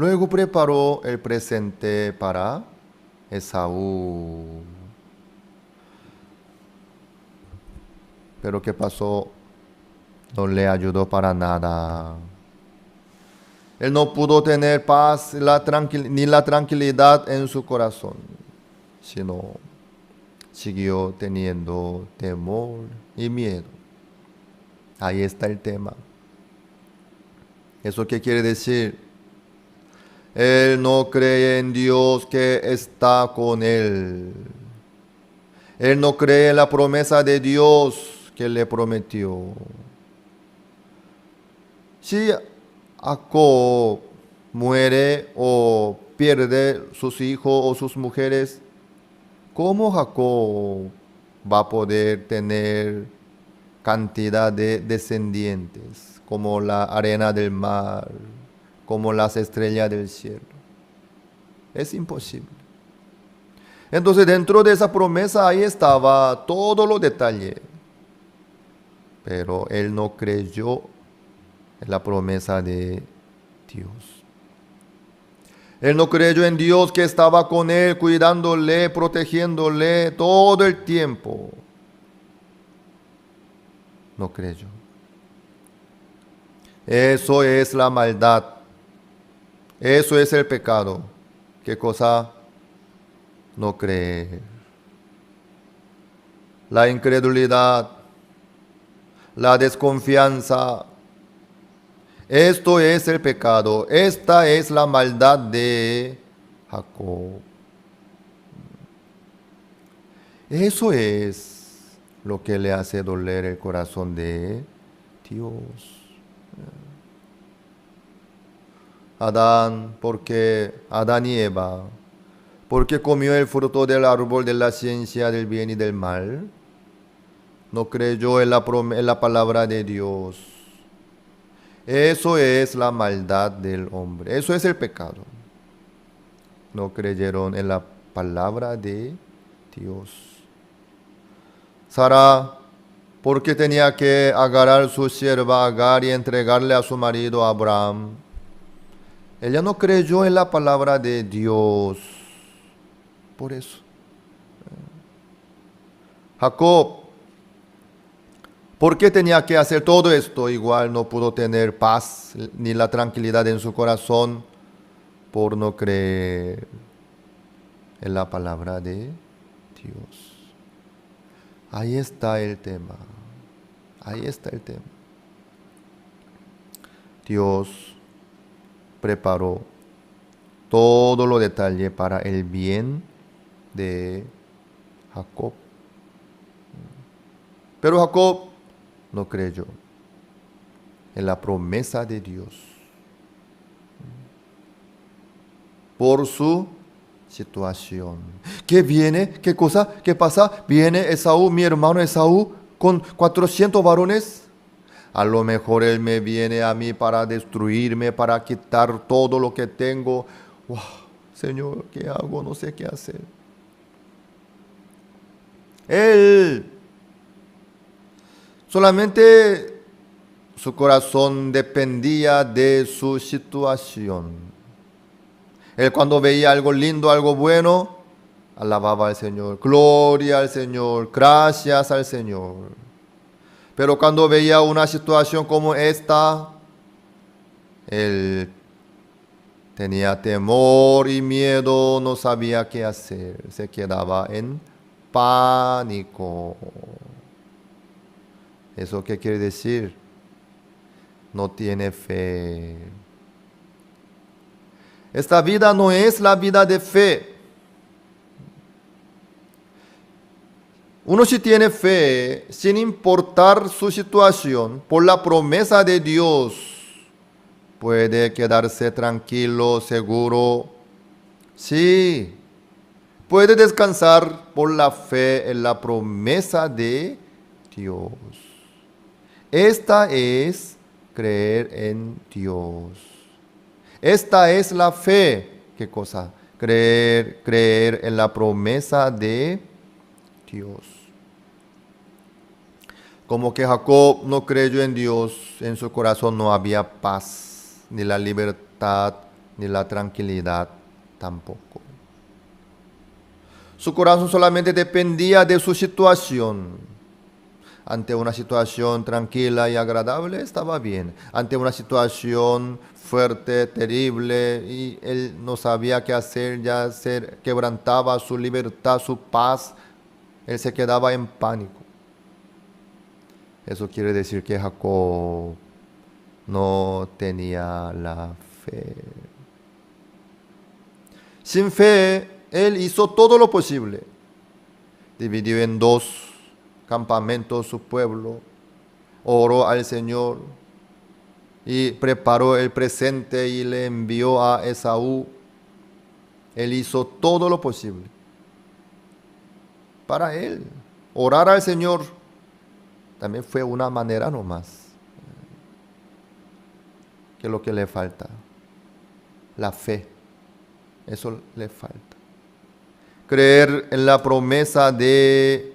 Luego preparó el presente para Esaú. Pero ¿qué pasó? No le ayudó para nada. Él no pudo tener paz ni la tranquilidad en su corazón, sino siguió teniendo temor y miedo. Ahí está el tema. ¿Eso qué quiere decir? Él no cree en Dios que está con él. Él no cree en la promesa de Dios que le prometió. Si Jacob muere o pierde sus hijos o sus mujeres, ¿cómo Jacob va a poder tener cantidad de descendientes como la arena del mar, como las estrellas del cielo? Es imposible. Entonces dentro de esa promesa ahí estaba todos los detalles, pero él no creyó en la promesa de Dios. Él no creyó en Dios que estaba con él, cuidándole, protegiéndole todo el tiempo. No creyó. Eso es la maldad. Eso es el pecado. ¿Qué cosa? No creer. La incredulidad, la desconfianza. Esto es el pecado. Esta es la maldad de Jacob. Eso es lo que le hace doler el corazón de Dios. Adán y Eva, porque comió el fruto del árbol de la ciencia del bien y del mal, no creyó en la palabra de Dios. Eso es la maldad del hombre. Eso es el pecado. No creyeron en la palabra de Dios. Sara, porque tenía que agarrar su sierva Agar y entregarle a su marido Abraham. Ella no creyó en la palabra de Dios. Por eso. Jacob, ¿por qué tenía que hacer todo esto? Igual no pudo tener paz ni la tranquilidad en su corazón por no creer en la palabra de Dios. Ahí está el tema. Ahí está el tema. Dios preparó todo lo detalle para el bien de Jacob. Pero Jacob no creyó en la promesa de Dios por su situación. ¿Qué viene? ¿Qué cosa? ¿Qué pasa? Viene Esaú, mi hermano Esaú, con 400 varones. A lo mejor él me viene a mí para destruirme, para quitar todo lo que tengo. Wow, Señor, ¿qué hago? No sé qué hacer. Él solamente su corazón dependía de su situación. Él cuando veía algo lindo, algo bueno, alababa al Señor. Gloria al Señor, gracias al Señor. Pero cuando veía una situación como esta, él tenía temor y miedo, no sabía qué hacer. Se quedaba en pánico. ¿Eso qué quiere decir? No tiene fe. Esta vida no es la vida de fe. Uno si tiene fe, sin importar su situación, por la promesa de Dios, puede quedarse tranquilo, seguro. Sí, puede descansar por la fe en la promesa de Dios. Esta es creer en Dios. Esta es la fe. ¿Qué cosa? Creer en la promesa de Dios. Como que Jacob no creyó en Dios, en su corazón no había paz, ni la libertad, ni la tranquilidad tampoco. Su corazón solamente dependía de su situación. Ante una situación tranquila y agradable estaba bien. Ante una situación fuerte, terrible, y él no sabía qué hacer, ya se quebrantaba su libertad, su paz, él se quedaba en pánico. Eso quiere decir que Jacob no tenía la fe. Sin fe, él hizo todo lo posible. Dividió en dos campamentos su pueblo, oró al Señor y preparó el presente y le envió a Esaú. Él hizo todo lo posible para él. Orar al Señor también fue una manera nomás. Que es lo que le falta. La fe. Eso le falta. Creer en la promesa de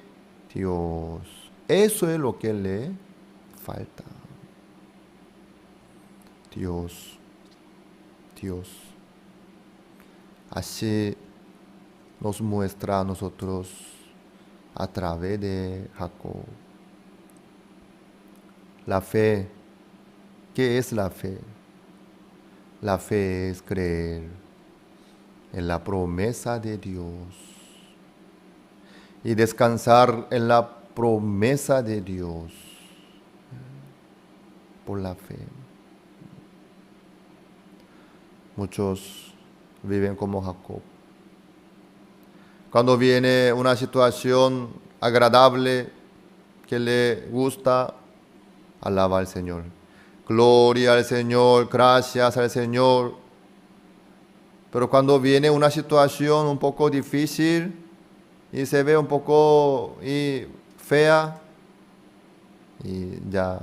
Dios. Eso es lo que le falta. Dios. Así nos muestra a nosotros a través de Jacob. La fe. ¿Qué es la fe? La fe es creer en la promesa de Dios y descansar en la promesa de Dios por la fe. Muchos viven como Jacob. Cuando viene una situación agradable que le gusta, alaba al Señor. Gloria al Señor, gracias al Señor. Pero cuando viene una situación un poco difícil y se ve un poco fea y ya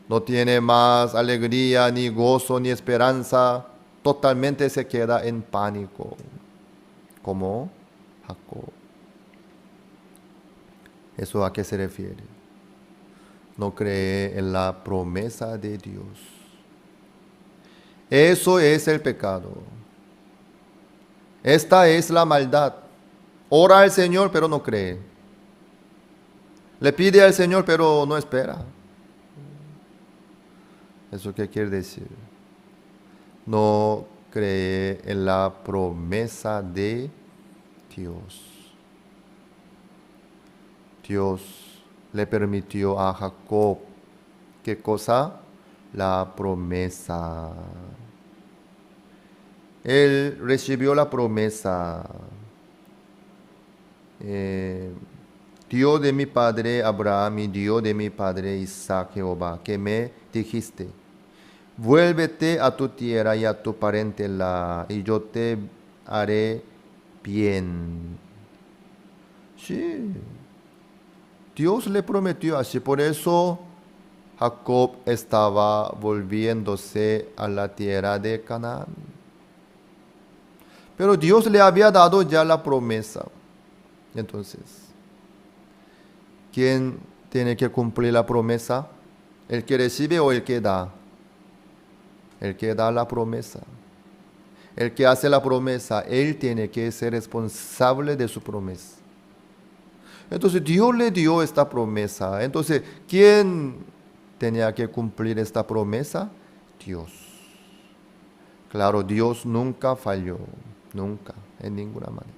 no tiene más alegría, ni gozo, ni esperanza, totalmente se queda en pánico, como Jacob. ¿Eso a qué se refiere? No cree en la promesa de Dios. Eso es el pecado. Esta es la maldad. Ora al Señor, pero no cree. Le pide al Señor, pero no espera. ¿Eso qué quiere decir? No cree en la promesa de Dios. Dios le permitió a Jacob, ¿qué cosa? La promesa. Él recibió la promesa. Dios de mi padre Abraham y Dios de mi padre Isaac, Jehová, que me dijiste, vuélvete a tu tierra y a tu parentela, y yo te haré bien. Sí, Dios le prometió así, por eso Jacob estaba volviéndose a la tierra de Canaán. Pero Dios le había dado ya la promesa. Entonces, ¿quién tiene que cumplir la promesa? ¿El que recibe o el que da? El que da la promesa. El que hace la promesa, él tiene que ser responsable de su promesa. Entonces Dios le dio esta promesa. Entonces, ¿quién tenía que cumplir esta promesa? Dios. Claro, Dios nunca falló. Nunca, en ninguna manera.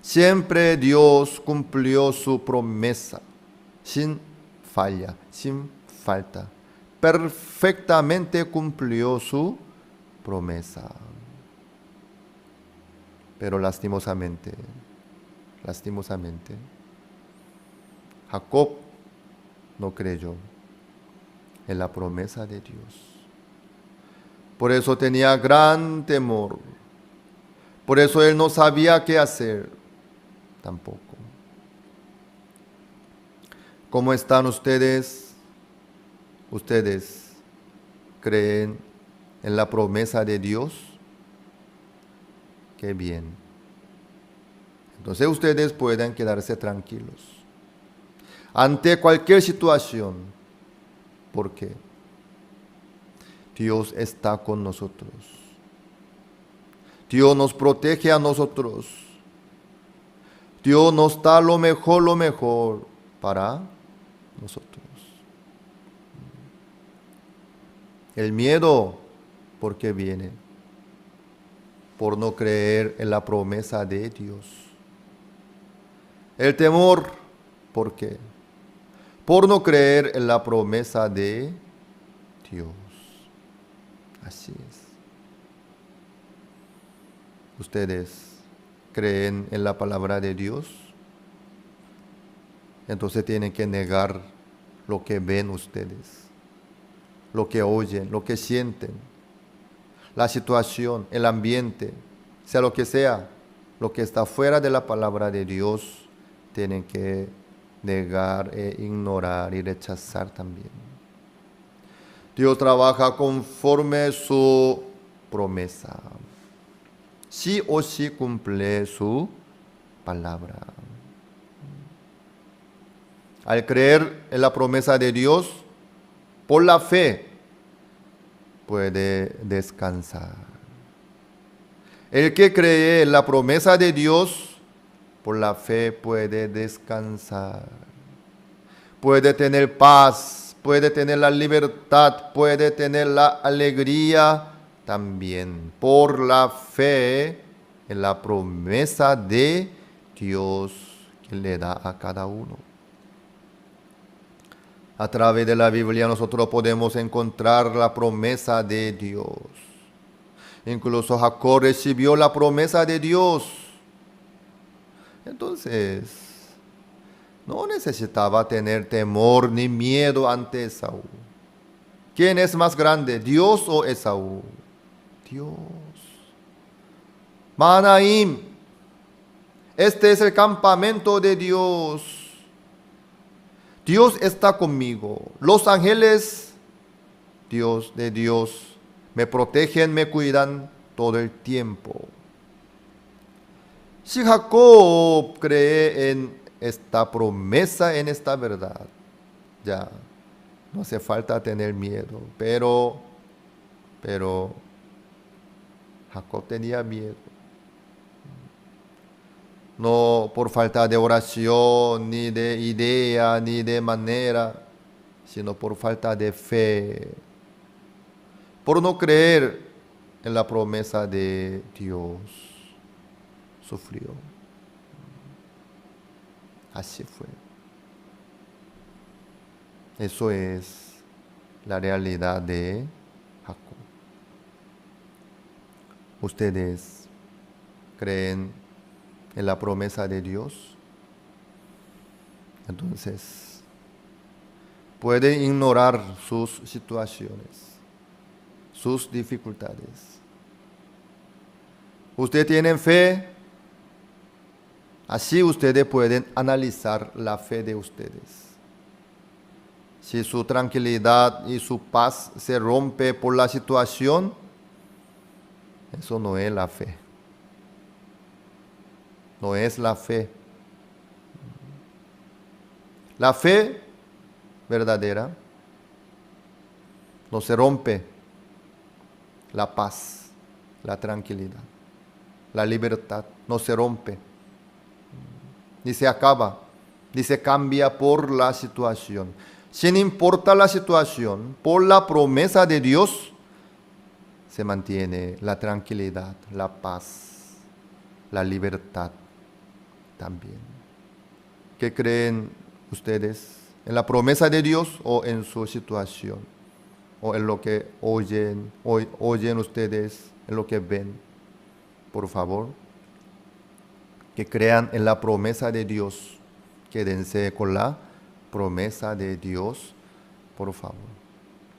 Siempre Dios cumplió su promesa. Sin falla, sin falta. Perfectamente cumplió su promesa. Pero lastimosamente, Jacob no creyó en la promesa de Dios. Por eso tenía gran temor. Por eso él no sabía qué hacer tampoco. ¿Cómo están ustedes? ¿Ustedes creen en la promesa de Dios? Qué bien. Entonces ustedes pueden quedarse tranquilos ante cualquier situación. ¿Por qué? Dios está con nosotros. Dios nos protege a nosotros. Dios nos da lo mejor para nosotros. El miedo, ¿por qué viene? Por no creer en la promesa de Dios. El temor, ¿por qué? Por no creer en la promesa de Dios. Así es. ¿Ustedes creen en la palabra de Dios? Entonces tienen que negar lo que ven ustedes, lo que oyen, lo que sienten, la situación, el ambiente, sea lo que sea, lo que está fuera de la palabra de Dios, tienen que negar e ignorar y rechazar también. Dios trabaja conforme su promesa. Sí o sí cumple su palabra. Al creer en la promesa de Dios, por la fe, puede descansar. El que cree en la promesa de Dios, por la fe puede descansar. Puede tener paz, puede tener la libertad, puede tener la alegría también. Por la fe en la promesa de Dios que le da a cada uno. A través de la Biblia nosotros podemos encontrar la promesa de Dios. Incluso Jacob recibió la promesa de Dios. Entonces, no necesitaba tener temor ni miedo ante Esaú. ¿Quién es más grande, Dios o Esaú? Dios. Mahanaim, este es el campamento de Dios. Dios está conmigo. Los ángeles, Dios, me protegen, me cuidan todo el tiempo. Si Jacob cree en esta promesa, en esta verdad, ya no hace falta tener miedo. Pero Jacob tenía miedo. No por falta de oración, ni de idea, ni de manera, sino por falta de fe. Por no creer en la promesa de Dios, sufrió. Así fue. Eso es la realidad de Jacob. ¿Ustedes creen en la promesa de Dios? Entonces, pueden ignorar sus situaciones, sus dificultades. Ustedes tienen fe, así ustedes pueden analizar la fe de ustedes. Si su tranquilidad y su paz se rompe por la situación, eso no es la fe. No es la fe. La fe verdadera no se rompe. La paz, la tranquilidad, la libertad no se rompe. Ni se acaba, ni se cambia por la situación. Sin importar la situación, por la promesa de Dios, se mantiene la tranquilidad, la paz, la libertad también. ¿Qué creen ustedes? ¿En la promesa de Dios o en su situación? ¿O en lo que oyen ustedes, en lo que ven? Por favor, que crean en la promesa de Dios. Quédense con la promesa de Dios, por favor.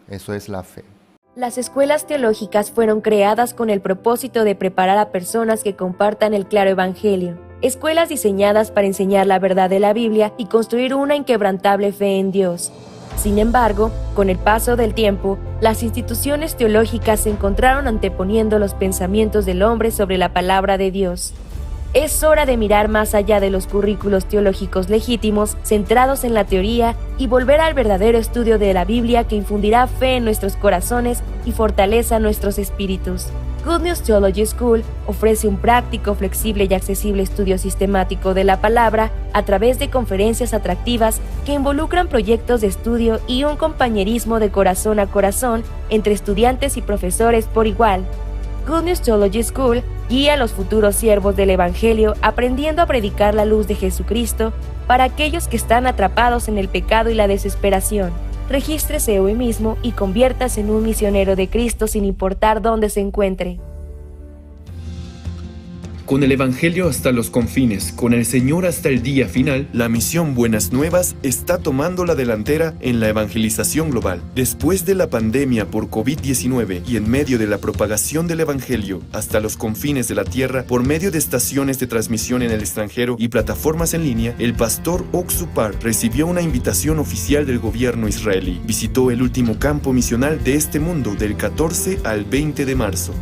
Eso es la fe.
Las escuelas teológicas fueron creadas con el propósito de preparar a personas que compartan el claro evangelio. Escuelas diseñadas para enseñar la verdad de la Biblia y construir una inquebrantable fe en Dios. Sin embargo, con el paso del tiempo, las instituciones teológicas se encontraron anteponiendo los pensamientos del hombre sobre la palabra de Dios. Es hora de mirar más allá de los currículos teológicos legítimos, centrados en la teoría, y volver al verdadero estudio de la Biblia que infundirá fe en nuestros corazones y fortaleza nuestros espíritus. Good News Theology School ofrece un práctico, flexible y accesible estudio sistemático de la palabra a través de conferencias atractivas que involucran proyectos de estudio y un compañerismo de corazón a corazón entre estudiantes y profesores por igual. Good News Theology School guía a los futuros siervos del Evangelio aprendiendo a predicar la luz de Jesucristo para aquellos que están atrapados en el pecado y la desesperación. Regístrese hoy mismo y conviértase en un misionero de Cristo sin importar dónde se encuentre.
Con el Evangelio hasta los confines, con el Señor hasta el día final, la misión Buenas Nuevas está tomando la delantera en la evangelización global. Después de la pandemia por COVID-19 y en medio de la propagación del Evangelio hasta los confines de la tierra por medio de estaciones de transmisión en el extranjero y plataformas en línea, el pastor Oxupar recibió una invitación oficial del gobierno israelí. Visitó el último campo misional de este mundo del 14 al 20 de marzo.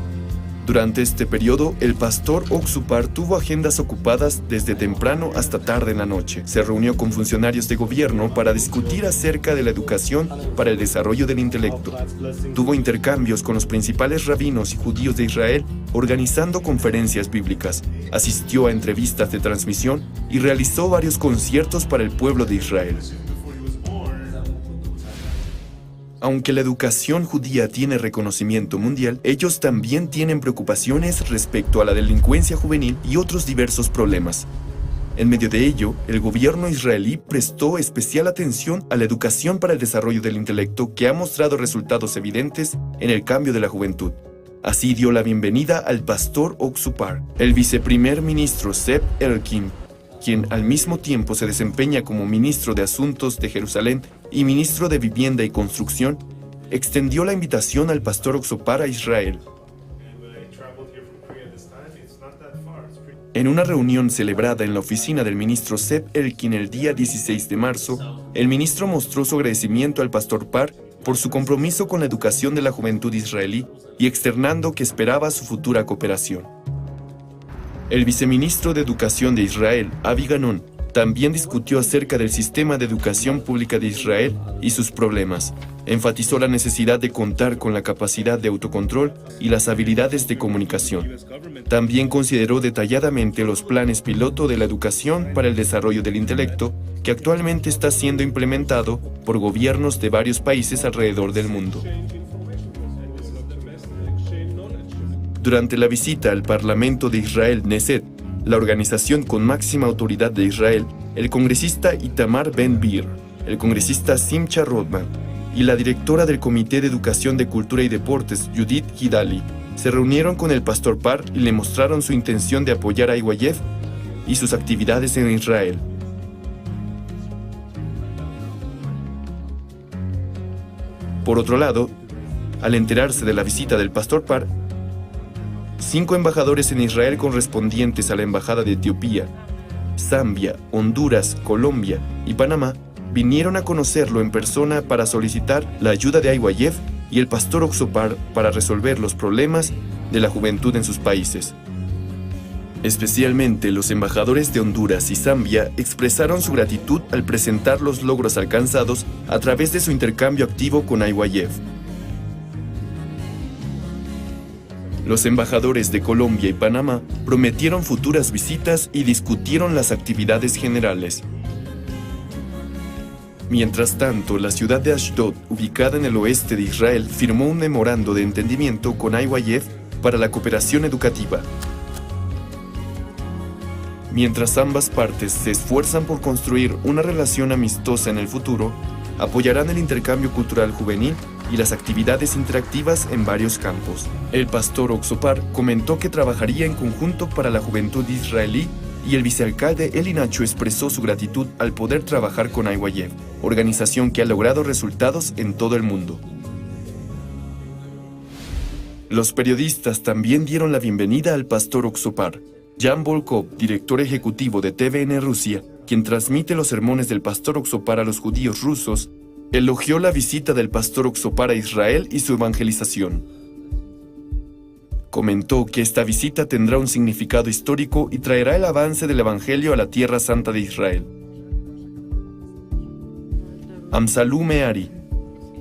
Durante este periodo, el pastor Oxupar tuvo agendas ocupadas desde temprano hasta tarde en la noche. Se reunió con funcionarios de gobierno para discutir acerca de la educación para el desarrollo del intelecto. Tuvo intercambios con los principales rabinos y judíos de Israel, organizando conferencias bíblicas. Asistió a entrevistas de transmisión y realizó varios conciertos para el pueblo de Israel. Aunque la educación judía tiene reconocimiento mundial, ellos también tienen preocupaciones respecto a la delincuencia juvenil y otros diversos problemas. En medio de ello, el gobierno israelí prestó especial atención a la educación para el desarrollo del intelecto que ha mostrado resultados evidentes en el cambio de la juventud. Así dio la bienvenida al pastor Oxupar, el viceprimer ministro Zev Elkin, quien al mismo tiempo se desempeña como ministro de Asuntos de Jerusalén y ministro de Vivienda y Construcción, extendió la invitación al pastor Oxupar a Israel. En una reunión celebrada en la oficina del ministro Zev Elkin el día 16 de marzo, el ministro mostró su agradecimiento al pastor Par por su compromiso con la educación de la juventud israelí y externando que esperaba su futura cooperación. El viceministro de Educación de Israel, Avi Ganon, también discutió acerca del sistema de educación pública de Israel y sus problemas. Enfatizó la necesidad de contar con la capacidad de autocontrol y las habilidades de comunicación. También consideró detalladamente los planes piloto de la educación para el desarrollo del intelecto, que actualmente está siendo implementado por gobiernos de varios países alrededor del mundo. Durante la visita al Parlamento de Israel, Knesset, la organización con máxima autoridad de Israel, el congresista Itamar Ben-Gvir, el congresista Simcha Rodman y la directora del Comité de Educación de Cultura y Deportes, Judith Gidali, se reunieron con el pastor Par y le mostraron su intención de apoyar a IYF y sus actividades en Israel. Por otro lado, al enterarse de la visita del pastor Par, 5 embajadores en Israel correspondientes a la Embajada de Etiopía, Zambia, Honduras, Colombia y Panamá vinieron a conocerlo en persona para solicitar la ayuda de IYF y el pastor Oxupar para resolver los problemas de la juventud en sus países. Especialmente los embajadores de Honduras y Zambia expresaron su gratitud al presentar los logros alcanzados a través de su intercambio activo con IYF. Los embajadores de Colombia y Panamá prometieron futuras visitas y discutieron las actividades generales. Mientras tanto, la ciudad de Ashdod, ubicada en el oeste de Israel, firmó un memorando de entendimiento con IYF para la cooperación educativa. Mientras ambas partes se esfuerzan por construir una relación amistosa en el futuro, apoyarán el intercambio cultural juvenil y las actividades interactivas en varios campos. El pastor Oxupar comentó que trabajaría en conjunto para la juventud israelí y el vicealcalde Eli Nacho expresó su gratitud al poder trabajar con IYF, organización que ha logrado resultados en todo el mundo. Los periodistas también dieron la bienvenida al pastor Oxupar. Jan Volkov, director ejecutivo de TVN Rusia, quien transmite los sermones del pastor Oxupar a los judíos rusos, elogió la visita del pastor Oxupar a Israel y su evangelización. Comentó que esta visita tendrá un significado histórico y traerá el avance del Evangelio a la Tierra Santa de Israel. Amsalú Meari,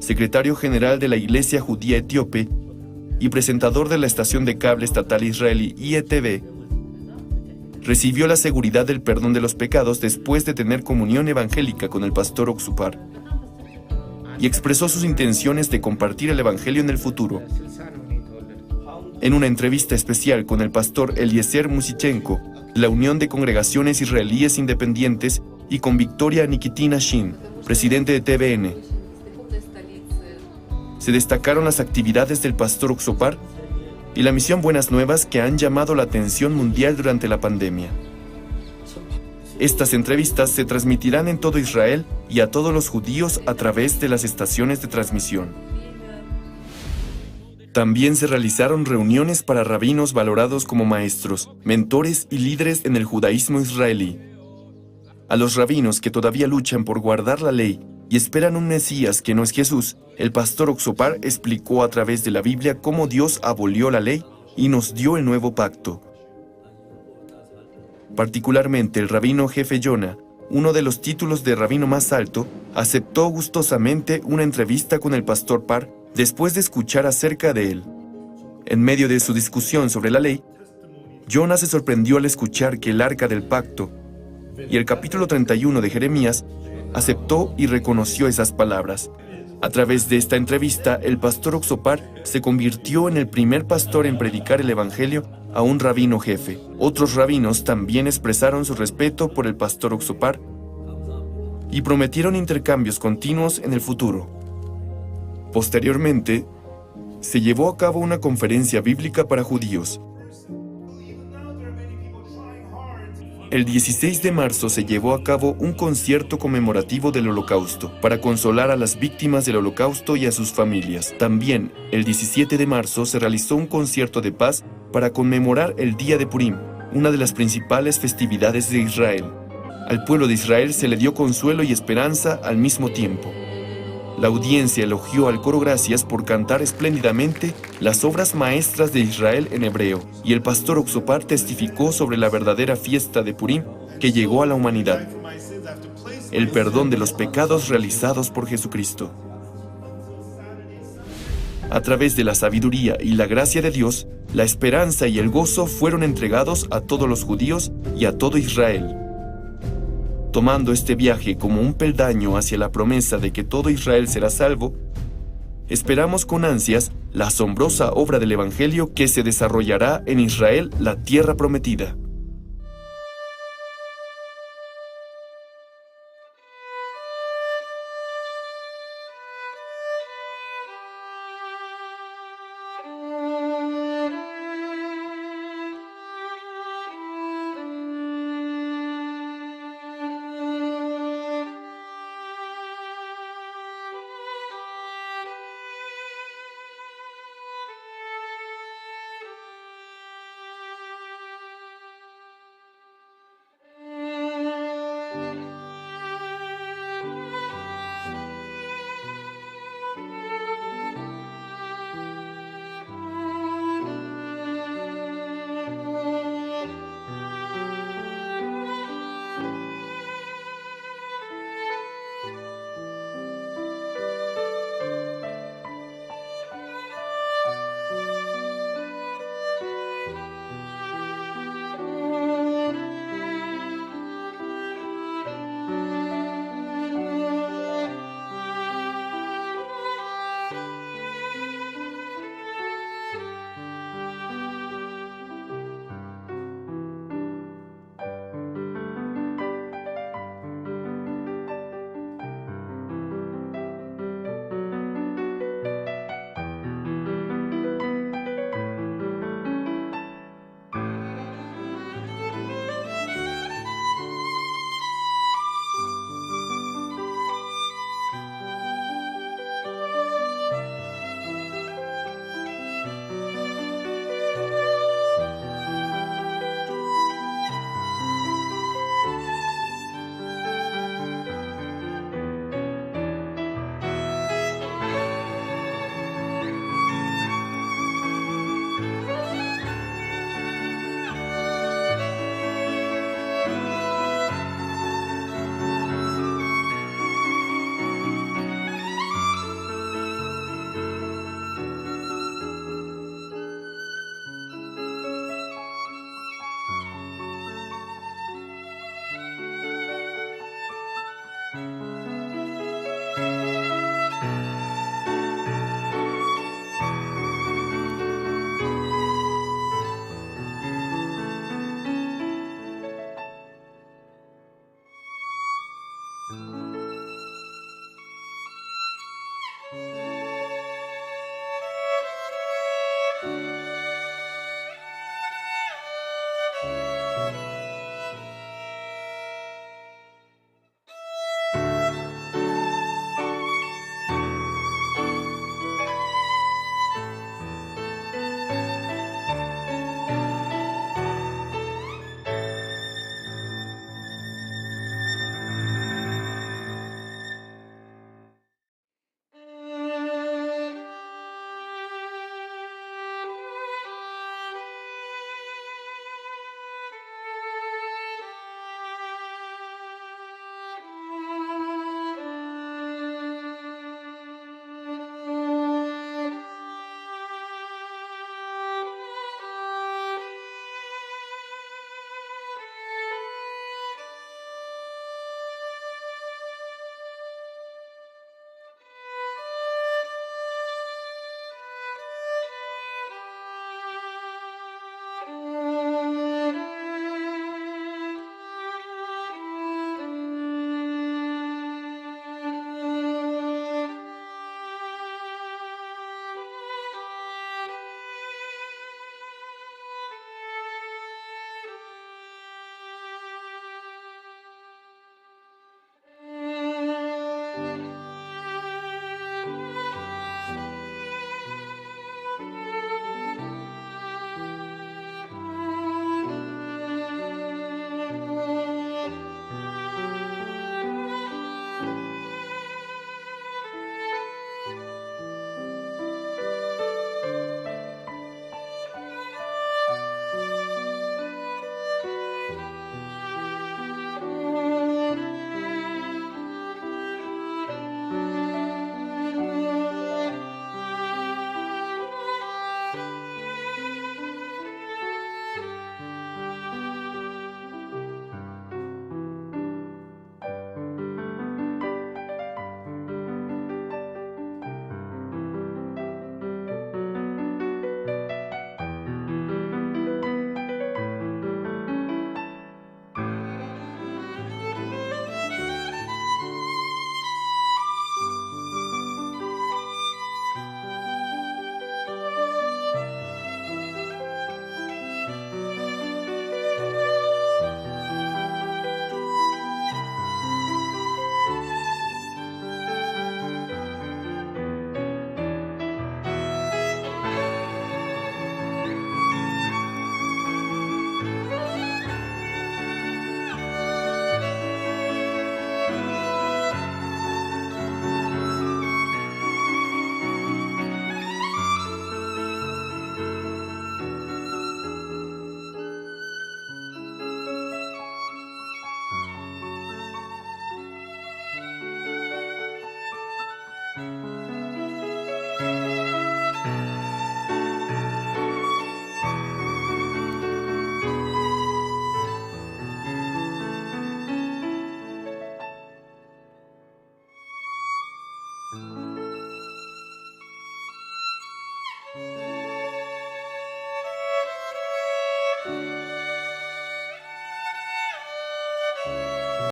secretario general de la Iglesia Judía Etíope y presentador de la estación de cable estatal israelí IETV, recibió la seguridad del perdón de los pecados después de tener comunión evangélica con el pastor Oxupar y expresó sus intenciones de compartir el Evangelio en el futuro. En una entrevista especial con el pastor Eliezer Musichenko, de la Unión de Congregaciones Israelíes Independientes, y con Victoria Nikitina Shin, presidente de TVN, se destacaron las actividades del pastor Oxupar y la misión Buenas Nuevas que han llamado la atención mundial durante la pandemia. Estas entrevistas se transmitirán en todo Israel y a todos los judíos a través de las estaciones de transmisión. También se realizaron reuniones para rabinos valorados como maestros, mentores y líderes en el judaísmo israelí. A los rabinos que todavía luchan por guardar la ley y esperan un Mesías que no es Jesús, el pastor Oxupar explicó a través de la Biblia cómo Dios abolió la ley y nos dio el nuevo pacto. Particularmente el rabino jefe Yona, uno de los títulos de rabino más alto, aceptó gustosamente una entrevista con el pastor Par después de escuchar acerca de él. En medio de su discusión sobre la ley, Yona se sorprendió al escuchar que el arca del pacto y el capítulo 31 de Jeremías aceptó y reconoció esas palabras. A través de esta entrevista, el pastor Oxupar se convirtió en el primer pastor en predicar el Evangelio a un rabino jefe. Otros rabinos también expresaron su respeto por el pastor Oxupar y prometieron intercambios continuos en el futuro. Posteriormente, se llevó a cabo una conferencia bíblica para judíos. El 16 de marzo se llevó a cabo un concierto conmemorativo del Holocausto para consolar a las víctimas del Holocausto y a sus familias. También, el 17 de marzo se realizó un concierto de paz para conmemorar el Día de Purim, una de las principales festividades de Israel. Al pueblo de Israel se le dio consuelo y esperanza al mismo tiempo. La audiencia elogió al coro Gracias por cantar espléndidamente las obras maestras de Israel en hebreo, y el pastor Oxupar testificó sobre la verdadera fiesta de Purim que llegó a la humanidad, el perdón de los pecados realizados por Jesucristo. A través de la sabiduría y la gracia de Dios, la esperanza y el gozo fueron entregados a todos los judíos y a todo Israel. Tomando este viaje como un peldaño hacia la promesa de que todo Israel será salvo, esperamos con ansias la asombrosa obra del Evangelio que se desarrollará en Israel, la tierra prometida.
Thank you.